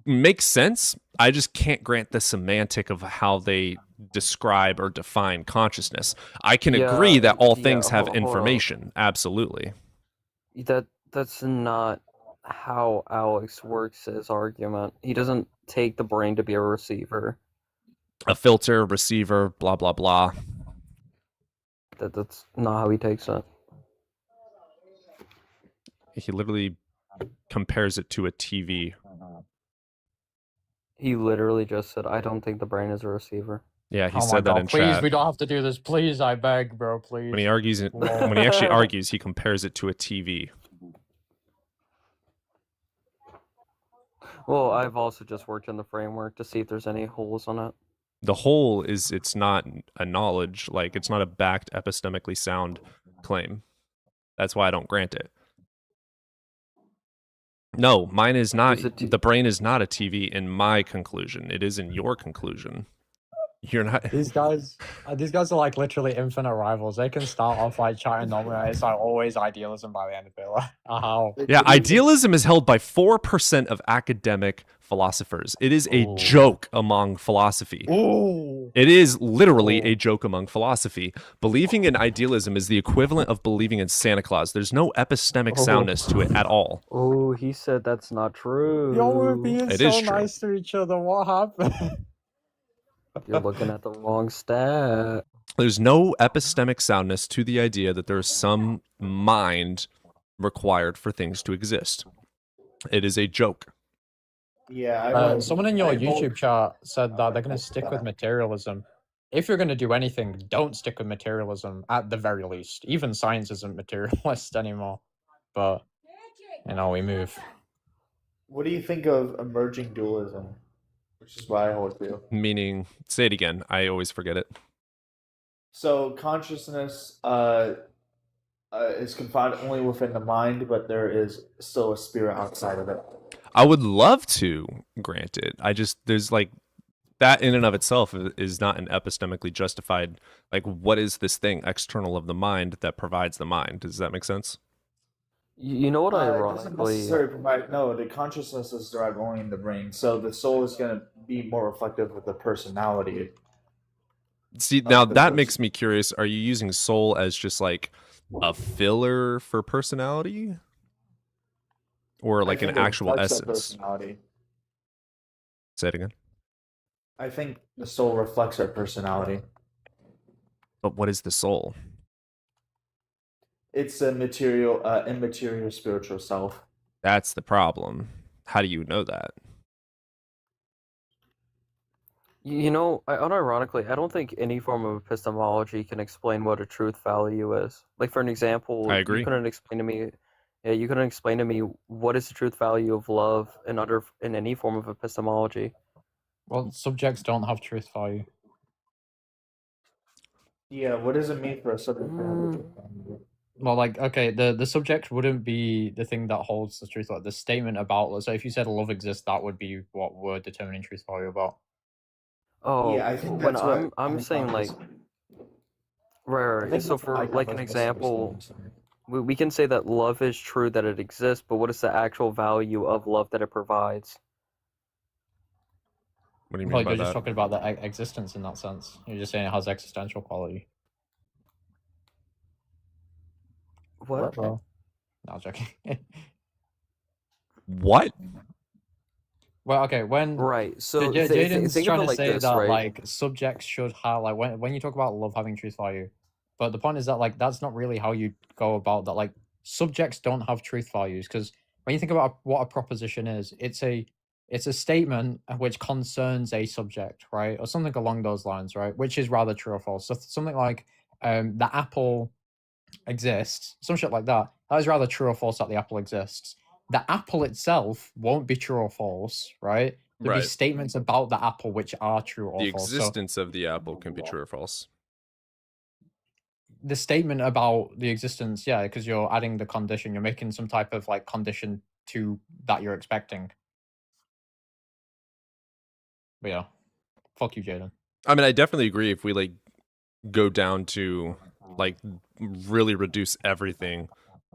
makes sense. I just can't grant the semantic of how they describe or define consciousness. I can agree that all things have hold on. information. Absolutely. That's not how Alex works his argument. He doesn't take the brain to be a receiver. A filter, receiver, blah, blah, blah. That's not how he takes it. He literally compares it to a TV. He literally just said, "I don't think the brain is a receiver." Yeah, he Oh my said that God, in please, chat. we don't have to do this. Please, I beg, bro. Please. When he argues it, when he actually argues, he compares it to a TV. Well, I've also just worked in the framework to see if there's any holes on it. The whole is it's not a knowledge, like it's not a backed epistemically sound claim. That's why I don't grant it. No, mine is not. The brain is not a TV in my conclusion. It is in your conclusion. You're not. These guys are like literally infinite rivals. They can start off like chatting normally. It's like always idealism by the end of it. Like, how? Yeah, idealism is held by 4% of academic philosophers. It is a joke among philosophy. It is literally a joke among philosophy. Believing in idealism is the equivalent of believing in Santa Claus. There's no epistemic soundness to it at all. Oh, he said that's not true. Y'all were being It so is true. nice to each other. What happened? You're looking at the wrong stat. There's no epistemic soundness to the idea that there's some mind required for things to exist. It is a joke. Yeah. Someone in your YouTube chat said that they're going to stick with materialism. If you're going to do anything, don't stick with materialism at the very least. Even science isn't materialist anymore. But, we move. What do you think of emerging dualism? Which is what I hold to. Meaning, say it again. I always forget it. So consciousness is confined only within the mind, but there is still a spirit outside of it. I would love to grant it. There's like that in and of itself is not an epistemically justified. Like, what is this thing external of the mind that provides the mind? Does that make sense? You know what? It doesn't Ironically, necessarily provide. No, the consciousness is derived only in the brain, so the soul is going to be more reflective of the personality. See, now that makes me curious. Are you using soul as just like a filler for personality? Or like I an think it actual reflects that essence? personality. Say it again. I think the soul reflects our personality. But what is the soul? It's a immaterial spiritual self. That's the problem. How do you know that? Unironically, I don't think any form of epistemology can explain what a truth value is. Like, for an example, I agree. You couldn't explain to me what is the truth value of love in any form of epistemology. Well, subjects don't have truth value. Yeah, what does it mean for a subject to have a truth value? Well, like, okay, the subject wouldn't be the thing that holds the truth. Like, the statement about, so if you said love exists, that would be what we're determining truth value about. Oh, Yeah, I think when that's what I'm saying, like, right. So for like an example, we can say that love is true, that it exists, but what is the actual value of love that it provides? What do you mean Like, by you're just that? talking about the existence in that sense. You're just saying it has existential quality. What? No, I'm joking. What? Well, okay, when Right. So Jaden's think trying of it to like say this, that right? like subjects should have like when you talk about love having truth value, but the point is that like that's not really how you go about that. Like subjects don't have truth values because when you think about what a proposition is, it's a statement which concerns a subject, right, or something along those lines, right, which is rather true or false. So something like the apple exists, some shit like that. That is rather true or false that the apple exists. The apple itself won't be true or false, right? There'll be Right. statements about the apple which are true or The false. So existence of the apple can be true or false. the statement about the existence, yeah, because you're adding the condition, you're making some type of like condition to that you're expecting. But yeah, fuck you, Jaden. I mean, I definitely agree if we like go down to like really reduce everything,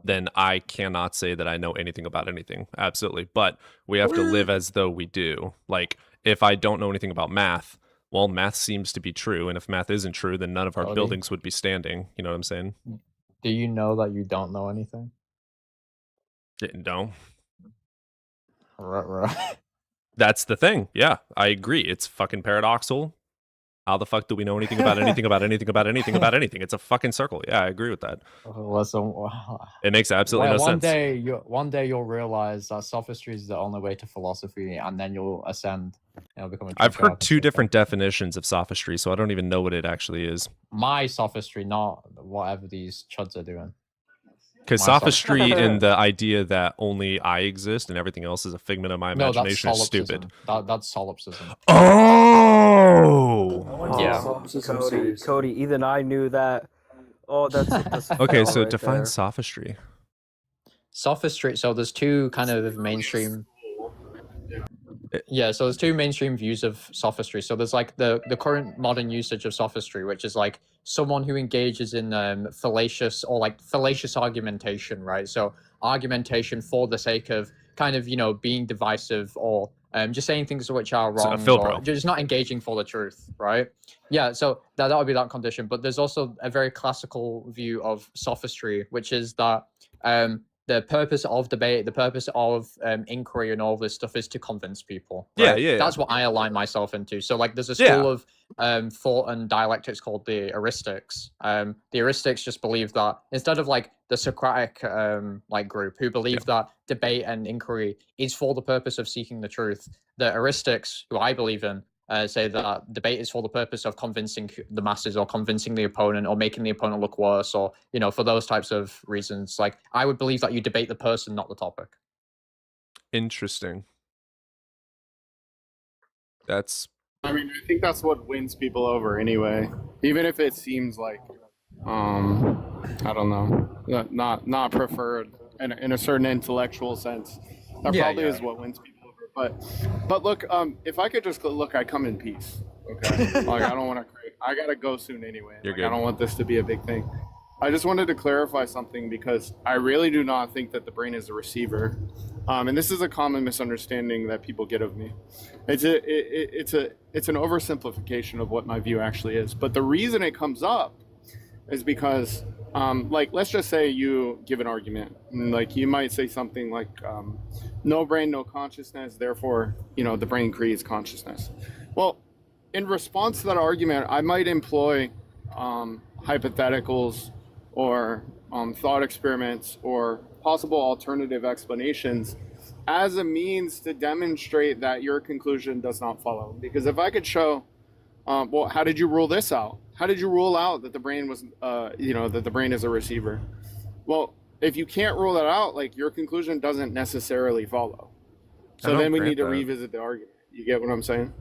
then I cannot say that I know anything about anything. Absolutely. But we have to live as though we do. Like if I don't know anything about math, well, math seems to be true. And if math isn't true, then none of our Cody? buildings would be standing. You know what I'm saying? Do you know that you don't know anything? No. Right. That's the thing. Yeah, I agree. It's fucking paradoxical. How the fuck do we know anything about anything about anything about anything about anything? It's a fucking circle. Yeah, I agree with that. Listen, It makes absolutely no sense. One day you'll realize that sophistry is the only way to philosophy, and then you'll ascend. You'll become a I've true heard two different definitions of sophistry, so I don't even know what it actually is. My sophistry, not whatever these chuds are doing. Because My sophistry and the idea that only I exist and everything else is a figment of my No, that's imagination is solipsism. stupid. That's solipsism. Oh! Yeah, Cody. Even I knew that. Oh, that's Okay, so right define there. sophistry. Sophistry. So there's two kind of mainstream. Yeah, so there's two mainstream views of sophistry. So there's like the current modern usage of sophistry, which is like someone who engages in fallacious argumentation, right? So argumentation for the sake of kind of, being divisive or just saying things which are So, wrong, Phil, or bro. just not engaging for the truth, right? Yeah, so that would be that condition. But there's also a very classical view of sophistry, which is that the purpose of debate, the purpose of inquiry and all this stuff is to convince people. Yeah, Right? yeah, yeah. That's what I align myself into. So like there's a Yeah. school of thought and dialectics called the Euristics. The Euristics just believe that instead of like the Socratic like group who believe that debate and inquiry is for the purpose of seeking the truth, the Euristics, who I believe in, say that debate is for the purpose of convincing the masses or convincing the opponent or making the opponent look worse, or for those types of reasons. Like I would believe that you debate the person, not the topic. Interesting. That's I mean, I think that's what wins people over anyway. Even if it seems like, I don't know, not preferred in a certain intellectual sense. That probably is what wins people over. But look, if I could just look, I come in peace. Okay, like I don't want to. I gotta go soon anyway. You're Like, good. I don't want this to be a big thing. I just wanted to clarify something because I really do not think that the brain is a receiver, and this is a common misunderstanding that people get of me. It's an oversimplification of what my view actually is. But the reason it comes up is because, like, let's just say you give an argument, and, like, you might say something like, "No brain, no consciousness. Therefore, the brain creates consciousness." Well, in response to that argument, I might employ hypotheticals or thought experiments or possible alternative explanations as a means to demonstrate that your conclusion does not follow. Because if I could show, well, how did you rule this out? How did you rule out that the brain was, that the brain is a receiver? Well, if you can't rule that out, like, your conclusion doesn't necessarily follow. So then we need to revisit the argument. You get what I'm saying?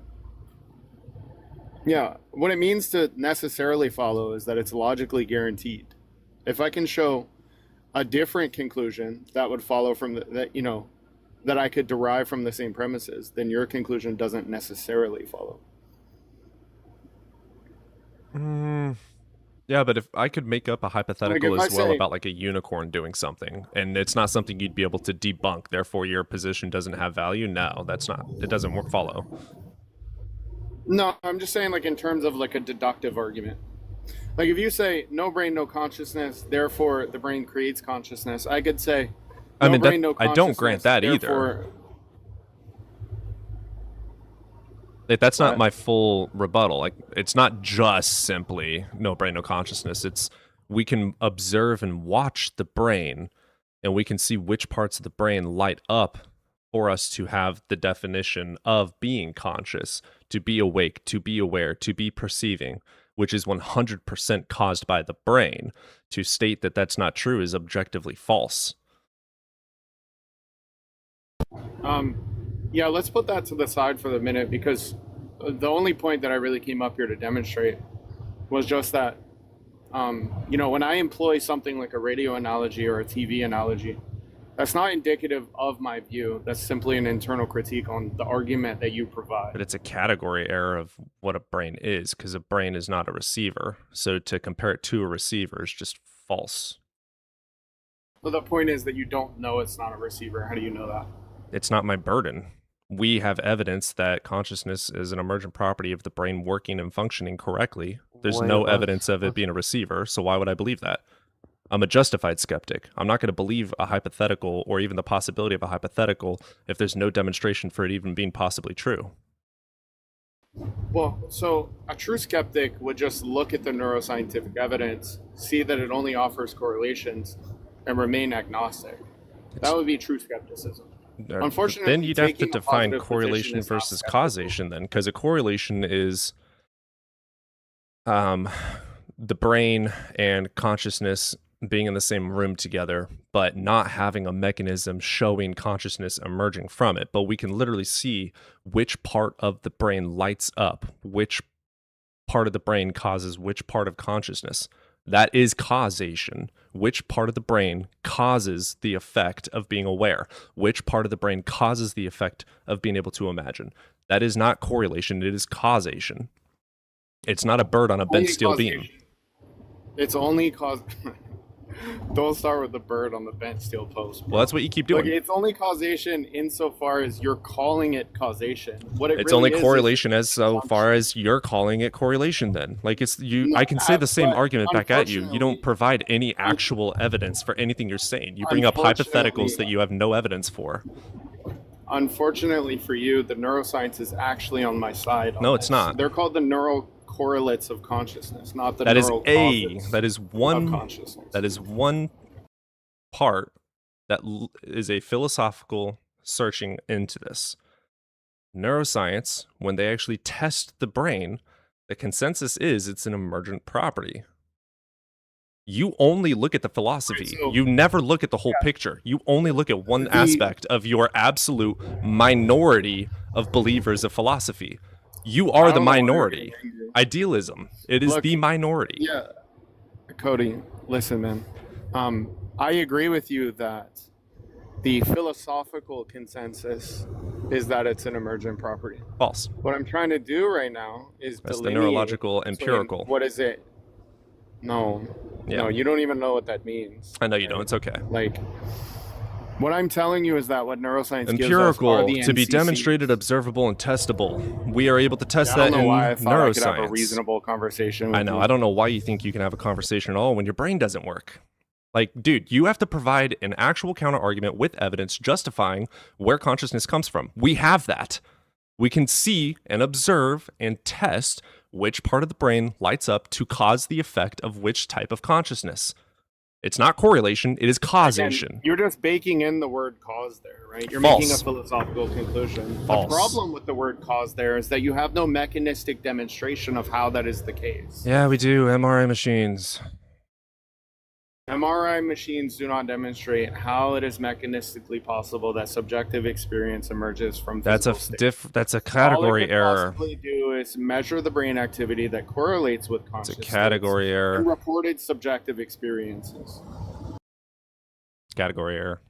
Yeah, what it means to necessarily follow is that it's logically guaranteed. If I can show a different conclusion that would follow from that I could derive from the same premises, then your conclusion doesn't necessarily follow. Yeah, but if I could make up a hypothetical if I as well say- about like a unicorn doing something, and it's not something you'd be able to debunk, therefore your position doesn't have value. No, that's not. It doesn't follow. No, I'm just saying, like, in terms of like a deductive argument. Like, if you say no brain, no consciousness, therefore the brain creates consciousness, I could say I no mean, brain, no I don't grant that therefore... either. That's not my full rebuttal. Like, it's not just simply no brain, no consciousness. It's we can observe and watch the brain, and we can see which parts of the brain light up for us to have the definition of being conscious, to be awake, to be aware, to be perceiving, which is 100% caused by the brain. To state that that's not true is objectively false. Yeah, let's put that to the side for the minute, because the only point that I really came up here to demonstrate was just that, when I employ something like a radio analogy or a TV analogy, that's not indicative of my view. That's simply an internal critique on the argument that you provide. But it's a category error of what a brain is, because a brain is not a receiver. So to compare it to a receiver is just false. So the point is that you don't know it's not a receiver. How do you know that? It's not my burden. We have evidence that consciousness is an emergent property of the brain working and functioning correctly. There's no evidence of it being a receiver, so why would I believe that? I'm a justified skeptic. I'm not going to believe a hypothetical or even the possibility of a hypothetical if there's no demonstration for it even being possibly true. Well, so a true skeptic would just look at the neuroscientific evidence, see that it only offers correlations, and remain agnostic. That would be true skepticism. Unfortunately, then you'd have to taking a define positive correlation position is not versus causation then, because a correlation is the brain and consciousness being in the same room together, but not having a mechanism showing consciousness emerging from it. But we can literally see which part of the brain lights up, which part of the brain causes which part of consciousness. That is causation. Which part of the brain causes the effect of being aware? Which part of the brain causes the effect of being able to imagine? That is not correlation, it is causation. It's not a bird on a bent steel beam. It's only cause. Don't start with the bird on the bent steel post. Well, that's what you keep doing. Look, it's only causation insofar as you're calling it causation. What it It's really only is correlation as so far as you're calling it correlation then. Like it's you No, I can say the same but argument back at you. You unfortunately- don't provide any actual evidence for anything you're saying. You bring up hypotheticals that you have no evidence for. Unfortunately for you, the neuroscience is actually on my side. on No, it's this. not. They're called the neural correlates of consciousness, not the That is neural a causes that is of one consciousness. that is one part that is a philosophical searching into this. Neuroscience, when they actually test the brain, the consensus is it's an emergent property. You only look at the philosophy. so- You never look at the whole picture. You only look at one aspect of your absolute minority of believers of philosophy. You I are the don't know why you're minority. getting angry. Idealism. It is Look, the minority. Yeah, Cody, listen, man. I agree with you that the philosophical consensus is that it's an emergent property. False. What I'm trying to do right now is That's the delineate neurological between empirical. What is it? No, Yeah. no, you don't even know what that means. I know you don't. It's okay. Like, what I'm telling you is that what neuroscience gives us are Empirical, the to be NCCs. demonstrated, observable, and testable. We are able to test I don't that know in why I thought I could have a neuroscience. reasonable conversation with I know. you. I don't know why you think you can have a conversation at all when your brain doesn't work. Like, dude, you have to provide an actual counter argument with evidence justifying where consciousness comes from. We have that. We can see and observe and test which part of the brain lights up to cause the effect of which type of consciousness. It's not correlation, it is causation. Again, you're just baking in the word cause there, right? You're False. making a philosophical conclusion. False. The problem with the word cause there is that you have no mechanistic demonstration of how that is the case. Yeah, we do. MRI machines. MRI machines do not demonstrate how it is mechanistically possible that subjective experience emerges from That's a physical state. that's a All it category could error. possibly do is measure the brain activity that correlates with It's a consciousness. category error. and reported subjective experiences. Category error.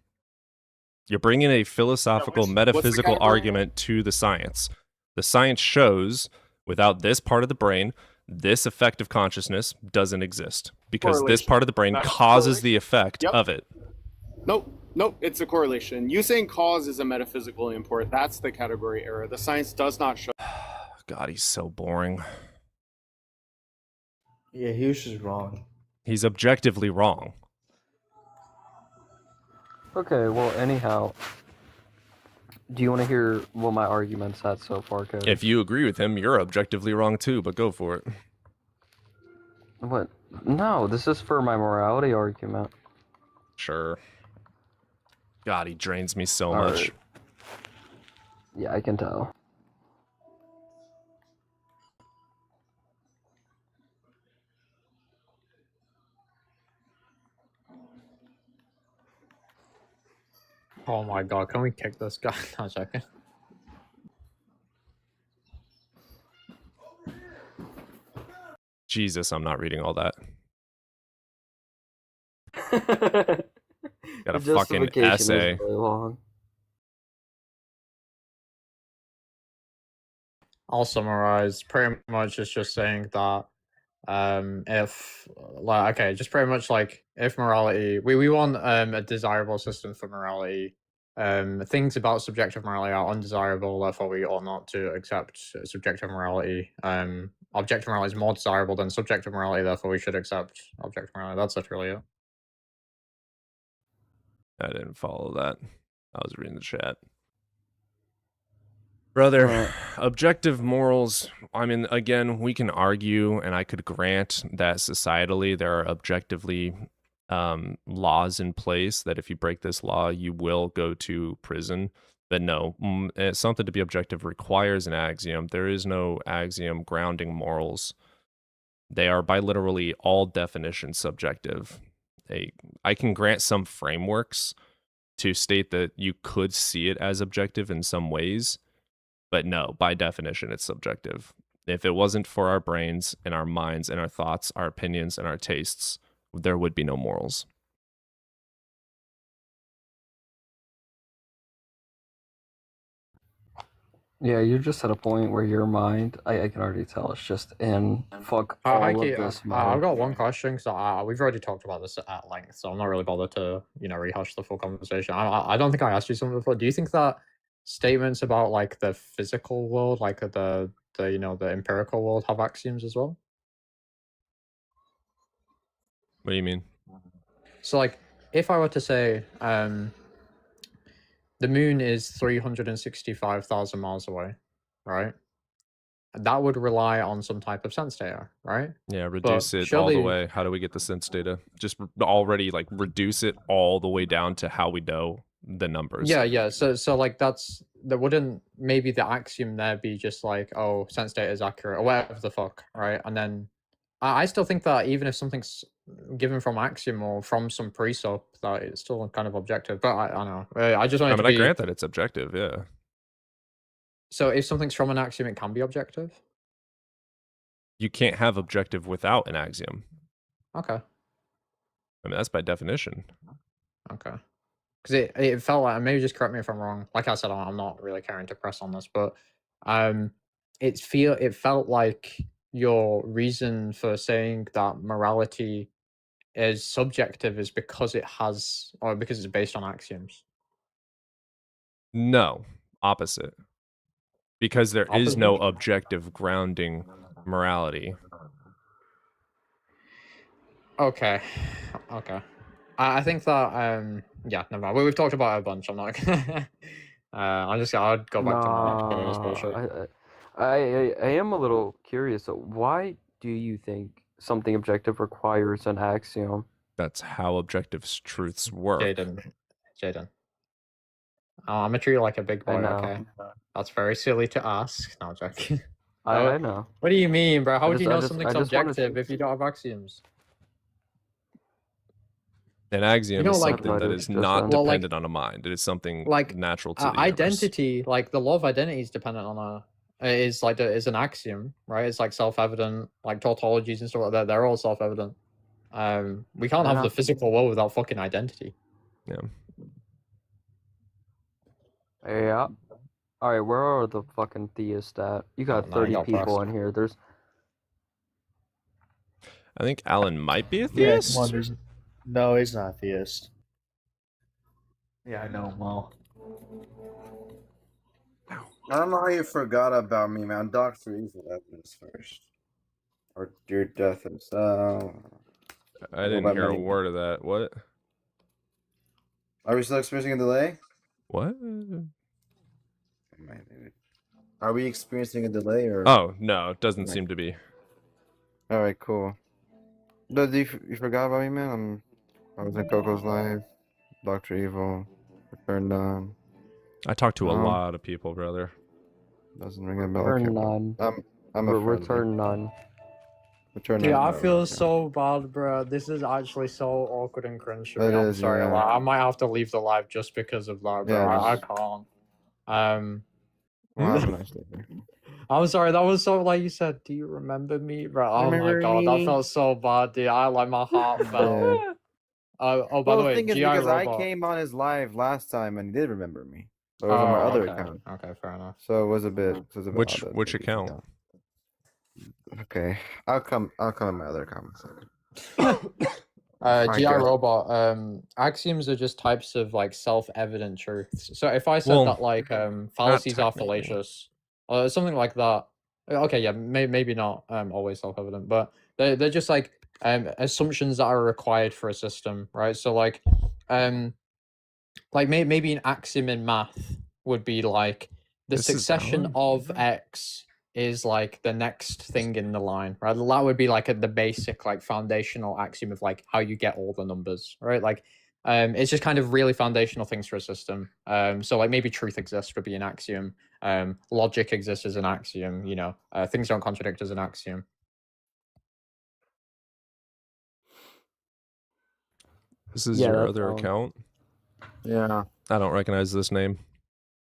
You're bringing a philosophical, what's the metaphysical category? argument to the science. The science shows without this part of the brain, this effect of consciousness doesn't exist because this Correlation. part of the brain That's causes correlation. the effect Yep. of it. Nope, it's a correlation. You saying cause is a metaphysical import. That's the category error. The science does not show. God, he's so boring. Yeah, he was just wrong. He's objectively wrong. Okay, well, anyhow, do you want to hear what my argument's at so far, Cody? If you agree with him, you're objectively wrong too, but go for it. What? No, this is for my morality argument. Sure. God, he drains me so All much. right. Yeah, I can tell. Oh my god, can we kick this guy? No, I'm joking. Jesus, I'm not reading all that. Got a The fucking justification is essay. really long. I'll summarize. Pretty much it's just saying that if like okay, just pretty much like if morality we want a desirable system for morality. Things about subjective morality are undesirable, therefore we ought not to accept subjective morality. Objective morality is more desirable than subjective morality, therefore we should accept objective morality. That's literally it. I didn't follow that. I was reading the chat. Brother, objective morals, I mean, again, we can argue, and I could grant that societally there are objectively laws in place that if you break this law, you will go to prison. But no, something to be objective requires an axiom. There is no axiom grounding morals. They are by literally all definitions subjective. I can grant some frameworks to state that you could see it as objective in some ways, but no, by definition, it's subjective. If it wasn't for our brains and our minds and our thoughts, our opinions and our tastes, there would be no morals. Yeah, you're just at a point where your mind, I can already tell, it's just in fuck all Hi, of Keith. this I've mode. got one question because we've already talked about this at length, so I'm not really bothered to rehash the full conversation. I don't think I asked you something before. Do you think that statements about like the physical world, like the the empirical world, have axioms as well? What do you mean? So like, if I were to say the moon is 365,000 miles away, right? That would rely on some type of sense data, right? Yeah, But reduce it all the surely, way. How do we get the sense data? Just already like reduce it all the way down to how we know the numbers. yeah. So like that wouldn't maybe the axiom there be just like, oh, sense data is accurate or whatever the fuck, right? And then I still think that even if something's given from axiom or from some presup, that it's still kind of objective. But I don't know. I just I wanted mean, to I be. grant that it's objective. Yeah. So if something's from an axiom, it can be objective. You can't have objective without an axiom. Okay. I mean, that's by definition. Okay. Because it felt like, maybe just correct me if I'm wrong. Like I said, I'm not really caring to press on this, but it felt like your reason for saying that morality is subjective is because because it's based on axioms. No, opposite. Because there is Opposite? no objective grounding morality. Okay. I think that yeah, never mind. We've talked about it a bunch. I'm not gonna I'd go back to my this bullshit. I am a little curious. So why do you think something objective requires an axiom? That's how objective truths work. Jaden. Oh, I'm gonna treat you like a big boy, I know. okay? That's very silly to ask. No, I'm joking. I know. What do you mean, bro? How I would you just- I know just- something's I just wanted objective to- if you don't have axioms? An axiom know, is like- something that is not Well, like- dependent on a mind. It is something like, natural to the universe. Identity, like the law of identity is dependent on is an axiom, right? It's like self-evident, like tautologies and stuff like that. They're all self-evident. We can't have Yeah. the physical world without fucking identity. Yeah. Yeah. All right, where are the fucking theists at? You got no, 30 y'all people pressed. in here. There's I think Alan might be a Yeah, theist. come on, no, he's not a theist. Yeah, I know him well. I don't know how you forgot about me, man. Dr. Evil Evidence first. Or Your Death and Stuff. I didn't hear a word of that. What? Are we still experiencing a delay? What? Are we experiencing a delay or? Oh, no, it doesn't seem to be. All right, cool. No, you forgot about me, man. I was in Coco's Live, Dr. Evil, Return None. I talked to a lot of people, brother. Doesn't ring a bell. Return Okay. None. I'm a Return None. Return Dude, None. I no, feel no. so bad, bro. This is actually so awkward and cringe for It me. I'm is, sorry. yeah. Like, I might have to leave the live just because of that, bro. Yeah, I just- can't. Well, have a nice day. I'm sorry. That was so like you said. Do you remember me, bro? Oh my Remember god, that me? felt so bad, dude. I like my heart fell. Yeah. Oh, by Well, the way, thing is GI because Robot. I came on his live last time and he did remember me. But it was on my Oh, other okay. account. Okay, fair enough. So it was a bit. Which odd that which he account? forgot. Okay, I'll come in my other account. GI Okay. Robot. Axioms are just types of like self-evident truths. So if I said Well, that like fallacies are technically. fallacious, or something like that. Okay, yeah, maybe not always self-evident, but they're just like assumptions that are required for a system, right? So like maybe an axiom in math would be like the This is succession of x is like the next thing in the line, right? That would be like the basic like foundational axiom of like how you get all the numbers, right? Like it's just kind of really foundational things for a system. So like maybe truth exists would be an axiom. Logic exists as an axiom, you know, things don't contradict as an axiom. This is Yeah, your that's other all. account? Yeah. I don't recognize this name.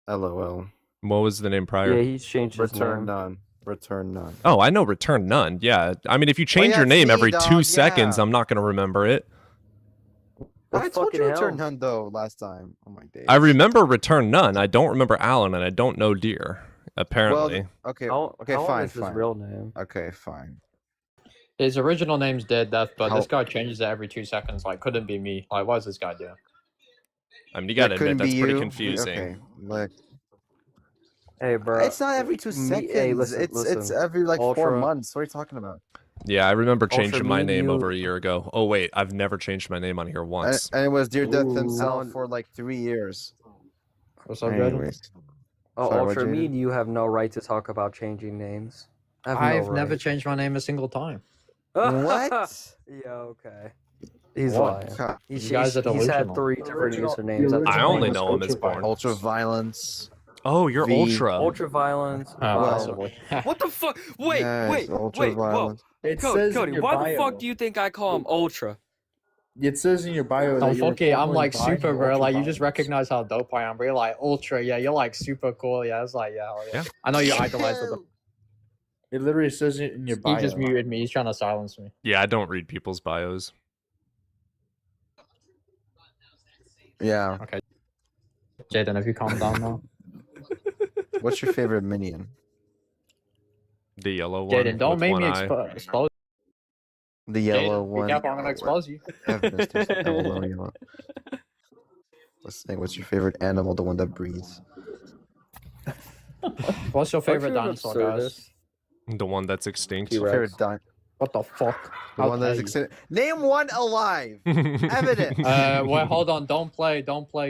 LOL. What was the name prior? Yeah, he's changed his Return name. None. Return None. Oh, I know Return None. Yeah. I mean, if you change yeah, your name see, every dog, 2 seconds, yeah. I'm not going to remember it. I told you fucking Return hell. None though last time. Oh my days. I remember Return None. I don't remember Alan, and I don't know Deer. Apparently. Okay. How- Okay. how long Fine. is his Fine. real name? Okay. Fine. His original name's Dead Death, but this How- guy changes it every 2 seconds. Like, couldn't be me. Like, what is this guy doing? I mean, you That gotta couldn't admit that's be pretty you. confusing. Okay. Like, Hey, bro. it's not every 2 seconds. Hey, listen, it's listen. every like 4 Ultra- months. What are you talking about? Yeah, I remember Ultra, changing me my and name you- over a year ago. Oh wait, I've never changed my name on here once. And it was Dear Death himself Alan- for like 3 years. What's up, Jaden? Anyways. Oh, Sorry, what, Ultra, me Jaden? and you have no right to talk about changing names. I have I've no never right. changed my name a single time. What? Yeah, okay. He's What? lying. You guys are He's had delusional. 3 different usernames. That's I the only thing. know him as Barnes. Ultra violence. Oh, you're V. Ultra. Ultra violence. Possibly. What the fuck? Wait, Yes, wait, ultra wait, whoa. violence. It Cody, says in Cody, your why bio. the fuck do you think I call him Ultra? It says in your bio that Oh, you're fuck it. I'm formerly like buying super, bro. ultra Like, you just violence. recognize how dope I am, bro. You're like, Ultra. Yeah, you're like super cool. Yeah, it's like, yeah, hell yeah. Yeah. I know you idolize the. It literally says it in your bio. He just muted me. He's trying to silence me. Yeah, I don't read people's bios. Yeah. Okay. Jaden, have you calmed down now? What's your favorite minion? The yellow one. Jaden, don't with make one me eye. expose. The yellow Jaden, one. be careful, I'm gonna expose you. Evidence, there's a yellow, yellow. Let's think. What's your favorite animal? The one that breathes. What's your favorite What's dinosaur, your guys? The one that's extinct. Your favorite What the fuck? The one that's extinct. Name one alive. Evidence. Wait, hold on. Don't play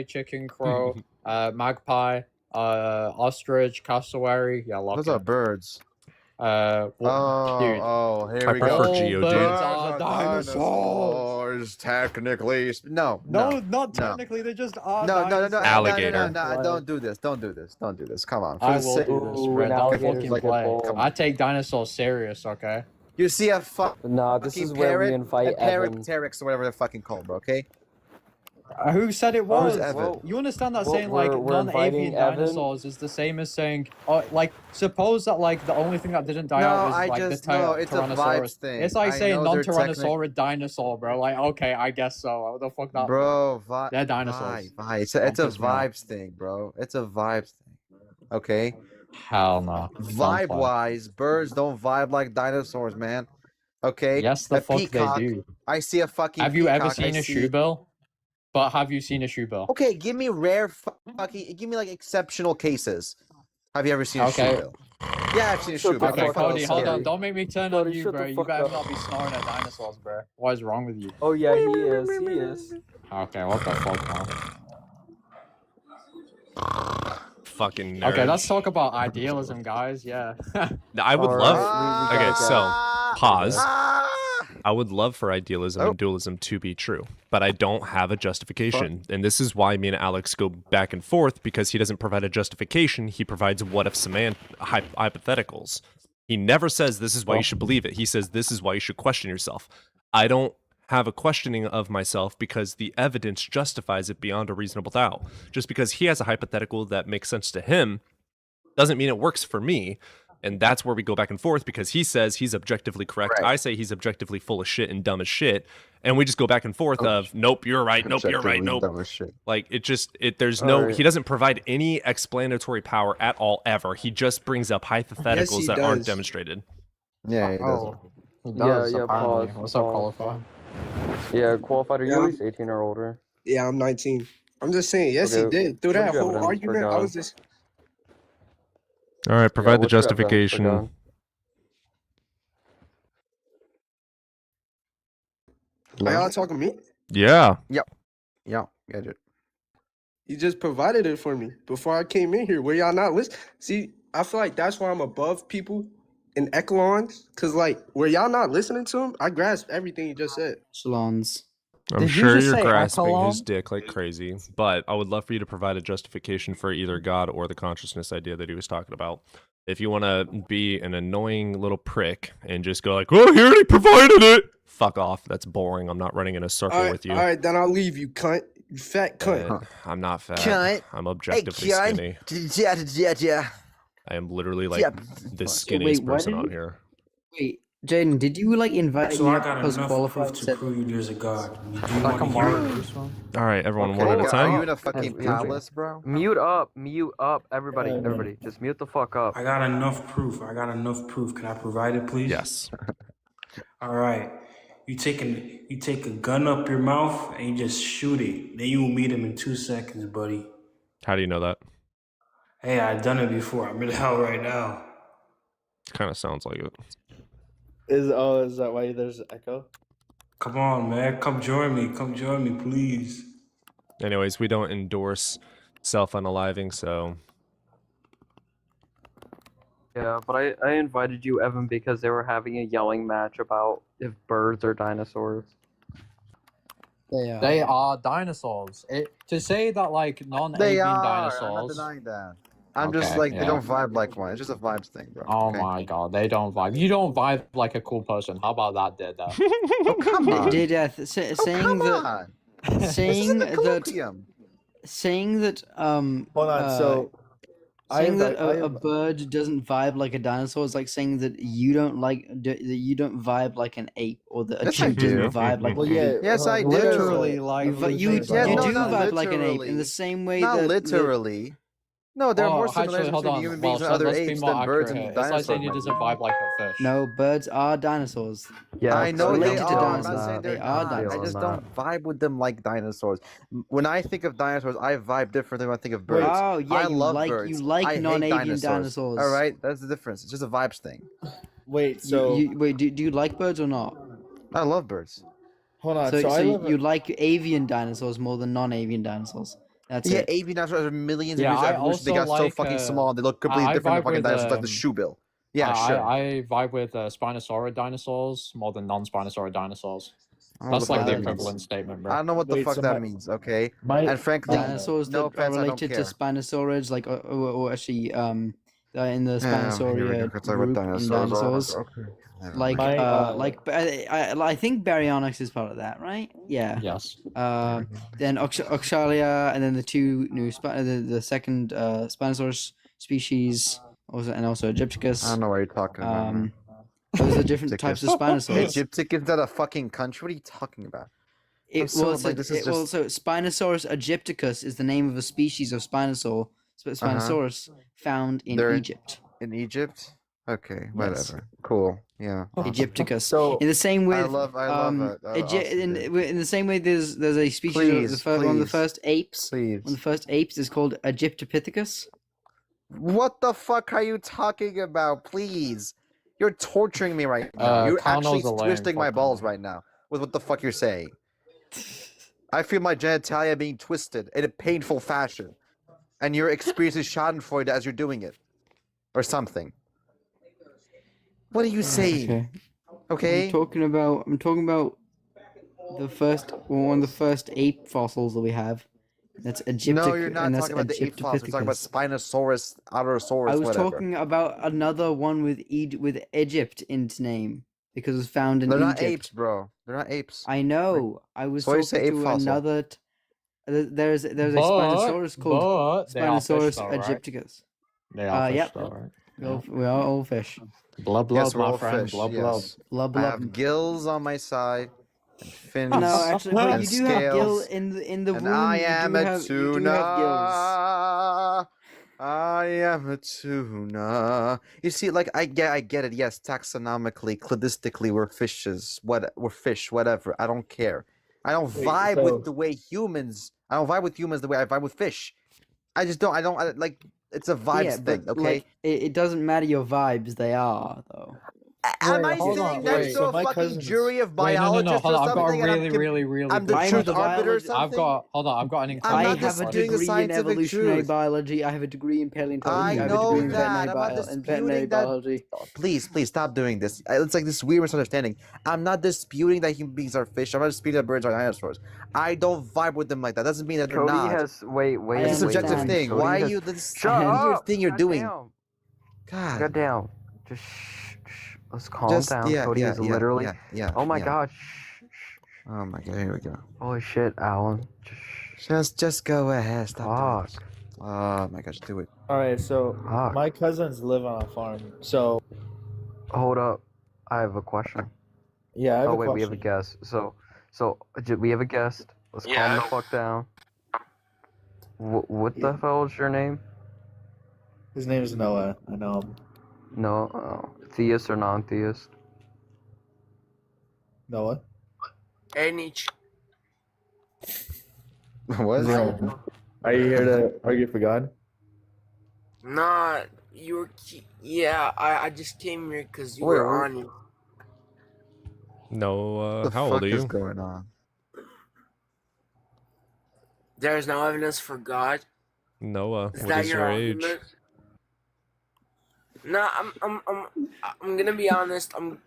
chicken, crow, magpie, ostrich, cassowary. Yeah, Those are birds. Well, Oh, dude. oh, here I we prefer go. Geodude. Birds are dinosaurs. Technically. No, No, no, not no. technically. They just are. No, no, no, no, dinosaurs. Alligator. No, don't do this. Don't do this. Don't do this. Come on. For I the will sake- do this, Ooh, bro. an Don't alligator's fucking like a play. bull. I take dinosaurs serious, okay? You see a Nah, this fucking is where we parrot, invite a parrot, Evan. pteryx, or whatever they're fucking called, bro. Okay. Who said it Who's was? Evan? You understand that Well, saying like we're inviting non-avian Evan. dinosaurs is the same as saying, like, suppose that like the only thing that didn't die No, out was I like just the know it's a Tyrannosaurus. vibes thing. It's like I saying know they're non-Tyrannosaurid dinosaur, bro. Like, okay, I guess so. What the fuck that? Bro, They're dinosaurs. Vibe. It's Don't a piss me off. vibes thing, bro. It's a vibes thing. Okay. Hell no. Vibe wise, birds don't vibe like dinosaurs, man. Okay. Yes, the A fuck peacock, they do. I see a fucking. Have you ever peacock, I seen a see- shoe bill? But have you seen a shoe bill? Okay, give me rare fucking. Give me like exceptional cases. Have you ever seen a Okay. shoe bill? Yeah, I've seen a shoe bill. Okay, Fuck, Cody, that's hold scary. on. Don't make me turn Cody, on you, shut bro. the You fuck better up. not be snoring at dinosaurs, bro. What is wrong with you? Oh yeah, he is. He is. Okay, what the fuck, man? Fucking nerd. Okay, let's talk about idealism, guys. Yeah. I would All love. right, we Okay, gotta so pause. Ah! I would love for idealism and dualism to be true, but I don't have a justification. And this is why me and Alex go back and forth, because he doesn't provide a justification. He provides what if hypotheticals. He never says this is why you should believe it. He says this is why you should question yourself. I don't have a questioning of myself because the evidence justifies it beyond a reasonable doubt. Just because he has a hypothetical that makes sense to him doesn't mean it works for me. And that's where we go back and forth, because he says he's objectively correct. Right. I say he's objectively full of shit and dumb as shit. And we just go back and forth of, nope, you're right. Nope, you're right. Objectively Nope. dumb as shit. Like, there's no, Alright. he doesn't provide any explanatory power at all, ever. He just brings up hypotheticals he that aren't does. demonstrated. Yeah, he does. He does, Yeah, apparently. pause, What's up, pause. qualified? Yeah, qualified. Are you Yeah. at least 18 or older? Yeah, I'm 19. I'm just saying, yes, Okay, he did. Through what's that your whole evidence for argument, I God? was just All right, provide the what's your evidence for justification. God? Are y'all talking to me? Yeah. Yep. Yeah, get it. You just provided it for me before I came in here. Were y'all not listening? See, I feel like that's why I'm above people in echelons. Cause like, were y'all not listening to him? I grasped everything you just said. Echelons. I'm Did you sure just you're say grasping echelon? his dick like crazy, but I would love for you to provide a justification for either God or the consciousness idea that he was talking about. If you want to be an annoying little prick and just go like, "Oh, he already provided it," fuck off. That's boring. I'm not running in a circle with you. All right, then I'll leave you, cunt. You fat cunt. I'm not fat. Cunt. I'm objectively Hey, skinny. Yeah. I am literally like Yeah. the skinniest wait, what person did on you- here. Wait, Jaden, did you like invite So me I up got because enough qualified proof to said? prove there's a God. Do you Like a want to hear Mario it? Bruce one? All right, everyone, Okay, one at a Are you in time. a fucking palace, bro? Mute up, everybody, everybody. Just mute the fuck up. I got enough proof. Can I provide it, please? Yes. All right. You take a gun up your mouth and you just shoot it. Then you will meet him in 2 seconds, buddy. How do you know that? Hey, I've done it before. I'm in hell right now. Kind of sounds like it. Is that why there's echo? Come on, man. Come join me, please. Anyways, we don't endorse self-unaliving, so Yeah, but I invited you, Evan, because they were having a yelling match about if birds are dinosaurs. They are dinosaurs. To say that like non-avian They are. I'm not dinosaurs. denying that. I'm just Okay, like, yeah. they don't vibe like one. It's just a vibes thing, bro. Oh okay? my god, they don't vibe. You don't vibe like a cool person. How about that, Dead? Oh, come on. Saying that saying that saying that Hold on, so I saying that invite- a bird doesn't vibe like a dinosaur is like saying that you don't vibe like an ape, or that a Yes, I chimp doesn't do. vibe like Well, an yeah, ape. Yes, I do. Literally, like You do not vibe like an ape literally. in the same way Not that literally. No, there are more actually, similarities hold between on. human Well, beings and so other let's be apes more than birds accurate. and It's like dinosaurs. saying it doesn't vibe like a fish. No, birds are dinosaurs. Yeah, I know they related to are. I'm not dinosaurs. saying They they're are not. I dinosaurs. just don't vibe with them like dinosaurs. When I think of dinosaurs, I vibe different than when I think of birds. Oh, yeah, I you love like- birds. you like I hate non-avian dinosaurs. All right, that's the difference. It's just a vibes thing. Wait, so do you like birds or not? I love birds. hold on. So, So, I live you like avian dinosaurs more than non-avian dinosaurs. That's Yeah, it. avian dinosaurs are millions of Yeah, years of I evolution. They also got so like, fucking small and they look completely I different than vibe fucking with, dinosaurs like the shoe bill. Yeah, I, sure. I vibe with Spinosaurid dinosaurs more than non-Spinosaurid dinosaurs. I don't know That's what like the the fuck that equivalent means. statement, I bro. don't know what the Wait, fuck so that my- means, okay? my And frankly, Dinosaurs no that are offense, I don't related to care. Spinosaurids, like or actually in the Yeah, here we go. Spinosaurid Let's talk about group in dinosaurs. dinosaurs. Okay. Like I think Baryonyx is part of that, right? Yeah. Yes. Then Oxalia, and then the two new the second Spinosaurus species, and also Egypticus. I don't know what you're talking about. man. Those are different types of Spinosaurs. Egyptic is that a fucking country? What are you talking about? I'm It, so, well, so, like, this is well, just- so Spinosaurus egypticus is the name of a species of Spinosaurus found in They're Egypt. In Egypt? Okay, Yes. whatever. Cool. Yeah. Egypticus. So in the same way, I love in the same way, there's a species Please, one of the please, first apes. please. One of the first apes is called Egyptopithecus. What the fuck are you talking about? Please. You're torturing me right now. You're actually Connell's a lame twisting my fucking- balls right now with what the fuck you're saying. I feel my genitalia being twisted in a painful fashion. And you're experiencing schadenfreude as you're doing it. Or something. What are you saying? Okay. I'm talking about one of the first ape fossils that we have. That's Egyptic. No, you're not and that's talking about the ape fossils. You're talking about Egyptopithecus. Spinosaurus, Autosaurus, I was whatever. talking about another one with Egypt in its name because it was found in They're Egypt. not apes, bro. They're not apes. I know. I was So why you say talking ape to fossil? another. There's a But- Spinosaurus called but they are fish Spinosaurus though, right? egypticus. They are fish Yep. though, right? We are all fish. Blub blub, Yes, we're my all friend. fish. Blub yes. Blub I blub. have gills on my side, and fins, No, actually, but and you do have gill scales, in the and womb. I you am do a have, you do tuna. have gills. I am a tuna. You see, like I get it. Yes, taxonomically, cladistically, we're fishes. We're fish. Whatever. I don't care. I don't Wait, vibe so- with the way humans. I don't vibe with humans the way I vibe with fish. I just don't. Like. It's a vibes Yeah, thing. but Okay. like it doesn't matter your vibes; they are though. Am I hold sitting on, next wait, to so a my fucking cousins- jury of Wait, no, biologists hold on. or I've got a something? and really I'm the I am truth a arbiter or biologist. something? Hold on. I've got an I'm incredible. not I have a disputing the degree in scientific evolutionary truth. biology. I have a degree in paleontology. I have know a degree in that. I'm not in veterinary disputing that. biology. Please stop doing this. It's like this weird misunderstanding. I'm not disputing that human beings are fish. I'm not disputing that birds are dinosaurs. I don't vibe with them like that. Doesn't mean that they're Cody not. has wait. It's a subjective understand. thing. Cody Why has- are you this Shut weird up! thing you're doing? Goddamn. God. God damn. Just shh. Let's calm Just down. yeah, Cody yeah, is yeah, literally. yeah. Oh my yeah. god. Oh my god. Here we go. Holy shit, Alan. Just go ahead. Stop doing this. Fuck. Oh my gosh, do it. all right, so Fuck. my cousins live on a farm. So Hold up. I have a question. Yeah, I have Oh a wait, we have a question. guest. We have a guest. Let's calm the fuck down. What the hell is your name? His name is Noah. I know him. No, theist or non-theist? Noah. Hey, Nietzsche. What? Are you here to argue for God? Nah, you were. Yeah, I just came here because you Wait, were what- on it. No, What the how old fuck are is you? going on? There is no evidence for God. Noah, Is what that is your your age? argument? Nah, I'm gonna be honest. I'm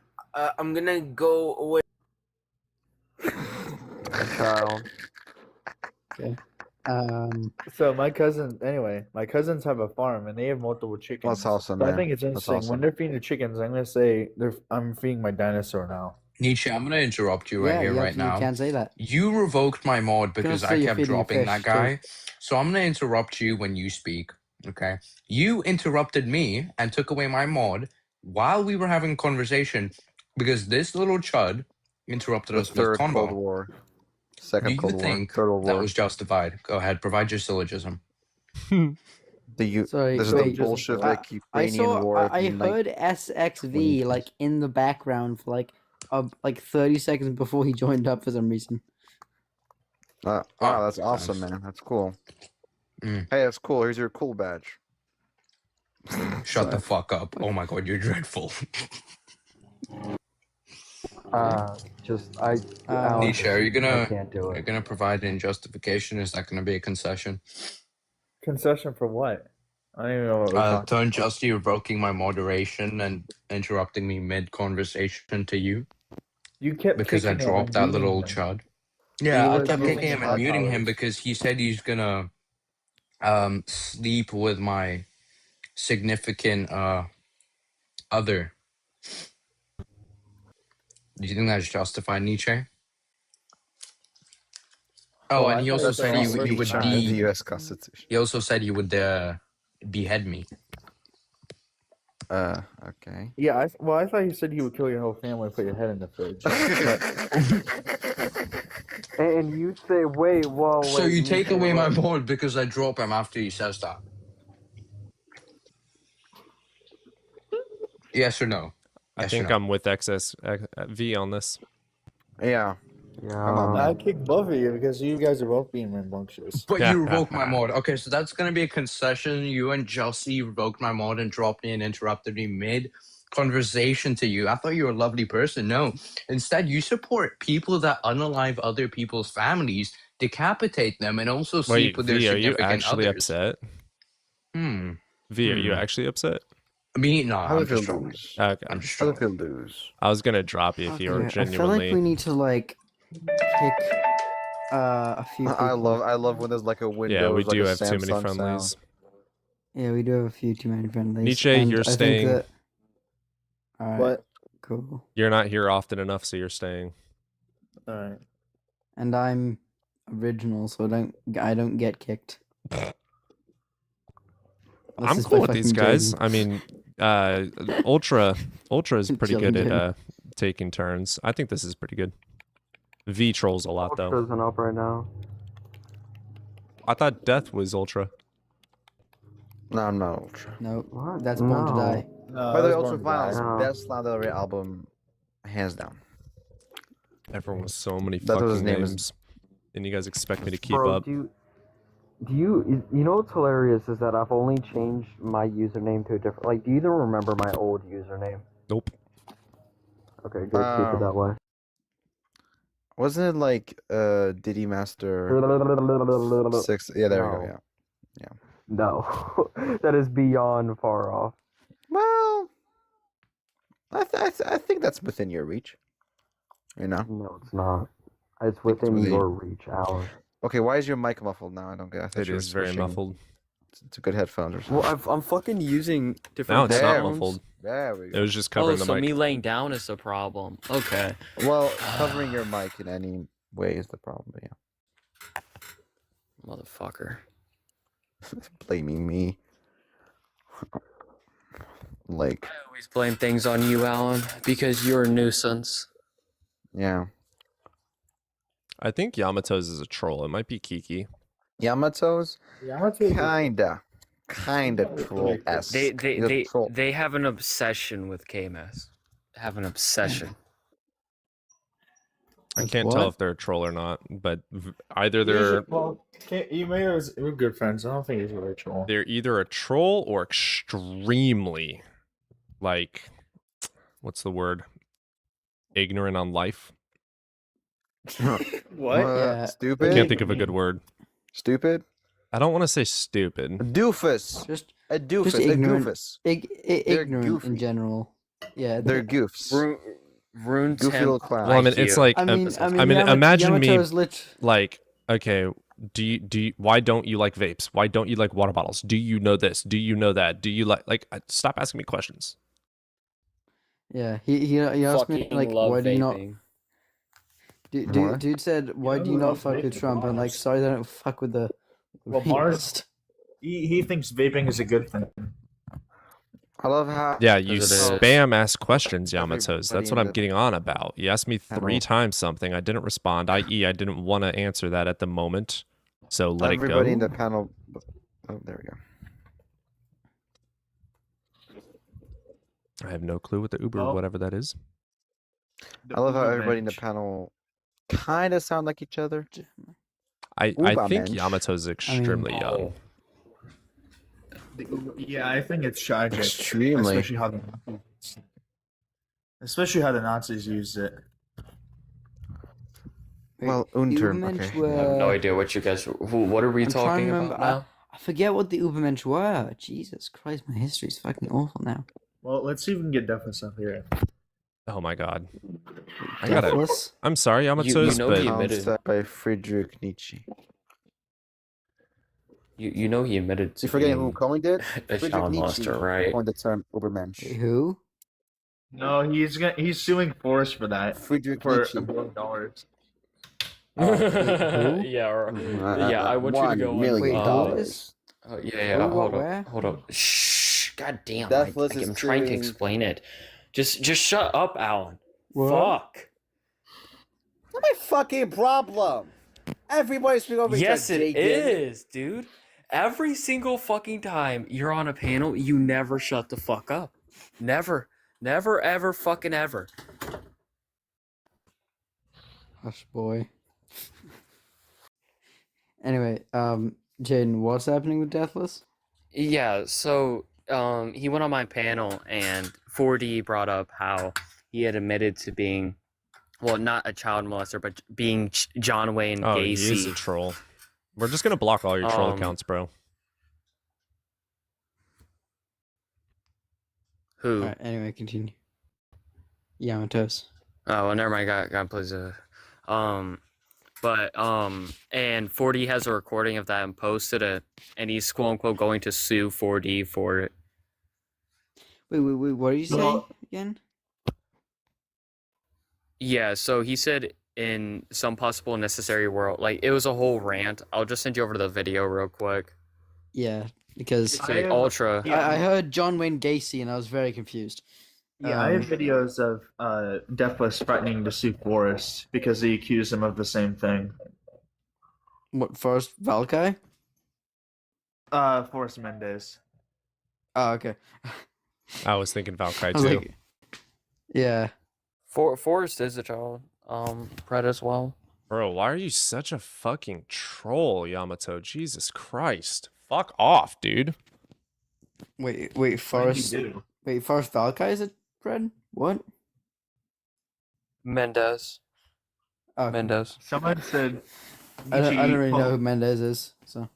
gonna go away. Child. Okay. So my cousins have a farm and they have multiple chickens. That's awesome, So I man. think it's That's interesting when awesome. they're feeding the chickens. I'm gonna say I'm feeding my dinosaur now. Nietzsche, I'm gonna interrupt you right Yeah, here, you right absolutely now. can't say that. You revoked my mod You can because also say I you're kept feeding a dropping that fish, too. guy. So I'm gonna interrupt you when you speak. Okay. You interrupted me and took away my mod while we were having a conversation because this little chud interrupted The us third mid Cold convo. War, Do second you Cold War, think third World that War. was justified? Go ahead, provide your syllogism. Sorry, This is wait. the Bolshevik I Ukrainian saw. War. I of heard SXV like in the background for like 30 seconds before he joined up for some reason. Wow, that's awesome, man. That's cool. Hey, that's cool. Here's your cool badge. Shut the fuck up. Oh my god, you're dreadful. Nietzsche, are you I can't do it. you're gonna provide any justification? Is that gonna be a concession? Concession for what? I don't even know what we're talking. To unjust you revoking my moderation and interrupting me mid conversation to you You kept because I kicking him dropped and that muting little him. chud. You Yeah, I were kept giving kicking him him and muting him high because he said he's gonna sleep with my significant other. Do you think that's justified, Nietzsche? Oh, Well, and I he thought also you said said all he first would time. the U.S. Constitution. he also said he would behead me. Okay. Yeah, I thought you said you would kill your whole family and put your head in the fridge. And you say, wait, whoa, wait. So you take say away my what? board because I drop him after he says that? Yes or no? I Yes or think no? I'm with XSV on this. Yeah. Come on, I man. kicked both of you because you guys are both being rambunctious. But you revoked my mod. Okay, so that's gonna be a concession. You and Chelsea revoked my mod and dropped me and interrupted me mid conversation to you. I thought you were a lovely person. No. Instead, you support people that unalive other people's families, decapitate them, and also sleep Wait, with their V, are you significant actually others. upset? V, are you actually upset? Me? No, How I'm does just it trolling. lose? Okay. I'm just How does trolling. it lose? I was gonna drop you if you were Okay, I feel like genuinely. we need to like pick a few people. I love when there's like a window. Yeah, we like do a have too many Samsung friendlies. sound. Yeah, we do have a few too many friendlies. Nietzsche, and you're I think staying. that... All right. What? Cool. You're not here often enough, so you're staying. All right. And I'm original, so I don't get kicked. I'm is cool by with these fucking guys. Jaden. I mean, Ultra is pretty good Chilling, at taking turns. I think this is pretty good. V trolls a lot though. Ultra's up right now. I thought Death was Ultra. No, I'm not Ultra. Nope. That's Born to Die. By the way, Ultra Violence, best Lana Del Rey album, hands down. Everyone with so many That's what his fucking name is. names, and you guys expect me to keep Bro, up. do you know what's hilarious is that I've only changed my username to a different. Like, do you even remember my old username? Nope. Okay, good. Keep it that way. Wasn't it like Diddy Master 6? Yeah, there we go. No. Yeah. No, that is beyond far off. Well, I think that's within your reach. You know? No, it's not. It's within your reach, Alan. Okay, why is your mic muffled now? I don't get. I thought It you were is very switching muffled. to good headphones or something. Well, I'm fucking using different. Now it's not headphones. muffled. There we go. It was just covering the so mic. me laying down is the problem. Okay. Well, covering your mic in any way is the problem. But yeah. Motherfucker. Blaming me. Like, I always blame things on you, Alan, because you're a nuisance. yeah. I think Yamato's is a troll. It might be Kiki. Yamato's? Yamato. Kinda troll-esque. They have an obsession with KMS. Have an obsession. I can't tell if they're a troll or not, but either they're We're good friends. I don't think he's really a troll. they're either a troll or extremely, like, what's the word? Ignorant on life. What? I Stupid? can't think of a good word. Stupid? I don't want to say stupid. Doofus. Just a doofus. just A ignorant, goofus. ignorant in goofy. general. Yeah, They're goofs. Rune Goofy little clown. Well, I mean, it's like, imagine me, Yamato's like, okay, do you, why don't you like vapes? Why don't you like water bottles? Do you know this? Do you know that? Do you like, stop asking me questions. Yeah, he asked me Fucking like, love why do you not? vaping. Dude said, why do you not fuck with Trump? And like, sorry, they don't fuck with the. Well, Mars, he thinks vaping is a good thing. I love how. Yeah, you Because it is. spam ask questions, Yamatos. That's Everybody what in I'm the getting on about. You asked me panel. 3 times something. I didn't respond, i.e., I didn't want to answer that at the moment. So let Everybody it in go. the panel. Oh, there we go. I have no clue what the Uber, Oh. whatever that is. I love how Uber everybody in the bench. panel kind of sound like each other. I Uber think bench. Yamato's extremely young. Yeah, I think it's tragic. Extremely. Especially how the Nazis used it. Well, Unterm. Okay. I have no idea what you guys. What are we I'm trying talking to about remember. now? I forget what the Ubermensch were. Jesus Christ, my history's fucking awful now. Well, let's see if we can get Deathless up here. Oh my god. I gotta. Deathless? I'm sorry, Yamatos, but Concept by Friedrich Nietzsche. You know he admitted to You forgetting who being Cohen did? a Friedrich child Nietzsche molester, right? coined the term Ubermensch. Who? No, he's suing Forrest for that. Friedrich for Nietzsche. $1 million. Yeah, I want you to go. $1 million. Yeah. Who, what, where? Hold up. Shh. God damn. Deathless is I'm trying to suing- explain it. Just shut up, Alan. What? Fuck. Not my fucking problem. Everybody's speaking over Yes, each other. it is, dude. Every single fucking time you're on a panel, you never shut the fuck up. Never, ever, fucking ever. Hush, boy. Anyway, Jaden, what's happening with Deathless? Yeah, so he went on my panel and 4D brought up how he had admitted to being, well, not a child molester, but being John Wayne oh, Gacy. he is a troll. We're just gonna block all your troll Um, accounts, bro. Who? Alright, anyway, continue. Yamatos. Oh, well, never mind. God please. And 4D has a recording of that and posted it, and he's quote unquote going to sue 4D for it. Wait, what did you say No. again? Yeah, so he said in some possible necessary world, like it was a whole rant. I'll just send you over to the video real quick. Yeah, because It's like Ultra. I heard John Wayne Gacy and I was very confused. Yeah, I have videos of Deathless threatening to sue Forrest because he accused him of the same thing. What, Forrest Valkai? Forrest Mendez. Oh, okay. I was thinking Valkai I was too. like, yeah. Forrest is a child pred as well. Bro, why are you such a fucking troll, Yamato? Jesus Christ. Fuck off, dude. Wait, Forrest. do? Wait, Forrest Valkai is a Fred? What? Mendez. Oh, Mendez. Someone said. I don't really know who Mendez is, so.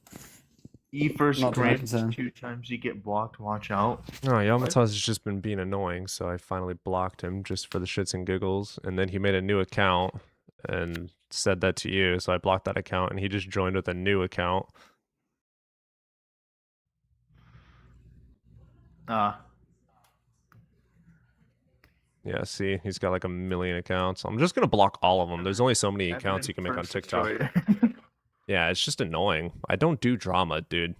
E-first Not to my grants concern. 2 times you get blocked. Watch out. No, Yamato's just been being annoying, so I finally blocked him just for the shits and giggles. And then he made a new account and said that to you, so I blocked that account, and he just joined with a new account. Yeah, see, he's got like 1 million accounts. I'm just gonna block all of them. There's only so many accounts you can make on TikTok. Yeah, it's just annoying. I don't do drama, dude.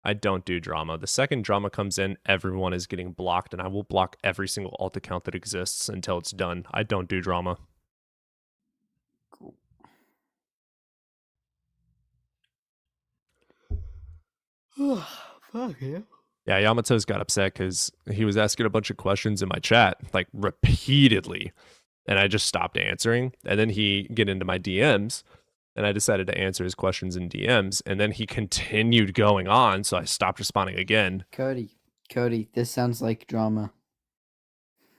I don't do drama. The second drama comes in, everyone is getting blocked, and I will block every single alt account that exists until it's done. I don't do drama. Fuck yeah. Yeah, Yamato's got upset because he was asking a bunch of questions in my chat, like repeatedly, and I just stopped answering. And then he get into my DMs, and I decided to answer his questions in DMs, and then he continued going on, so I stopped responding again. Cody, this sounds like drama.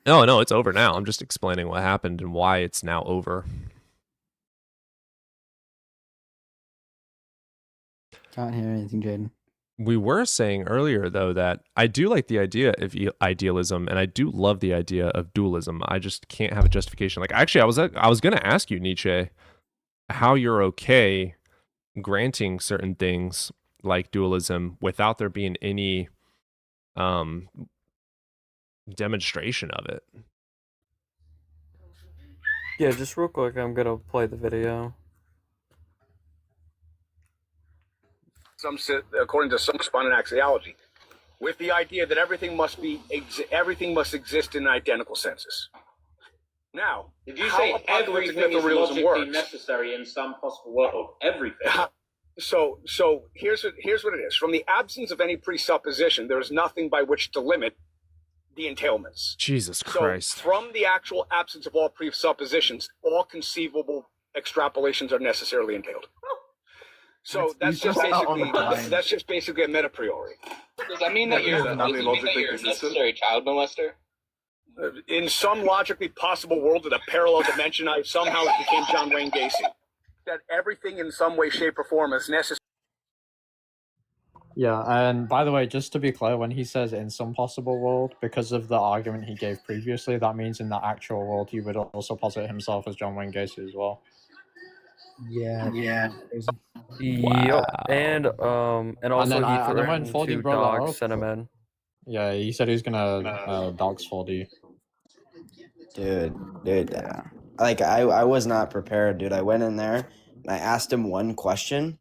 No, it's over now. I'm just explaining what happened and why it's now over. Can't hear anything, Jaden. We were saying earlier, though, that I do like the idea of idealism, and I do love the idea of dualism. I just can't have a justification. Like, actually, I was going to ask you, Nietzsche, how you're okay granting certain things like dualism without there being any demonstration of it. Yeah, just real quick, I'm gonna play the video. According to some respondent axiology, with the idea that everything must exist in identical senses. Now, did you how say apocalyptic everything is mythrealism logically works? necessary in some possible world? Everything. So here's what it is. From the absence of any presupposition, there is nothing by which to limit the entailments. Jesus Christ. So from the actual absence of all presuppositions, all conceivable extrapolations are necessarily entailed. So that's just basically a meta priori. Does that mean that you're a necessary child molester? In some logically possible world in a parallel dimension, I somehow became John Wayne Gacy. That everything in some way, shape, or form is necessary. Yeah, and by the way, just to be clear, when he says in some possible world, because of the argument he gave previously, that means in the actual world he would also posit himself as John Wayne Gacy as well. Yeah. Yep. And also then he when threatened 4D to brought that dog up- Cinnamon. Yeah, he said he was gonna dogs 4D. Dude, like I was not prepared, dude. I went in there and I asked him one question,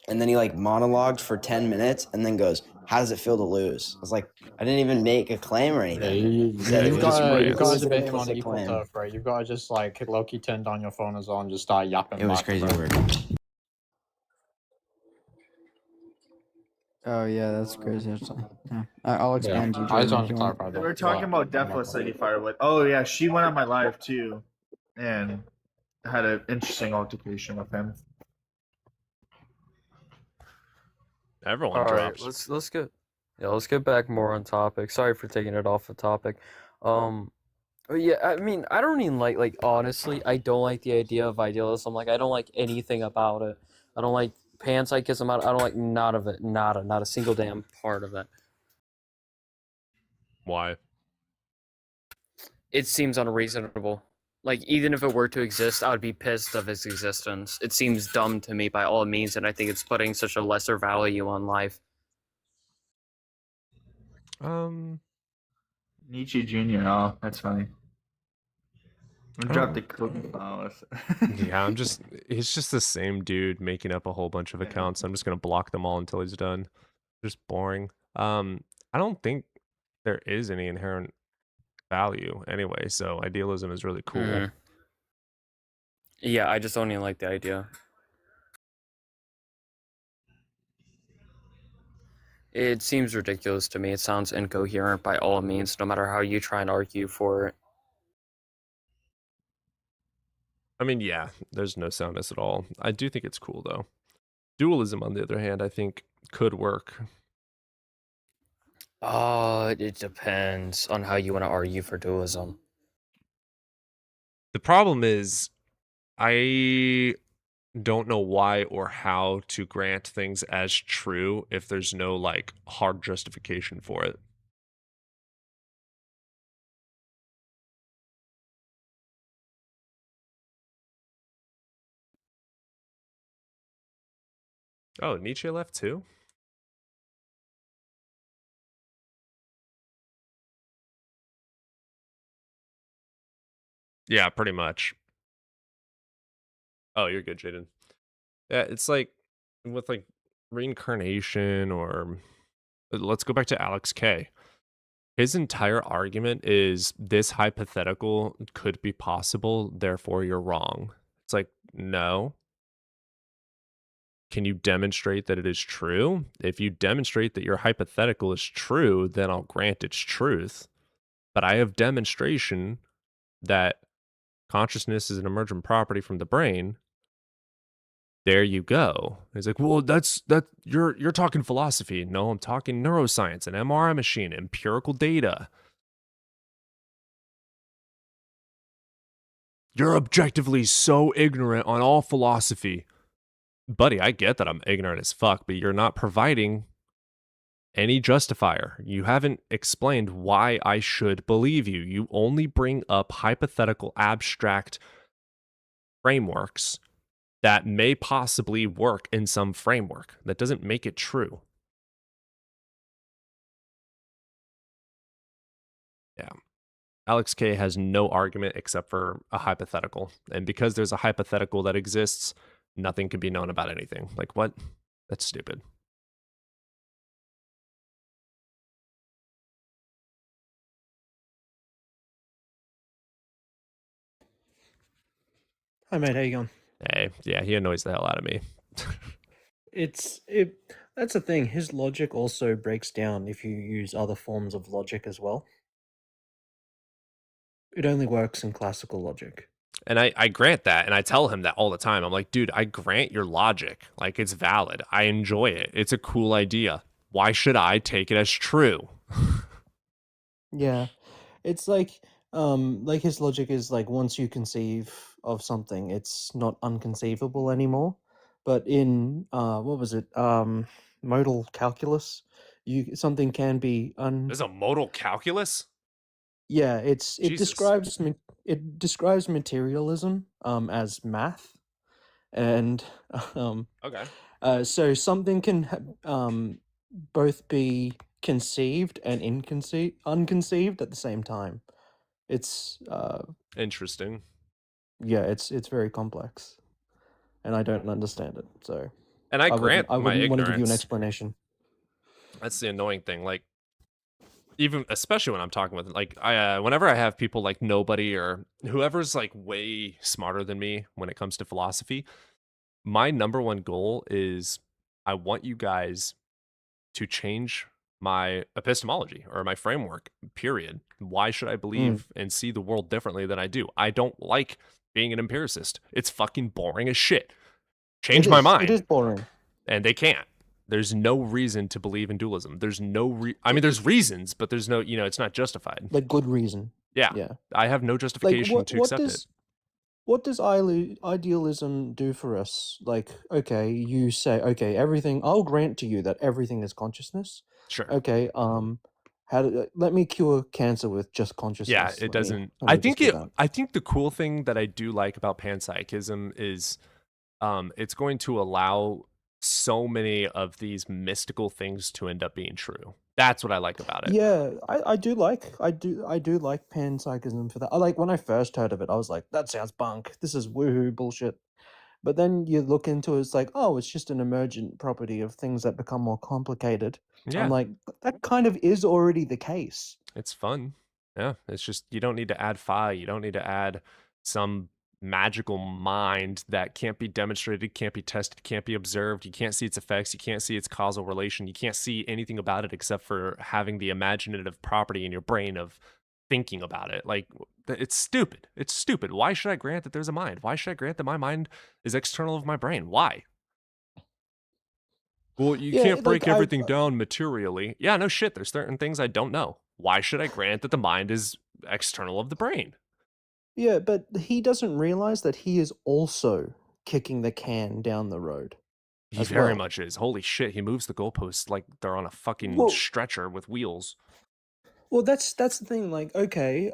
and then he like monologued for 10 minutes and then goes, "How does it feel to lose?" I was like, I didn't even make a claim or anything. You've got to debate him on equal turf, right? You've got to just like low-key turn down your phone as well and just start yapping. It was back, crazy bro. work. Oh yeah, that's crazy. Actually. Yeah. I'll expand you. I just Jaden, wanted if to you want. clarify that. We were talking about Deathless Lady Firewood. Oh yeah, she went on my live too, and had an interesting altercation with him. Everyone All right, drops. let's get back more on topic. Sorry for taking it off the topic. Yeah, I mean, I don't even like honestly, I don't like the idea of idealism. Like, I don't like anything about it. I don't like panpsychism. I don't like none of it. Not a single damn part of it. Why? It seems unreasonable. Like, even if it were to exist, I would be pissed of its existence. It seems dumb to me by all means, and I think it's putting such a lesser value on life. Nietzsche Jr. Oh, that's funny. Drop the cooking flowers. Yeah, he's just the same dude making up a whole bunch of accounts. I'm just gonna block them all until he's done. Just boring. I don't think there is any inherent value anyway, so idealism is really cool. Mhm. Yeah, I just don't even like the idea. It seems ridiculous to me. It sounds incoherent by all means, no matter how you try and argue for it. I mean, yeah, there's no soundness at all. I do think it's cool though. Dualism, on the other hand, I think could work. It depends on how you want to argue for dualism. The problem is, I don't know why or how to grant things as true if there's no like hard justification for it. Oh, Nietzsche left too? Yeah, pretty much. Oh, you're good, Jaden. Yeah, it's like with like reincarnation or let's go back to Alex K. His entire argument is this hypothetical could be possible, therefore you're wrong. It's like, no. Can you demonstrate that it is true? If you demonstrate that your hypothetical is true, then I'll grant its truth. But I have demonstration that consciousness is an emergent property from the brain. There you go. He's like, well, you're talking philosophy. No, I'm talking neuroscience, an MRI machine, empirical data. You're objectively so ignorant on all philosophy. Buddy, I get that I'm ignorant as fuck, but you're not providing any justifier. You haven't explained why I should believe you. You only bring up hypothetical, abstract frameworks that may possibly work in some framework. That doesn't make it true. Yeah. Alex K has no argument except for a hypothetical. And because there's a hypothetical that exists, nothing can be known about anything. Like, what? That's stupid. Hi mate, how you going? Hey, yeah, he annoys the hell out of me. That's the thing. His logic also breaks down if you use other forms of logic as well. It only works in classical logic. And I grant that, and I tell him that all the time. I'm like, dude, I grant your logic. Like, it's valid. I enjoy it. It's a cool idea. Why should I take it as true? Yeah. It's like his logic is like once you conceive of something, it's not unconceivable anymore. But in what was it? Modal calculus, something can be There's a modal calculus? Yeah, it Jesus. describes materialism as math, and Okay. so something can both be conceived and unconceived at the same time. It's Interesting. yeah, it's very complex, and I don't understand it. So And I wouldn't- grant I my wouldn't want to give you an ignorance. explanation. That's the annoying thing. Like, even especially when I'm talking with, like, whenever I have people like nobody or whoever's like way smarter than me when it comes to philosophy, my number one goal is I want you guys to change my epistemology or my framework, period. Why should I believe and see the world differently than I do? I don't like being an empiricist. It's fucking boring as shit. Change my mind. It is boring. And they can't. There's no reason to believe in dualism. There's no I mean, there's reasons, but there's no, it's not justified. Like good reason. Yeah. Yeah. I have no justification to accept it. What does idealism do for us? Like, okay, you say, okay, everything. I'll grant to you that everything is consciousness. Sure. Okay. Let me cure cancer with just consciousness. Yeah, Let me- it doesn't. let me just do that. I think the cool thing that I do like about panpsychism is it's going to allow so many of these mystical things to end up being true. That's what I like about it. Yeah, I do like panpsychism for that. I like when I first heard of it, I was like, that sounds bunk. This is woohoo bullshit. But then you look into it, it's like, oh, it's just an emergent property of things that become more complicated. Yeah. I'm like, that kind of is already the case. It's fun. Yeah, it's just you don't need to add phi. You don't need to add some magical mind that can't be demonstrated, can't be tested, can't be observed. You can't see its effects. You can't see its causal relation. You can't see anything about it except for having the imaginative property in your brain of thinking about it. Like, it's stupid. It's stupid. Why should I grant that there's a mind? Why should I grant that my mind is external of my brain? Why? Well, you Yeah, can't like, break everything down materially. Yeah, no shit. There's certain things I don't know. Why should I grant that the mind is external of the brain? Yeah, but he doesn't realize that he is also kicking the can down the road. He as very well. much is. Holy shit, he moves the goalposts like they're on a fucking Well- stretcher with wheels. Well, that's the thing. Like, okay,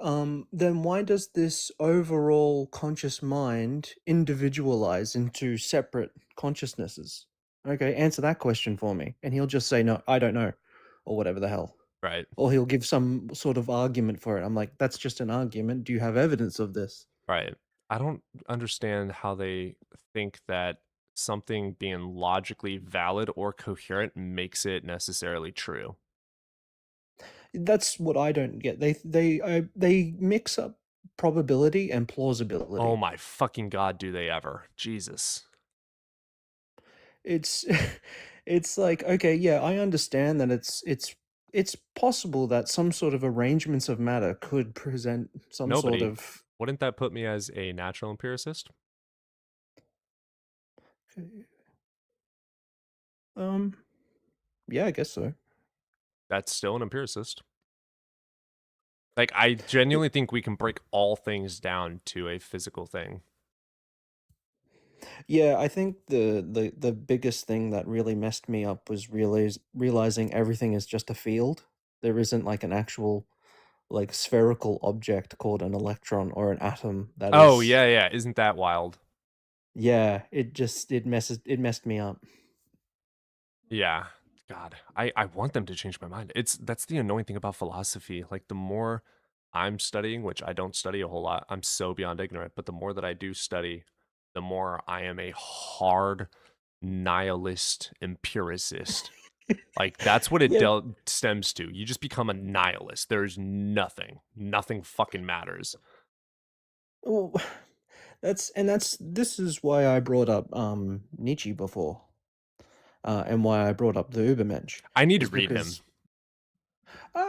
then why does this overall conscious mind individualize into separate consciousnesses? Okay, answer that question for me, and he'll just say, "No, I don't know," or whatever the hell. Right. Or he'll give some sort of argument for it. I'm like, that's just an argument. Do you have evidence of this? Right. I don't understand how they think that something being logically valid or coherent makes it necessarily true. That's what I don't get. They mix up probability and plausibility. Oh my fucking god, do they ever? Jesus. It's it's like, okay, yeah, I understand that it's possible that some sort of arrangements of matter could present some sort Nobody. of Wouldn't that put me as a natural empiricist? yeah, I guess so. That's still an empiricist. Like, I genuinely think we can break all things down to a physical thing. Yeah, I think the biggest thing that really messed me up was realizing everything is just a field. There isn't like an actual like spherical object called an electron or an atom that Oh, is yeah, yeah. Isn't that wild? yeah, it messed me up. Yeah. God, I want them to change my mind. That's the annoying thing about philosophy. Like, the more I'm studying, which I don't study a whole lot, I'm so beyond ignorant, but the more that I do study, the more I am a hard nihilist empiricist. Like, that's what it Yeah. stems to. You just become a nihilist. There's nothing. Nothing fucking matters. Well, this is why I brought up Nietzsche before. And why I brought up the Übermensch. I need to is read him.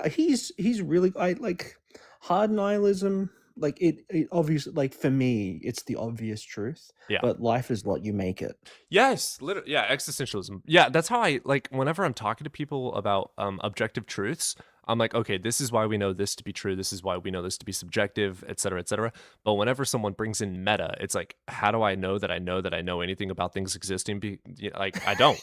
because he's really I like hard nihilism. Like it obviously, like for me, it's the obvious truth. Yeah. But life is what you make it. Yes, literally. Yeah, existentialism. Yeah, that's how I like. Whenever I'm talking to people about objective truths, I'm like, okay, this is why we know this to be true. This is why we know this to be subjective, et cetera, et cetera. But whenever someone brings in meta, it's like, how do I know that I know anything about things existing? Like, I don't.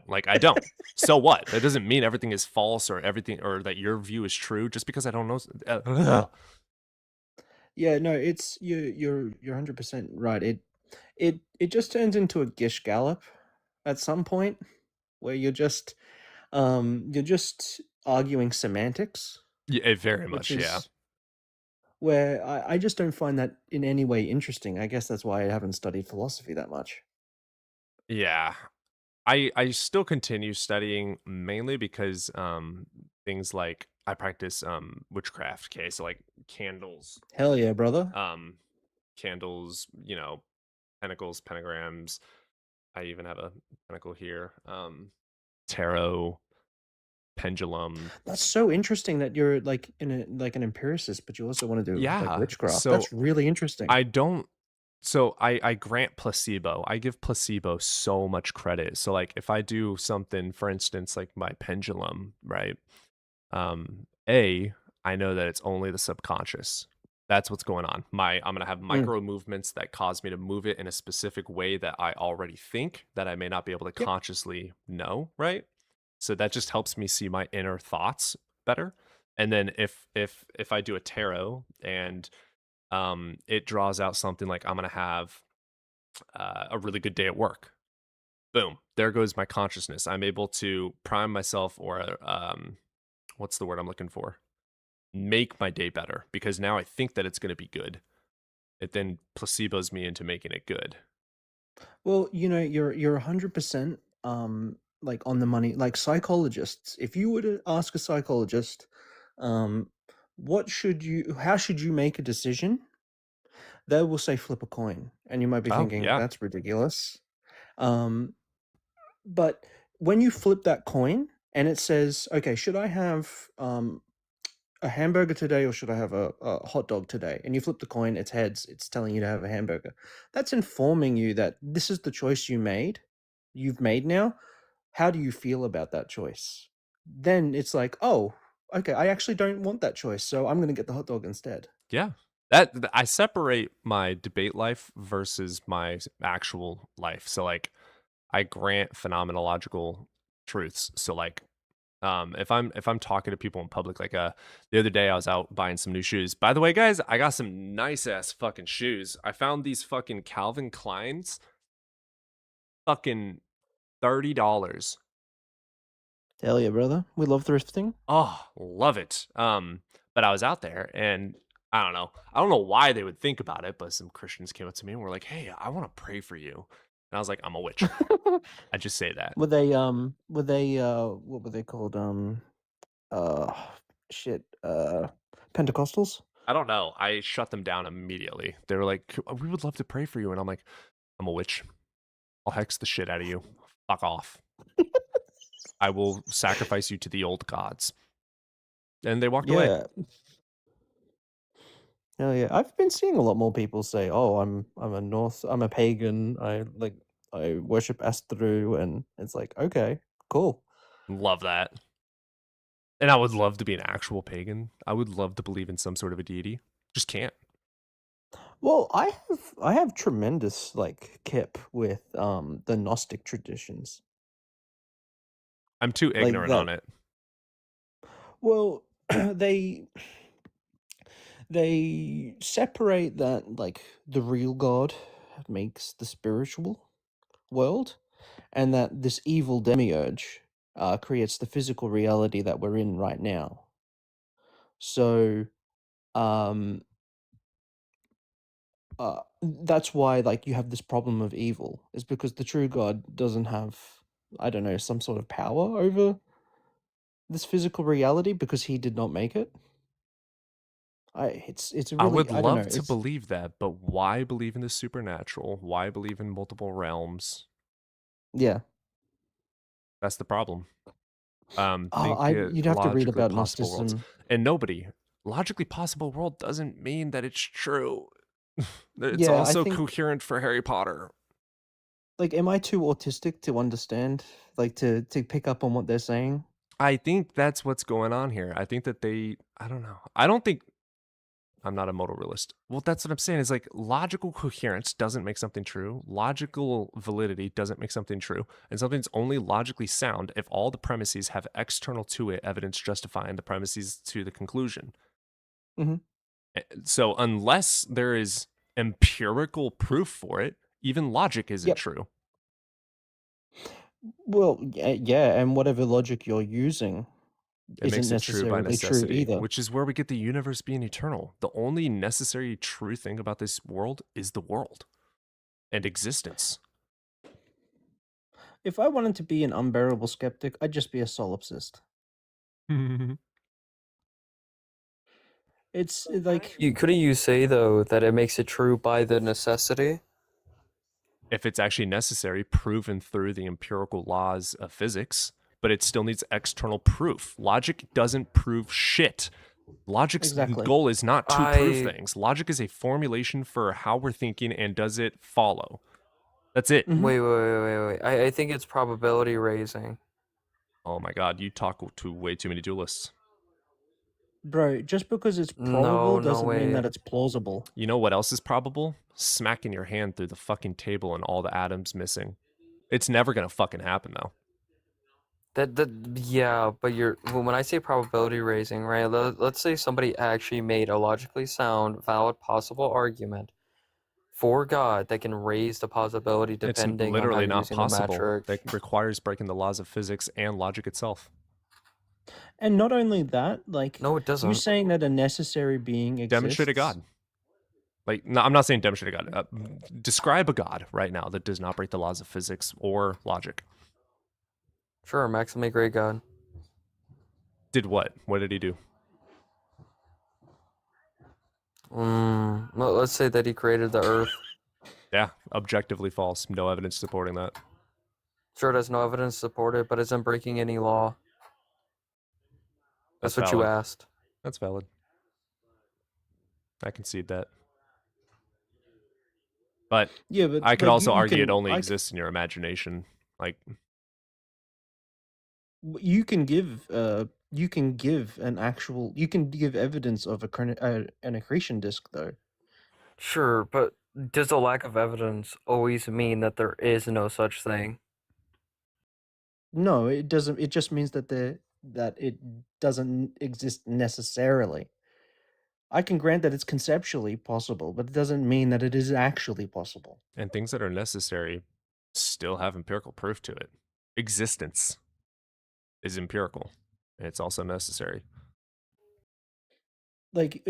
Like, I don't. So what? That doesn't mean everything is false or everything or that your view is true just because I don't know. Yeah, no, it's you're 100% right. It just turns into a Gish Gallop at some point where you're just arguing semantics. Yeah, very which much. Yeah. is where I just don't find that in any way interesting. I guess that's why I haven't studied philosophy that much. Yeah. I still continue studying mainly because things like I practice witchcraft, okay? So like candles. Hell yeah, brother. Candles, you know, pentacles, pentagrams. I even have a pentacle here. Tarot, pendulum. That's so interesting that you're like an empiricist, but you also want to do like witchcraft. So That's really interesting. I grant placebo. I give placebo so much credit. So like if I do something, for instance, like my pendulum, right? I know that it's only the subconscious. That's what's going on. I'm gonna have micro movements that cause me to move it in a specific way that I already think that I may not be able to consciously know, right? So that just helps me see my inner thoughts better. And then if I do a tarot and it draws out something like I'm gonna have a really good day at work. Boom, there goes my consciousness. I'm able to prime myself, or what's the word I'm looking for? Make my day better, because now I think that it's going to be good. It then placebos me into making it good. Well, you know, you're 100% like on the money. Like psychologists, if you were to ask a psychologist, how should you make a decision? They will say flip a coin, and you might be thinking that's ridiculous. But when you flip that coin and it says, okay, should I have a hamburger today or should I have a hot dog today? And you flip the coin, it's heads, it's telling you to have a hamburger. That's informing you that this is the choice you've made now. How do you feel about that choice? Then it's like, oh, okay, I actually don't want that choice, so I'm going to get the hot dog instead. Yeah. That I separate my debate life versus my actual life. So like I grant phenomenological truths. So like if I'm talking to people in public, like the other day I was out buying some new shoes. By the way, guys, I got some nice ass fucking shoes. I found these fucking Calvin Kleins, fucking $30. Hell yeah, brother. We love thrifting. Oh, love it. But I was out there and I don't know why they would think about it, but some Christians came up to me and were like, "Hey, I want to pray for you." And I was like, "I'm a witch." I just say that. Were they what were they called? shit, Pentecostals. I don't know. I shut them down immediately. They were like, "We would love to pray for you," and I'm like, "I'm a witch. I'll hex the shit out of you. Fuck off. I will sacrifice you to the old gods." And they walked away. Yeah. Oh yeah, I've been seeing a lot more people say, "Oh, I'm a pagan. I worship Astru," and it's like, okay, cool. Love that. And I would love to be an actual pagan. I would love to believe in some sort of a deity. Just can't. Well, I have tremendous like kip with the Gnostic traditions. I'm too Like ignorant that. on it. Well, they separate that like the real God makes the spiritual world, and that this evil demiurge creates the physical reality that we're in right now. So, that's why like you have this problem of evil, is because the true God doesn't have, I don't know, some sort of power over this physical reality because he did not make it. It's I really, would I don't know. love to believe that, but why believe in the supernatural? Why believe in multiple realms? Yeah. That's the problem. You'd have to read logically about possible worlds. Gnosticism. And nobody, logically possible world doesn't mean that it's true. It's Yeah, I also think coherent for Harry Potter. like, am I too autistic to understand, like to pick up on what they're saying? I think that's what's going on here. I think that I don't know. I don't think I'm not a modal realist. Well, that's what I'm saying is like logical coherence doesn't make something true. Logical validity doesn't make something true. And something's only logically sound if all the premises have external to it evidence justifying the premises to the conclusion. Mhm. So unless there is empirical proof for it, even logic isn't Yep. true. Well, yeah, and whatever logic you're using It isn't makes it true by necessarily true necessity, either. which is where we get the universe being eternal. The only necessary true thing about this world is the world and existence. If I wanted to be an unbearable skeptic, I'd just be a solipsist. It's like, Couldn't you say though that it makes it true by the necessity? If it's actually necessary, proven through the empirical laws of physics, but it still needs external proof. Logic doesn't prove shit. Logic's Exactly. goal is not to prove I- things. Logic is a formulation for how we're thinking and does it follow. That's it. Wait. I think it's probability raising. Oh my god, you talk to way too many duelists. bro, just because it's No, probable no doesn't mean that way. it's plausible. You know what else is probable? Smacking your hand through the fucking table and all the atoms missing. It's never gonna fucking happen though. Yeah, but when I say probability raising, right? Let's say somebody actually made a logically sound, valid, possible argument for God that can raise the possibility It's depending on how literally you're not using the possible. metric. That requires breaking the laws of physics and logic itself. And not only that, like, No, it you doesn't. saying that a necessary being exists. Demonstrate a god. Like, no, I'm not saying demonstrate a god. Describe a god right now that does not break the laws of physics or logic. Sure, maximally great God. Did what? What did he do? Well, let's say that he created the Earth. Yeah, objectively false. No evidence supporting that. Sure, there's no evidence to support it, but isn't breaking any law. That's what you valid. asked. That's valid. I concede that. But Yeah, but I could like, also you argue can, it only I c- exists in your imagination. Like, you can give evidence of an accretion disk though. Sure, but does the lack of evidence always mean that there is no such thing? No, it doesn't. It just means that it doesn't exist necessarily. I can grant that it's conceptually possible, but it doesn't mean that it is actually possible. and things that are necessary still have empirical proof to it. Existence is empirical. And it's also necessary. Like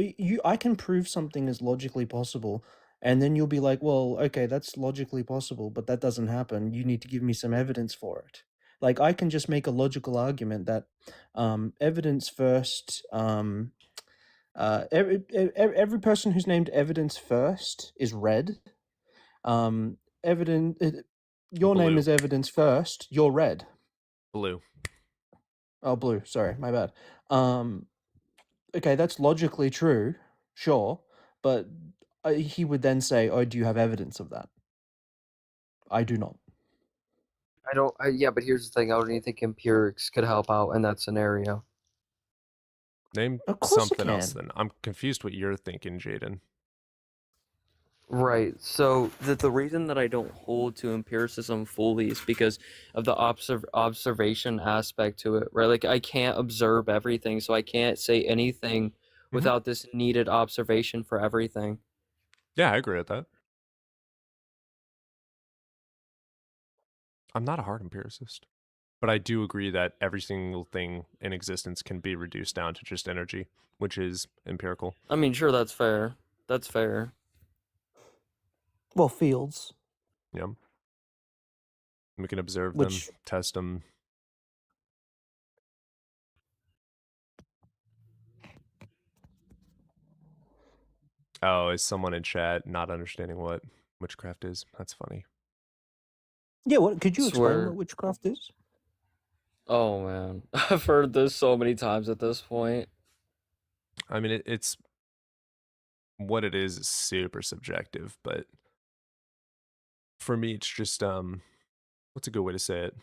I can prove something is logically possible, and then you'll be like, well, okay, that's logically possible, but that doesn't happen. You need to give me some evidence for it. Like I can just make a logical argument that evidence first. Every person who's named evidence first is red. Your name Blue. is evidence first. You're red. Blue. Oh, blue. Sorry, my bad. Okay, that's logically true, sure, but he would then say, "Oh, do you have evidence of that?" I do not. I don't. Yeah, but here's the thing. I don't even think empirics could help out in that scenario. Name Of course it something else can. then. I'm confused what you're thinking, Jaden. Right. So the reason that I don't hold to empiricism fully is because of the observation aspect to it, right? Like I can't observe everything, so I can't say anything without this needed observation for everything. Yeah, I agree with that. I'm not a hard empiricist, but I do agree that every single thing in existence can be reduced down to just energy, which is empirical. I mean, sure, that's fair. That's fair. Well, fields. Yeah. We can observe Which- them, test them. Oh, is someone in chat not understanding what witchcraft is? That's funny. Yeah, what could you explain Swear. what witchcraft is? Oh man, I've heard this so many times at this point. I mean, it's what it is super subjective, but for me, it's just what's a good way to say it?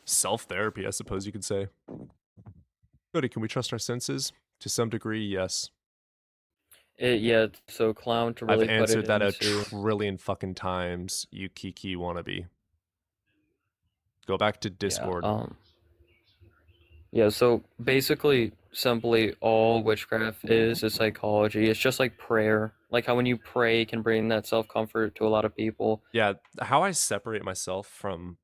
Self-therapy, I suppose you could say. Cody, can we trust our senses? To some degree, yes. Yeah, so Clown to really I've answered put that it a into... trillion fucking times, you Kiki wannabe. Go back to Discord. Yeah, so basically, simply all witchcraft is psychology. It's just like prayer. Like how when you pray can bring that self-comfort to a lot of people. Yeah, how I separate myself from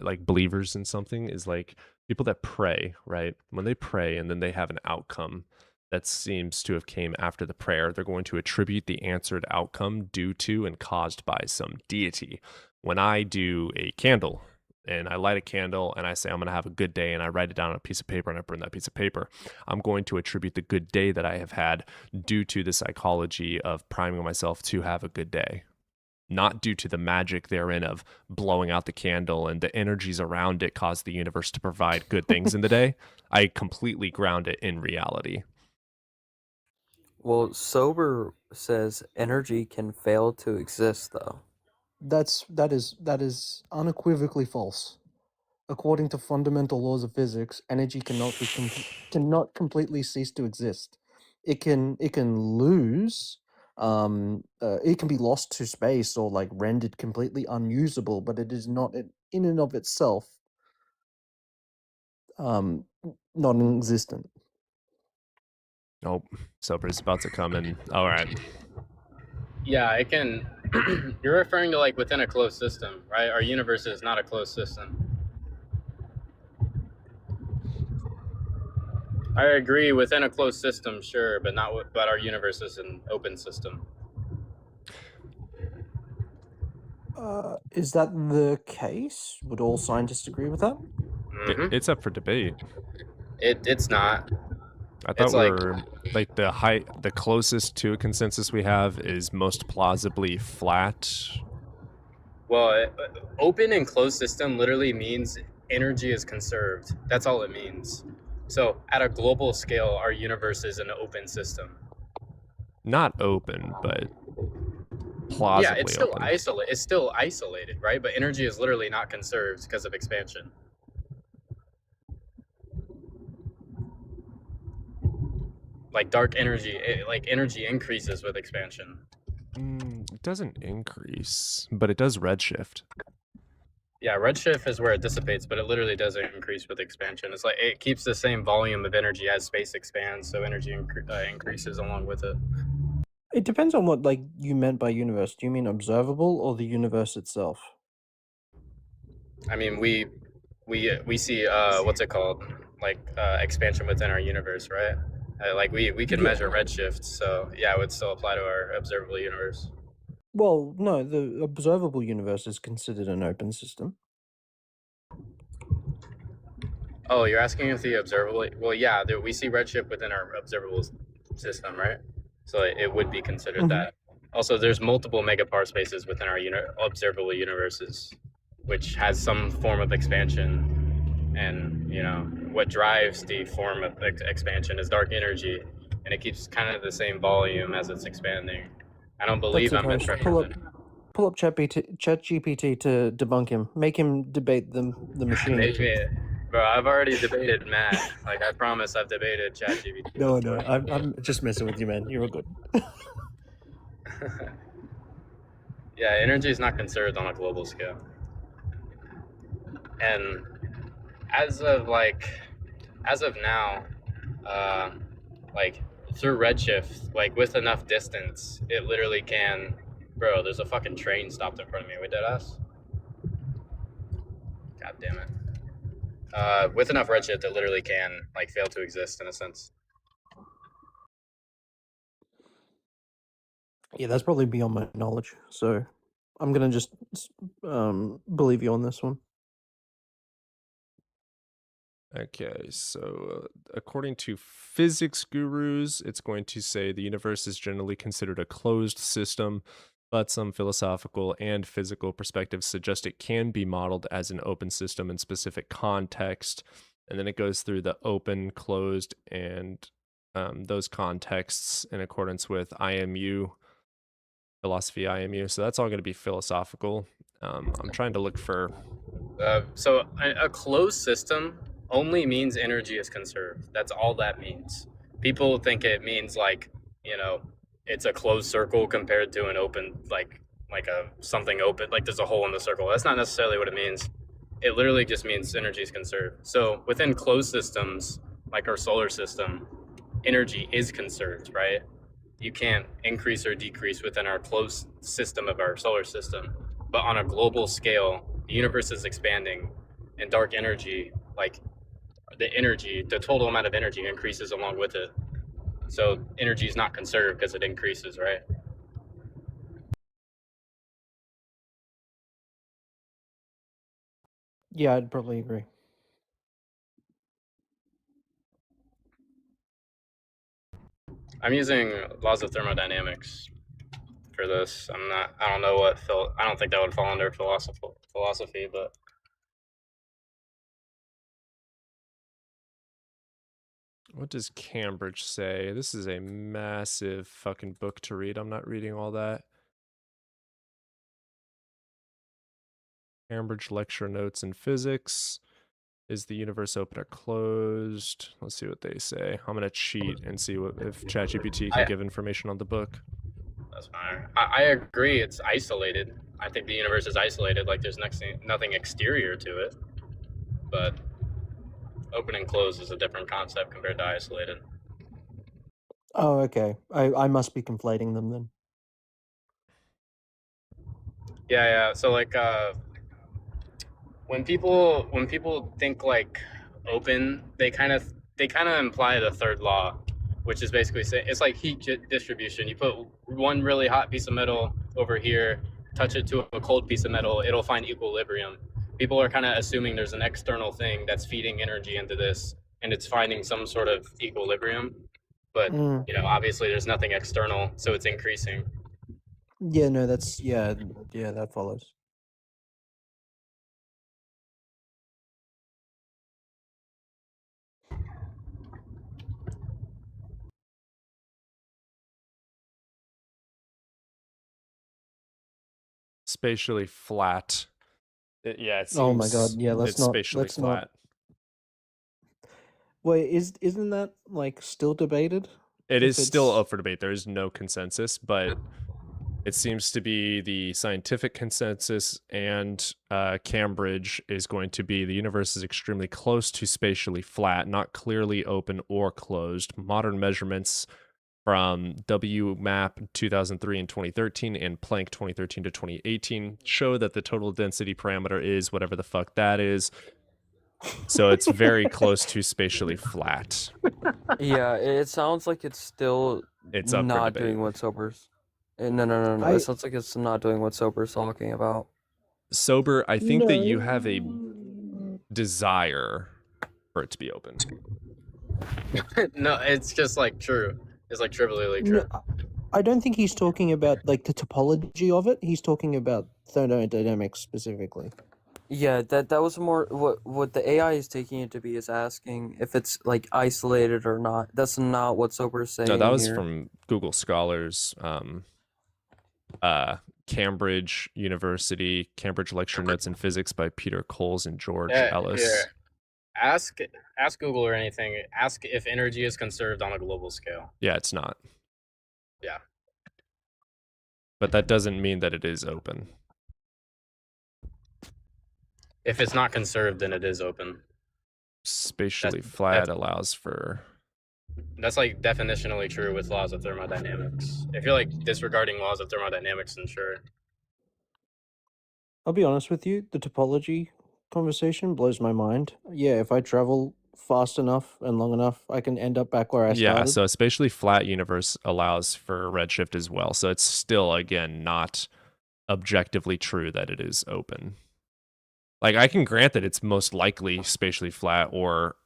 like believers in something is like people that pray, right? When they pray and then they have an outcome that seems to have came after the prayer, they're going to attribute the answered outcome due to and caused by some deity. When I do a candle and I light a candle and I say I'm going to have a good day and I write it down on a piece of paper and I burn that piece of paper, I'm going to attribute the good day that I have had due to the psychology of priming myself to have a good day, not due to the magic therein of blowing out the candle and the energies around it cause the universe to provide good things in the day. I completely ground it in reality. Well, Sober says energy can fail to exist, though. That is unequivocally false. According to fundamental laws of physics, energy cannot completely cease to exist. It can lose. It can be lost to space or like rendered completely unusable, but it is not in and of itself non-existent. Nope. Sober's about to come in. All right. Yeah, it can. You're referring to like within a closed system, right? Our universe is not a closed system. I agree, within a closed system, sure, but not. But our universe is an open system. Is that the case? Would all scientists agree with that? It's up for debate. It's not. I thought It's we like- were like the closest to a consensus we have is most plausibly flat. Well, open and closed system literally means energy is conserved. That's all it means. So, at a global scale, our universe is an open system. Not open, but plausibly Yeah, it's still open. It's still isolated, right? But energy is literally not conserved because of expansion. Like dark energy, energy increases with expansion. It doesn't increase, but it does redshift. Yeah, redshift is where it dissipates, but it literally doesn't increase with expansion. It's like it keeps the same volume of energy as space expands, so energy increases along with it. It depends on what like you meant by universe. Do you mean observable or the universe itself? I mean, we see what's it called, like expansion within our universe, right? Like we can measure redshift, so yeah, it would still apply to our observable universe. Well, no, the observable universe is considered an open system. Oh, you're asking if the observable? Well, yeah, we see redshift within our observable system, right? So it would be considered Mhm. that. Also, there's multiple megapar spaces within our observable universes, which has some form of expansion. And what drives the form of expansion is dark energy, and it keeps kind of the same volume as it's expanding. I don't believe That's I'm it, guys. Pull up misrepresenting. ChatGPT to debunk him. Make him debate the machine. Maybe, bro. I've already debated Matt. Like I promise, I've debated ChatGPT. No, I'm just messing with you, man. You're all good. Yeah, energy is not conserved on a global scale. And as of now, like through redshift, like with enough distance, it literally can. Bro, there's a fucking train stopped in front of me. We dead ass? God damn it. With enough redshift, it literally can like fail to exist in a sense. Yeah, that's probably beyond my knowledge. So I'm gonna just believe you on this one. Okay, so according to physics gurus, it's going to say the universe is generally considered a closed system, but some philosophical and physical perspectives suggest it can be modeled as an open system in specific context. And then it goes through the open, closed, and those contexts in accordance with IMU, philosophy IMU. So that's all going to be philosophical. I'm trying to look for... So a closed system only means energy is conserved. That's all that means. People think it means like, it's a closed circle compared to an open, like something open, like there's a hole in the circle. That's not necessarily what it means. It literally just means energy is conserved. So within closed systems, like our solar system, energy is conserved, right? You can't increase or decrease within our closed system of our solar system. But on a global scale, the universe is expanding, and dark energy, like the total amount of energy increases along with it. So energy is not conserved because it increases, right? Yeah, I'd probably agree. I'm using laws of thermodynamics for this. I don't know I don't think that would fall under philosophy, but What does Cambridge say? This is a massive fucking book to read. I'm not reading all that. Cambridge lecture notes in physics. Is the universe open or closed? Let's see what they say. I'm gonna cheat and see if ChatGPT can give information on the book. that's fine. I agree it's isolated. I think the universe is isolated, like there's nothing exterior to it. But open and closed is a different concept compared to isolated. Oh, okay. I must be conflating them then. Yeah. So like when people think like open, they kind of imply the third law, which is basically it's like heat distribution. You put one really hot piece of metal over here, touch it to a cold piece of metal, it'll find equilibrium. People are kind of assuming there's an external thing that's feeding energy into this, and it's finding some sort of equilibrium. But obviously there's nothing external, so it's increasing. Yeah, no, that's yeah, that follows. Spatially flat. Yeah, it seems, Oh my god, yeah, it's spatially flat. Wait, isn't that like still debated? It If is still it's- up for debate. There is no consensus, but it seems to be the scientific consensus, and Cambridge is going to be the universe is extremely close to spatially flat, not clearly open or closed. Modern measurements from WMAP 2003 and 2013 and Planck 2013 to 2018 show that the total density parameter is whatever the fuck that is. So it's very close to spatially flat. Yeah, it sounds like it's still It's up for not debate. doing what Sober's. No. It sounds like it's not doing what Sober's talking about. Sober, I think that you have a desire for it to be open. No, it's just like true. It's like trivially true. No, I don't think he's talking about like the topology of it. He's talking about thermodynamics specifically. Yeah, that was more what the AI is taking it to be is asking if it's like isolated or not. That's not what Sober's saying. No, that was here. from Google Scholars, Cambridge University, Cambridge Lecture Notes in Physics by Peter Coles and George Ellis. Here, ask Google or anything. Ask if energy is conserved on a global scale. Yeah, it's not. Yeah. But that doesn't mean that it is open. If it's not conserved, then it is open. Spatially flat allows for... That's like definitionally true with laws of thermodynamics. If you're like disregarding laws of thermodynamics, then sure. I'll be honest with you, the topology conversation blows my mind. Yeah, if I travel fast enough and long enough, I can end up back where I Yeah, started. so a spatially flat universe allows for redshift as well. So it's still, again, not objectively true that it is open. Like, I can grant that it's most likely spatially flat or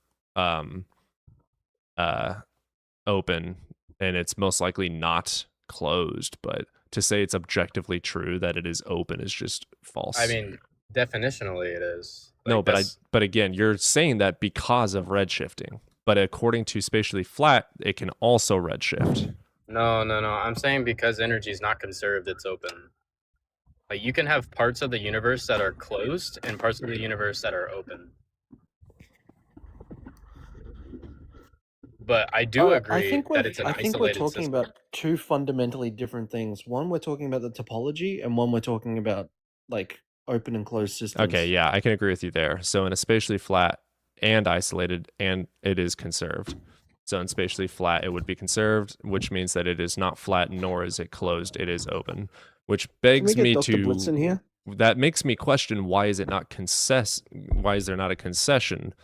open, and it's most likely not closed, but to say it's objectively true that it is open is just false. I mean, definitionally it is. No, Like, but again, you're saying that because of redshifting. But according to spatially flat, it can also redshift. No. I'm saying because energy is not conserved, it's open. Like, you can have parts of the universe that are closed and parts of the universe that are open. But I do agree I think that it's an I think isolated we're talking system. about two fundamentally different things. One, we're talking about the topology, and one we're talking about like open and closed systems. Okay, yeah, I can agree with you there. So in a spatially flat and isolated, and it is conserved. So in spatially flat, it would be conserved, which means that it is not flat, nor is it closed. It is open, which begs Can we me get Dr. to... Blitz in here? That makes me question, why is it not why is there not a concession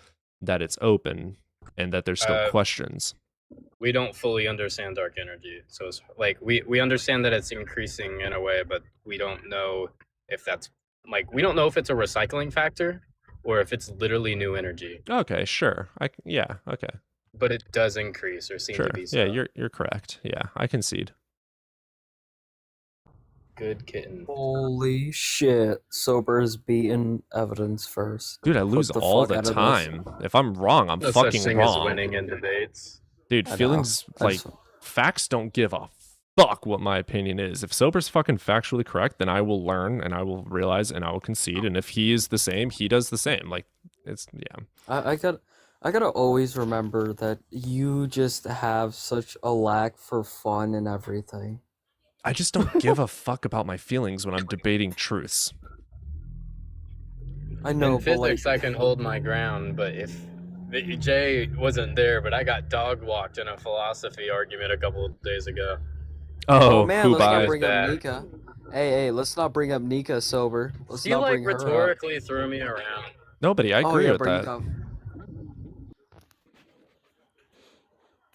that it's open and that there's still questions? We don't fully understand dark energy. So it's like we understand that it's increasing in a way, but we don't know if that's like, we don't know if it's a recycling factor or if it's literally new energy. Okay, sure. Yeah, okay. But it does increase or seem Sure. to be so. Yeah, you're correct. Yeah, I concede. Good kitten. Holy shit! Sober's beaten evidence first. Dude, I Put lose the all fuck the out of this. time. If I'm wrong, I'm No such fucking thing as wrong. winning in debates. Dude, I know. feelings, I like, just- facts don't give a fuck what my opinion is. If Sober's fucking factually correct, then I will learn and I will realize and I will concede. And if he is the same, he does the same. Like, it's, yeah. I gotta always remember that you just have such a lack for fun and everything. I just don't give a fuck about my feelings when I'm debating truths. I know, In but like, physics, I can hold my ground, but if Jay wasn't there, but I got dog walked in a philosophy argument a couple of days ago. Oh, man, let's not Kubai. bring up Bad. Nika. Hey, let's not bring up Nika sober. Let's He not like bring her up. rhetorically threw me around. Nobody, I agree with bro, you that. got...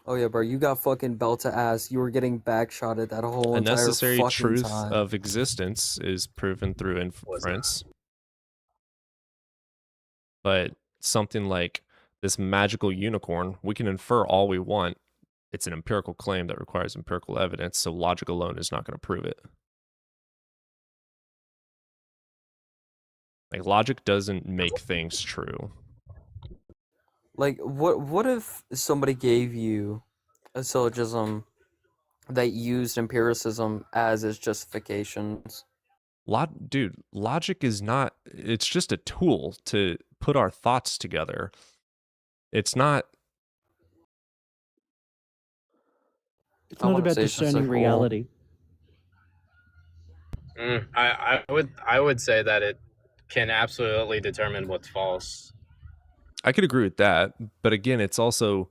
Oh yeah, bro, you got fucking belt to ass. You were getting backshotted that whole A entire necessary fucking truth time. of existence is proven through inference. But something like this magical unicorn, we can infer all we want. It's an empirical claim that requires empirical evidence, so logic alone is not going to prove it. Like, logic doesn't make things true. Like, what if somebody gave you a syllogism that used empiricism as its justifications? Dude, logic is not, it's just a tool to put our thoughts together. It's not. It's not about discerning reality. I would say that it can absolutely determine what's false. I could agree with that, but again, it's also,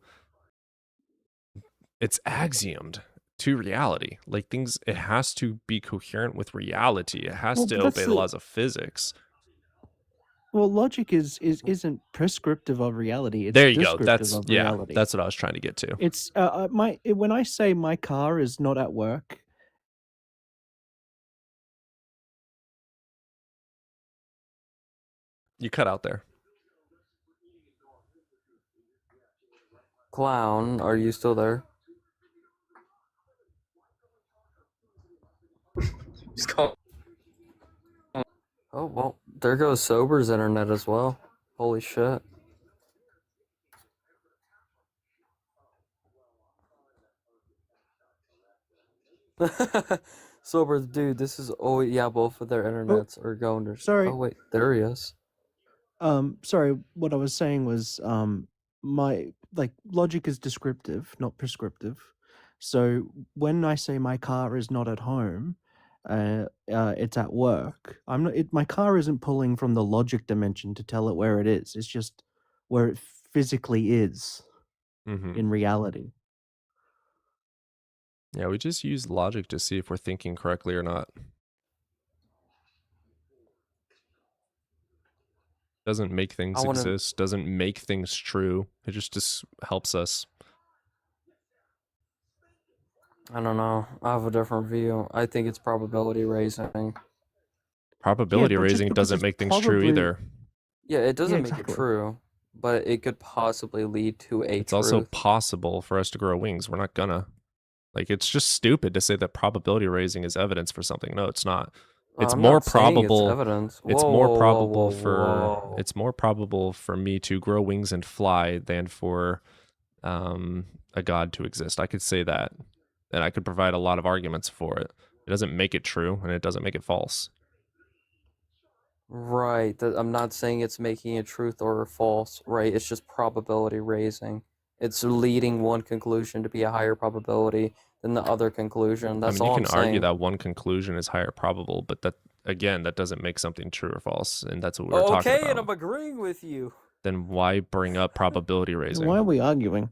it's axiomed to reality. Like, things, it has to be coherent with reality. It has Well, to but that's obey the the- laws of physics. Well, logic isn't prescriptive of reality. It's There you go. descriptive That's, of yeah, reality. that's what I was trying to get to. It's when I say my car is not at work. You cut out there. Clown, are you still there? He's called. Oh, well, there goes Sober's internet as well. Holy shit. Sober, dude, this is, oh, yeah, both of their internets are going to, sorry. oh, wait, there he is. Sorry, what I was saying was, my, like, logic is descriptive, not prescriptive. So when I say my car is not at home, it's at work. I'm not. My car isn't pulling from the logic dimension to tell it where it is. It's just where it physically is in reality. Yeah, we just use logic to see if we're thinking correctly or not. Doesn't make things exist, doesn't make things true. It just helps us. I don't know. I have a different view. I think it's probability raising. Probability raising doesn't make things true either. Yeah, it doesn't make it true, but it could possibly lead to a It's also possible for us to grow wings. We're not gonna. Like, it's just stupid to say that probability raising is evidence for something. No, it's not. It's I'm more not saying it's probable. evidence. It's Whoa, more whoa, probable whoa, for whoa. it's more probable for me to grow wings and fly than for a god to exist. I could say that, and I could provide a lot of arguments for it. It doesn't make it true, and it doesn't make it false. Right. I'm not saying it's making it truth or false, right? It's just probability raising. It's leading one conclusion to be a higher probability than the other conclusion. That's I mean, all you I'm can argue saying. that one conclusion is higher probable, but that again, that doesn't make something true or false, and that's what we were talking Okay, about. and I'm agreeing with you. Then why bring up probability raising? Why are we arguing?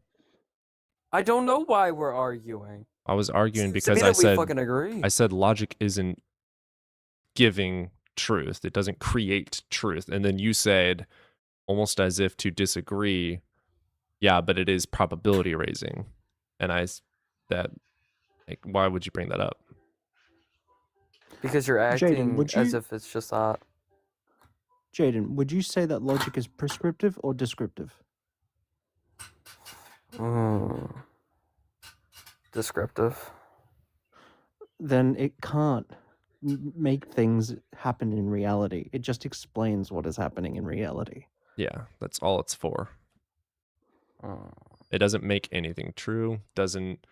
I don't know why we're arguing. I was arguing Seems to because me I that we said fucking agree. I said logic isn't giving truth. It doesn't create truth. And then you said, almost as if to disagree, yeah, but it is probability raising. And like, why would you bring that up? Because you're Jaden, acting would as you- if it's just that. Jaden, would you say that logic is prescriptive or descriptive? Descriptive. Then it can't make things happen in reality. It just explains what is happening in reality. Yeah, that's all it's for. It doesn't make anything true, doesn't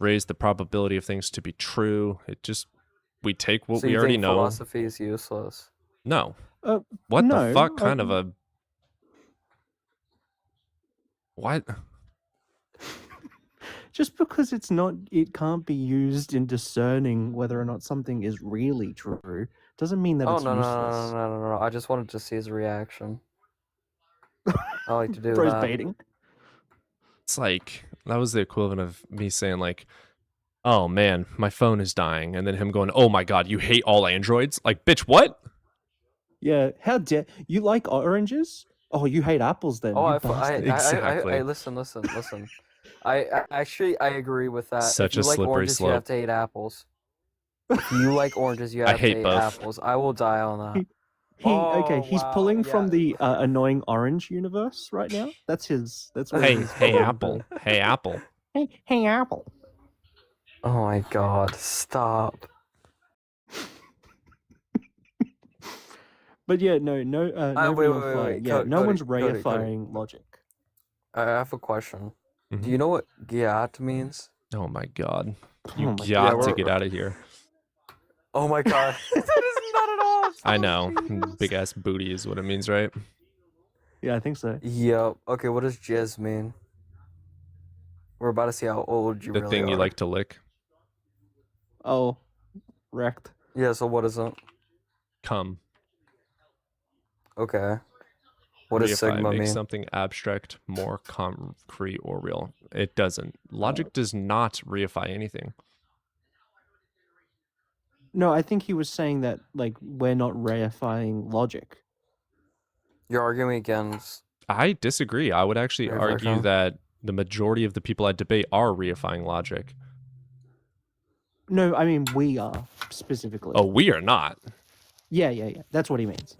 raise the probability of things to be true. It just, we take what So we you already think know. philosophy is useless? No. What the no, fuck kind of a... What? Just because it's not, it can't be used in discerning whether or not something is really true, doesn't mean that Oh it's no, no, useless. no! I just wanted to see his reaction. I like to do Bro's that. baiting. It's like, that was the equivalent of me saying like, oh man, my phone is dying. And then him going, oh my God, you hate all Androids? Like, bitch, what? Yeah, how dare you like oranges? Oh, you hate apples then? Oh, you I bastard. Exactly. Listen. I agree with that. Such if you a like slippery oranges, you have slope. to eat apples. If you like oranges, you I have to hate eat both. apples. I will die on that. He's pulling from the annoying orange universe right now. That's his. That's what Hey, he's hey, pulling Apple. from. Hey, Apple. Hey, Apple. Oh my God! Stop. But yeah, no, wait, reifying. Yeah, Cody, no one's Cody. reifying logic. I have a question. Mhm. Do you know what "gyat" means? Oh my God. You Oh my got Yeah, to we're- get out of here. Oh my God! That is not at all. I know. Big ass booty is what it means, right? Yeah, I think so. Yep. Okay, what does jizz mean? We're about to see how old you The really thing are. you like to lick. Oh, wrecked. Yeah, so what is it? Come. Okay. What does Reify sigma makes mean? something abstract more concrete or real. It doesn't. Logic does not reify anything. No, I think he was saying that like we're not reifying logic. You're arguing against. I disagree. I would actually argue Reifying? that the majority of the people I debate are reifying logic. No, I mean we are specifically. Oh, we are not. Yeah. That's what he means.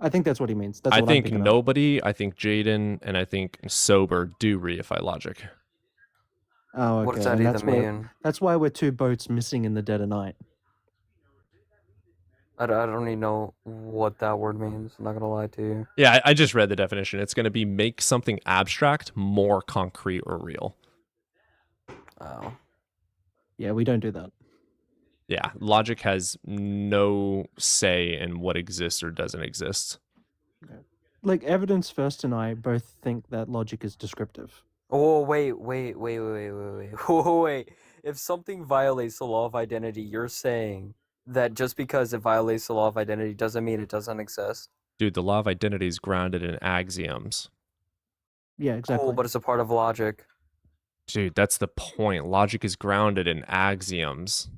I think that's what he means. That's I what I'm think picking up. nobody, I think Jaden, and I think Sober do reify logic. Oh, okay. What does that and that's even why, mean? that's why we're two boats missing in the dead of night. I don't even know what that word means. I'm not gonna lie to you. Yeah, I just read the definition. It's going to be make something abstract more concrete or real. Oh. Yeah, we don't do that. Yeah, logic has no say in what exists or doesn't exist. Like, Evidence First and I both think that logic is descriptive. Oh, wait. Wait. If something violates the law of identity, you're saying that just because it violates the law of identity doesn't mean it doesn't exist? Dude, the law of identity is grounded in axioms. Yeah, exactly. Oh, but it's a part of logic. Dude, that's the point. Logic is grounded in axioms.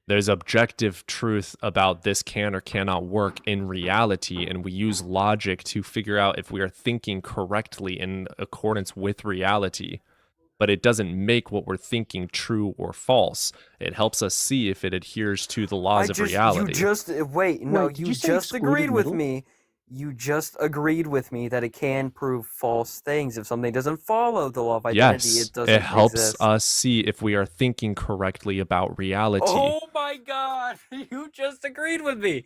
There's objective truth about this can or cannot work in reality, and we use logic to figure out if we are thinking correctly in accordance with reality. But it doesn't make what we're thinking true or false. It helps us see if it adheres to the laws of reality. You just wait. No, Wait, did you you say just agreed excluded with middle? me. You just agreed with me that it can prove false things if something doesn't follow the law of identity. Yes, It doesn't it helps exist. us see if we are thinking correctly about reality. Oh my God! You just agreed with me.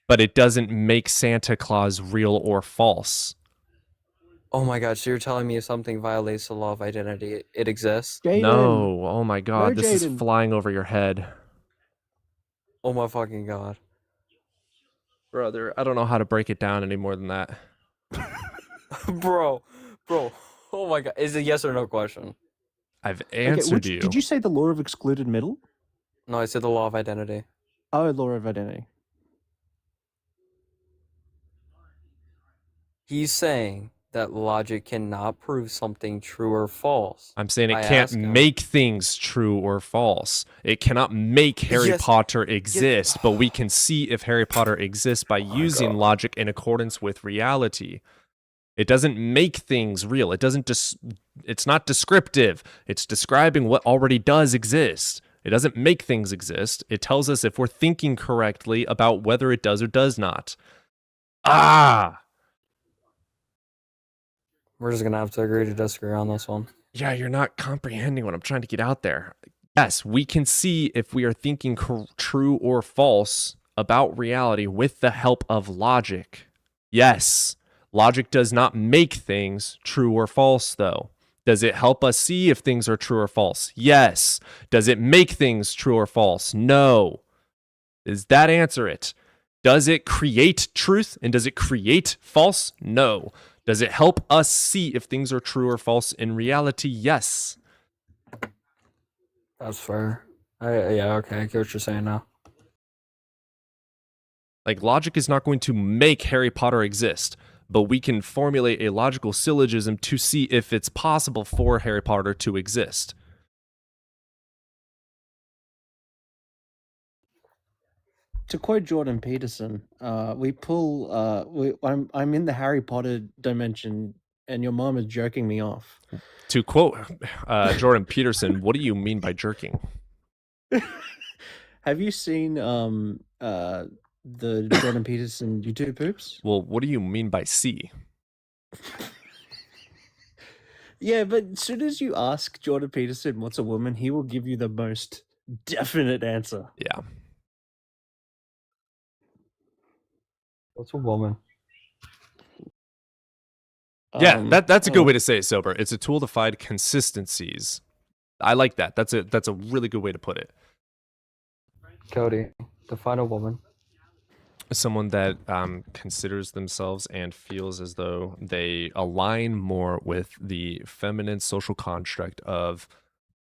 But it doesn't make Santa Claus real or false. Oh my God! So you're telling me if something violates the law of identity, it exists? No, oh my god, No, this is Jaden. flying over your head. Oh my fucking God! Brother, I don't know how to break it down any more than that. bro. Oh my God! Is it yes or no question? I've Okay, answered you. Did you say the law of excluded middle? No, I said the law of identity. Oh, law of identity. He's saying that logic cannot prove something true or false. I'm saying it I can't asked him. make things true or false. It cannot make Harry Yes, Potter exist, but we can see if Harry Potter exists by using God. logic in accordance with reality. It doesn't make things real. It doesn't it's not descriptive. It's describing what already does exist. It doesn't make things exist. It tells us if we're thinking correctly about whether it does or does not. Ah! We're just gonna have to agree to disagree on this one. Yeah, you're not comprehending what I'm trying to get out there. Yes, we can see if we are thinking true or false about reality with the help of logic. Yes, logic does not make things true or false, though. Does it help us see if things are true or false? Yes. Does it make things true or false? No. Does that answer it? Does it create truth and does it create false? No. Does it help us see if things are true or false in reality? Yes. That's fair. Yeah, okay, I get what you're saying now. Like, logic is not going to make Harry Potter exist, but we can formulate a logical syllogism to see if it's possible for Harry Potter to exist. To quote Jordan Peterson, I'm in the Harry Potter dimension, and your mom is jerking me off. To quote Jordan Peterson, what do you mean by jerking? Have you seen the Jordan Peterson YouTube poops? Well, what do you mean by C? Yeah, but as soon as you ask Jordan Peterson what's a woman, he will give you the most definite answer. Yeah. What's a woman? Yeah, that's a good way to say it, Sober. It's a tool to find consistencies. I like that. That's a really good way to put it. Cody, define a woman. Someone that considers themselves and feels as though they align more with the feminine social construct of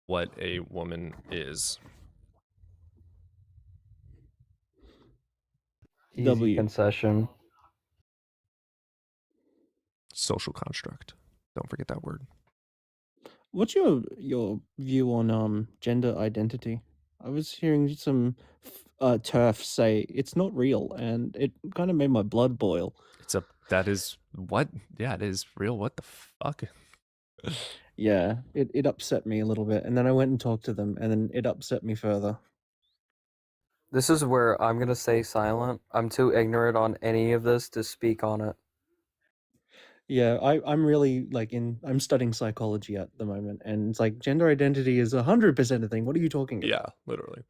what a woman is. Easy W. concession. Social construct. Don't forget that word. What's your view on gender identity? I was hearing some TERF say it's not real, and it kind of made my blood boil. That is what? Yeah, it is real. What the fuck? Yeah, it upset me a little bit, and then I went and talked to them, and then it upset me further. This is where I'm gonna stay silent. I'm too ignorant on any of this to speak on it. Yeah, I'm really like I'm studying psychology at the moment, and it's like gender identity is 100% a thing. What are you talking about? Yeah, literally.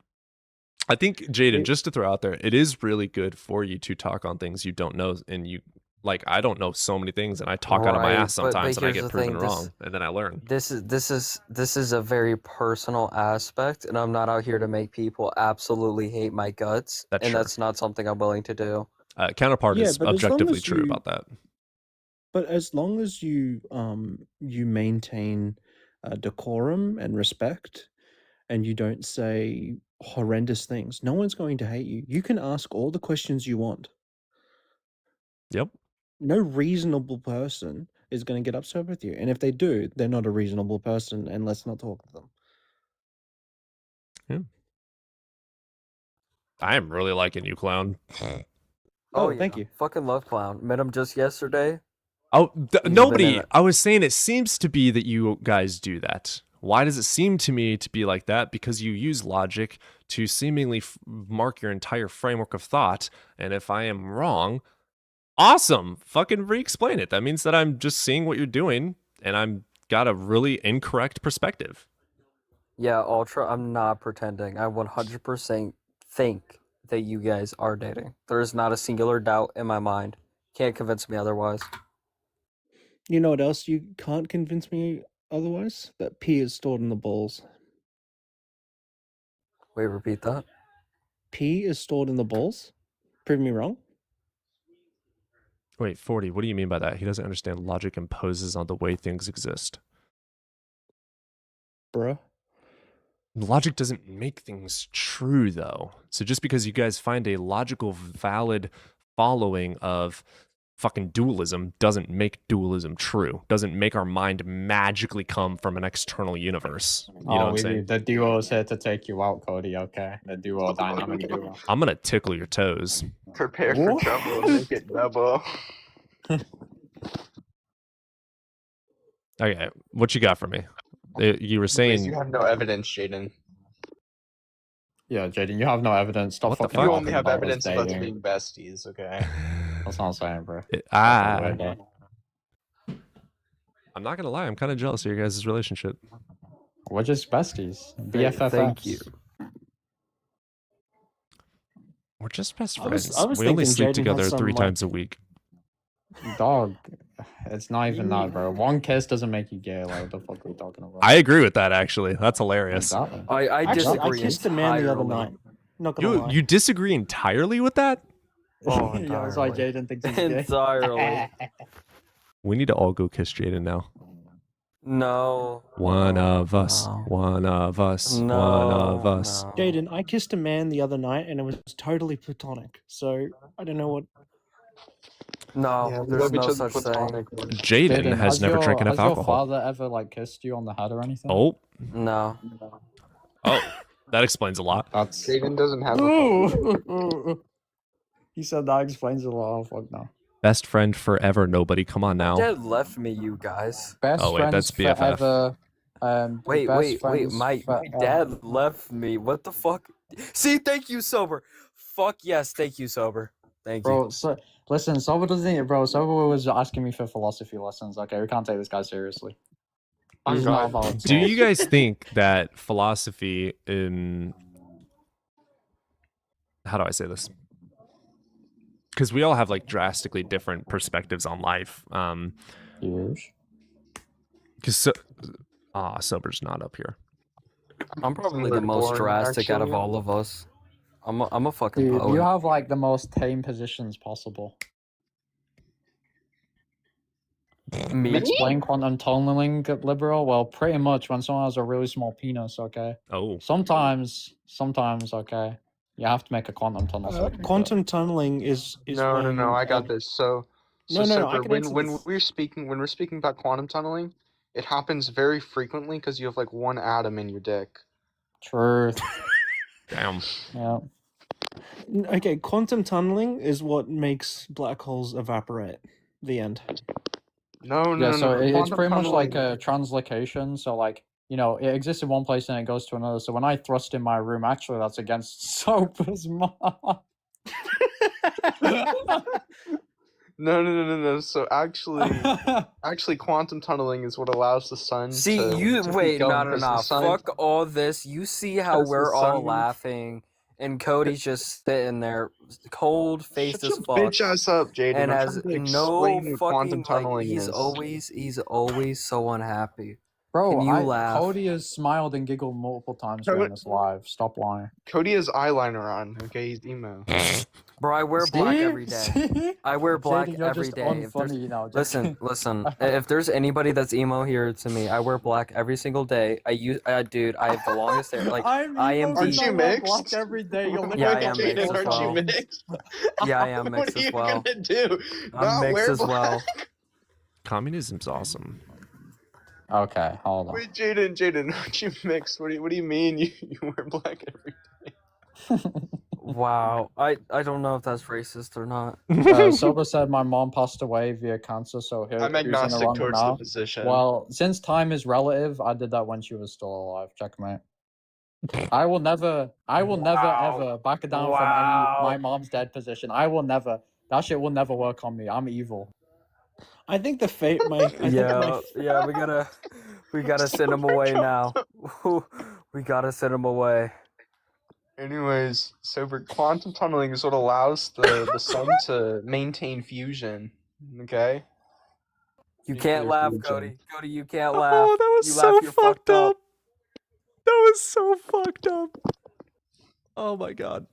I think, Jaden, It- just to throw out there, it is really good for you to talk on things you don't know, and you like I don't know so many things, and I talk out of my Right, ass sometimes, and I here's get the proven thing, wrong, and then I learn. This is a very personal aspect, and I'm not out here to make people absolutely hate my guts, That's and sure. that's not something I'm willing to do. Counterpart Yeah, is but as long objectively as true you about that. but as long as you you maintain decorum and respect, and you don't say horrendous things, no one's going to hate you. You can ask all the questions you want. Yep. No reasonable person is going to get upset with you, and if they do, they're not a reasonable person, and let's not talk to them. Yeah. I am really liking you, clown. Oh, thank you. Fucking love Clown. Met him just yesterday. Oh, He's been in nobody. it. I was saying it seems to be that you guys do that. Why does it seem to me to be like that? Because you use logic to seemingly mark your entire framework of thought. And if I am wrong, awesome. Fucking re-explain it. That means that I'm just seeing what you're doing and I'm got a really incorrect perspective. Yeah, Ultra, I'm not pretending. I 100% think that you guys are dating. There is not a singular doubt in my mind. Can't convince me otherwise. You know what else you can't convince me otherwise? That pee is stored in the balls. Wait, repeat that? Pee is stored in the balls? Prove me wrong? Wait, 40, what do you mean by that? He doesn't understand logic imposes on the way things exist. Bruh. Logic doesn't make things true, though. So just because you guys find a logical, valid following of fucking dualism doesn't make dualism true. Doesn't make our mind magically come from an external universe. You know what I'm saying? The duo is here to take you out, Cody, okay? The duo, dynamic duo. I'm gonna tickle your toes. Prepare for trouble. Make it double. Okay, what you got for me? You were saying You have no evidence, Jaden. Yeah, Jaden, you have no evidence. Stop What the fucking fuck? You only talking have about us evidence of us dating. being besties, okay? That's what I'm saying, bro. I'm not gonna lie, I'm kind of jealous of your guys' relationship. We're just besties. Thank BFFs. you. We're just best I was- friends. I was We only thinking sleep Jaden together had some, 3 like- times a week. Dog, it's not even that, bro. One kiss doesn't make you gay. Like, what the fuck are we talking about? I agree with that, actually. That's hilarious. Exactly. I Actually, I disagree kissed a man the other entirely. night. Not gonna lie. You disagree entirely with that? Oh, Yeah, that's why Jaden thinks he's gay. Entirely. We need to all go kiss Jaden now. No. One of us. No. One of us. No, one of us. no. Jaden, I kissed a man the other night and it was totally platonic. So I don't know what. No, Yeah, we there's love each no other such thing. platonically. Jaden has never drank enough Has your alcohol. father ever like kissed you on the head or anything? Oh, No. oh, that explains a lot. That's. Jaden doesn't have a Ooh. He said that explains a lot. Oh, fuck no. Best friend forever, nobody. Come on now. Dad left me, you guys. Best Oh, wait, friends that's BFF. forever. Wait, best wait, friends my forever. dad left me. What the fuck? See, thank you, Sober. Fuck yes, thank you, Sober. Thank you. Bro, so listen, Sober doesn't. Bro, Sober was asking me for philosophy lessons. Okay, we can't take this guy seriously. He's not about Do you guys think that philosophy in how do I say this? Because we all have like drastically different perspectives on life. Yes. Because Sober's not up here. I'm probably Really the most boring, drastic out of actually. all of us. I'm a fucking Dude, poet. you have like the most tame positions possible. Me? Explain quantum tunneling, liberal. Well, pretty much when someone has a really small penis. Okay. Oh. Sometimes, okay, you have to make a quantum tunnel. so it can fit. Quantum tunneling is No, when, I got this. So No, I Sober, can answer when this. we're speaking about quantum tunneling, it happens very frequently because you have like one atom in your dick. Truth. Damn. Yeah. Okay, quantum tunneling is what makes black holes evaporate. The end. No, Yeah, so it's Quantum pretty much like tunneling- a translocation. So like you know, it exists in one place and it goes to another. So when I thrust in my room, actually, that's against Sober's mom. No. So actually, quantum tunneling is what allows the sun. See, to, you to wait, keep going no. 'cause the sun- Fuck all this. You see how because the we're all sun- laughing, and Cody's just sitting there, cold faced Shut as your fuck, bitch ass up, Jaden. and I'm has trying to no explain what quantum fucking like. tunneling He's is. always so unhappy. Bro, Can you laugh? Cody has smiled and giggled multiple times during this live. Stop lying. Cody has eyeliner on. Okay, he's emo. Bro, I wear black every day. See? I wear black Jaden, you're every just day. If there's- unfunny, you know. listen. If there's anybody that's emo here, it's me. I wear black every single day. Dude, I have the longest hair. Like I am Aren't the. you mixed? Black every day. You'll Yeah, I never am get mixed as Aren't well. you mixed? Yeah, I am mixed What are as you well. gonna do? I'm Not mixed wear as well. black? Communism's awesome. Okay, hold on. Wait, Jaden, aren't you mixed? What do you mean you wear black every day? Wow, I don't know if that's racist or not. Sober said my mom passed away via cancer, so here I'm who's in the agnostic wrong towards now? the position. Well, since time is relative, I did that when she was still alive. Checkmate. I will never ever back down from my mom's dead position. I will never. That shit will never work on me. I'm evil. I think the fate might. Yeah, we gotta send him away now. We gotta send him away. Anyways, so for quantum tunneling is what allows the sun to maintain fusion. Okay. You can't laugh, Cody. Cody, you can't laugh. Oh, that was you so laugh, you're fucked up. That was so fucked up. Oh my god.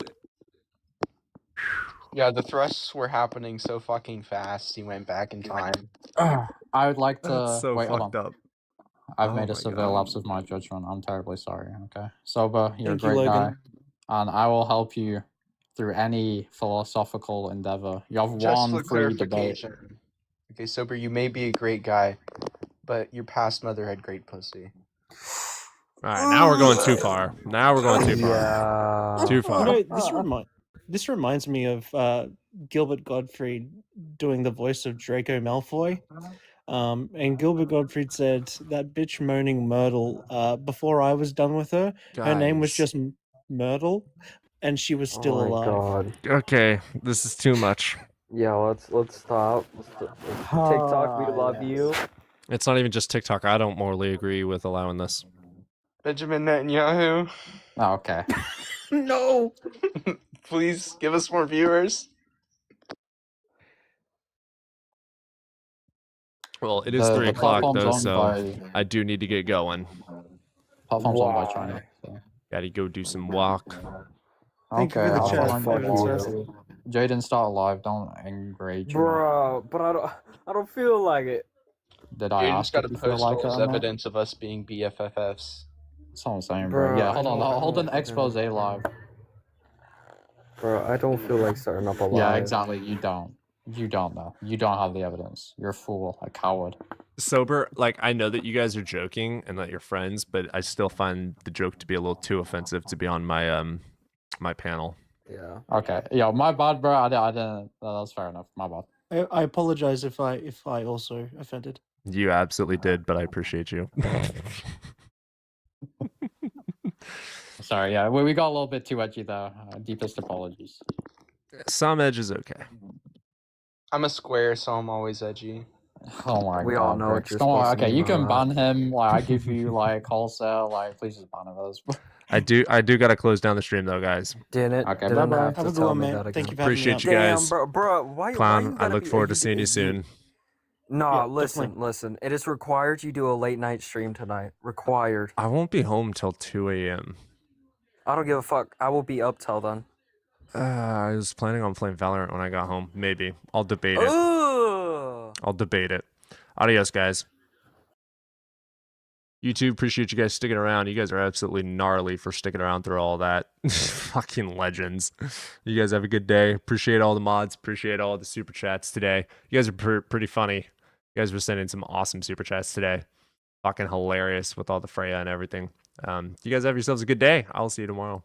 Yeah, the thrusts were happening so fucking fast. He went back in time. I would like to That's so wait. Hold fucked on. up. I've Oh made my a severe God. lapse of my judgment. I'm terribly sorry. Okay, Sober, you're Thank a you, great guy, Logan. and I will help you through any philosophical endeavor. You have Just one for free debate. clarification. Okay, Sober, you may be a great guy, but your past mother had great pussy. All right, now we're going too far. Now we're going too far. Yeah. Too far. You know, this reminds me of Gilbert Gottfried doing the voice of Draco Malfoy. And Gilbert Gottfried said that bitch moaning Myrtle. Before I was done with her, her name was Guys. just Myrtle, and she was still Oh my alive. God. Okay, this is too much. Yeah, let's stop. TikTok, we love you. It's not even just TikTok. I don't morally agree with allowing this. Benjamin Netanyahu, Oh, okay. no! Please give us more viewers. Well, it is The 3 o'clock platform's though, owned so by- I do need to get going. Platform's owned by China. So. Gotta go do some walk. Thank you for the I'll chat, find Evan you. Seth. Jaden, start live. Don't enrage me. Bro, but I don't feel like it. Did I Jaden's ask got if to you feel post like all it his or not? evidence of us being BFFs. That's what I'm saying, bro. Bro, Yeah, I hold on. don't- Hold an expose live. Bro, I don't feel like starting up a live. Yeah, exactly. You don't. You don't know. You don't have the evidence. You're a fool, a coward. Sober, like I know that you guys are joking and that you're friends, but I still find the joke to be a little too offensive to be on my my panel. Yeah. Okay. Yeah, my bad, bro. I didn't. That's fair enough. My bad. I apologize if I also offended. You absolutely did, but I appreciate you. Sorry. Yeah, we got a little bit too edgy though. Deepest apologies. Some edge is okay. I'm a square, so I'm always edgy. Oh my god. We all know what Brooks. you're Come on, supposed to okay, mean you by can that. ban him. Like I give you like wholesale. Like please just ban those. I do gotta close down the stream though, guys. Didn't Okay, didn't bye-bye. have to Have a good tell one, me man. that again. Thank you for having me Appreciate out. you guys. Damn, bro, why Clown, you I gotta look be- forward to seeing you soon. Nah, Yeah, listen. It is required you do a late night stream tonight. Required. I won't be home till 2 a.m. I don't give a fuck. I will be up till then. I was planning on playing Valorant when I got home. Maybe. I'll debate it. Ugh. I'll debate it. Adios, guys. YouTube, appreciate you guys sticking around. You guys are absolutely gnarly for sticking around through all that. Fucking legends. You guys have a good day. Appreciate all the mods. Appreciate all the super chats today. You guys are pretty funny. You guys were sending some awesome super chats today. Fucking hilarious with all the Freya and everything. You guys have yourselves a good day. I'll see you tomorrow.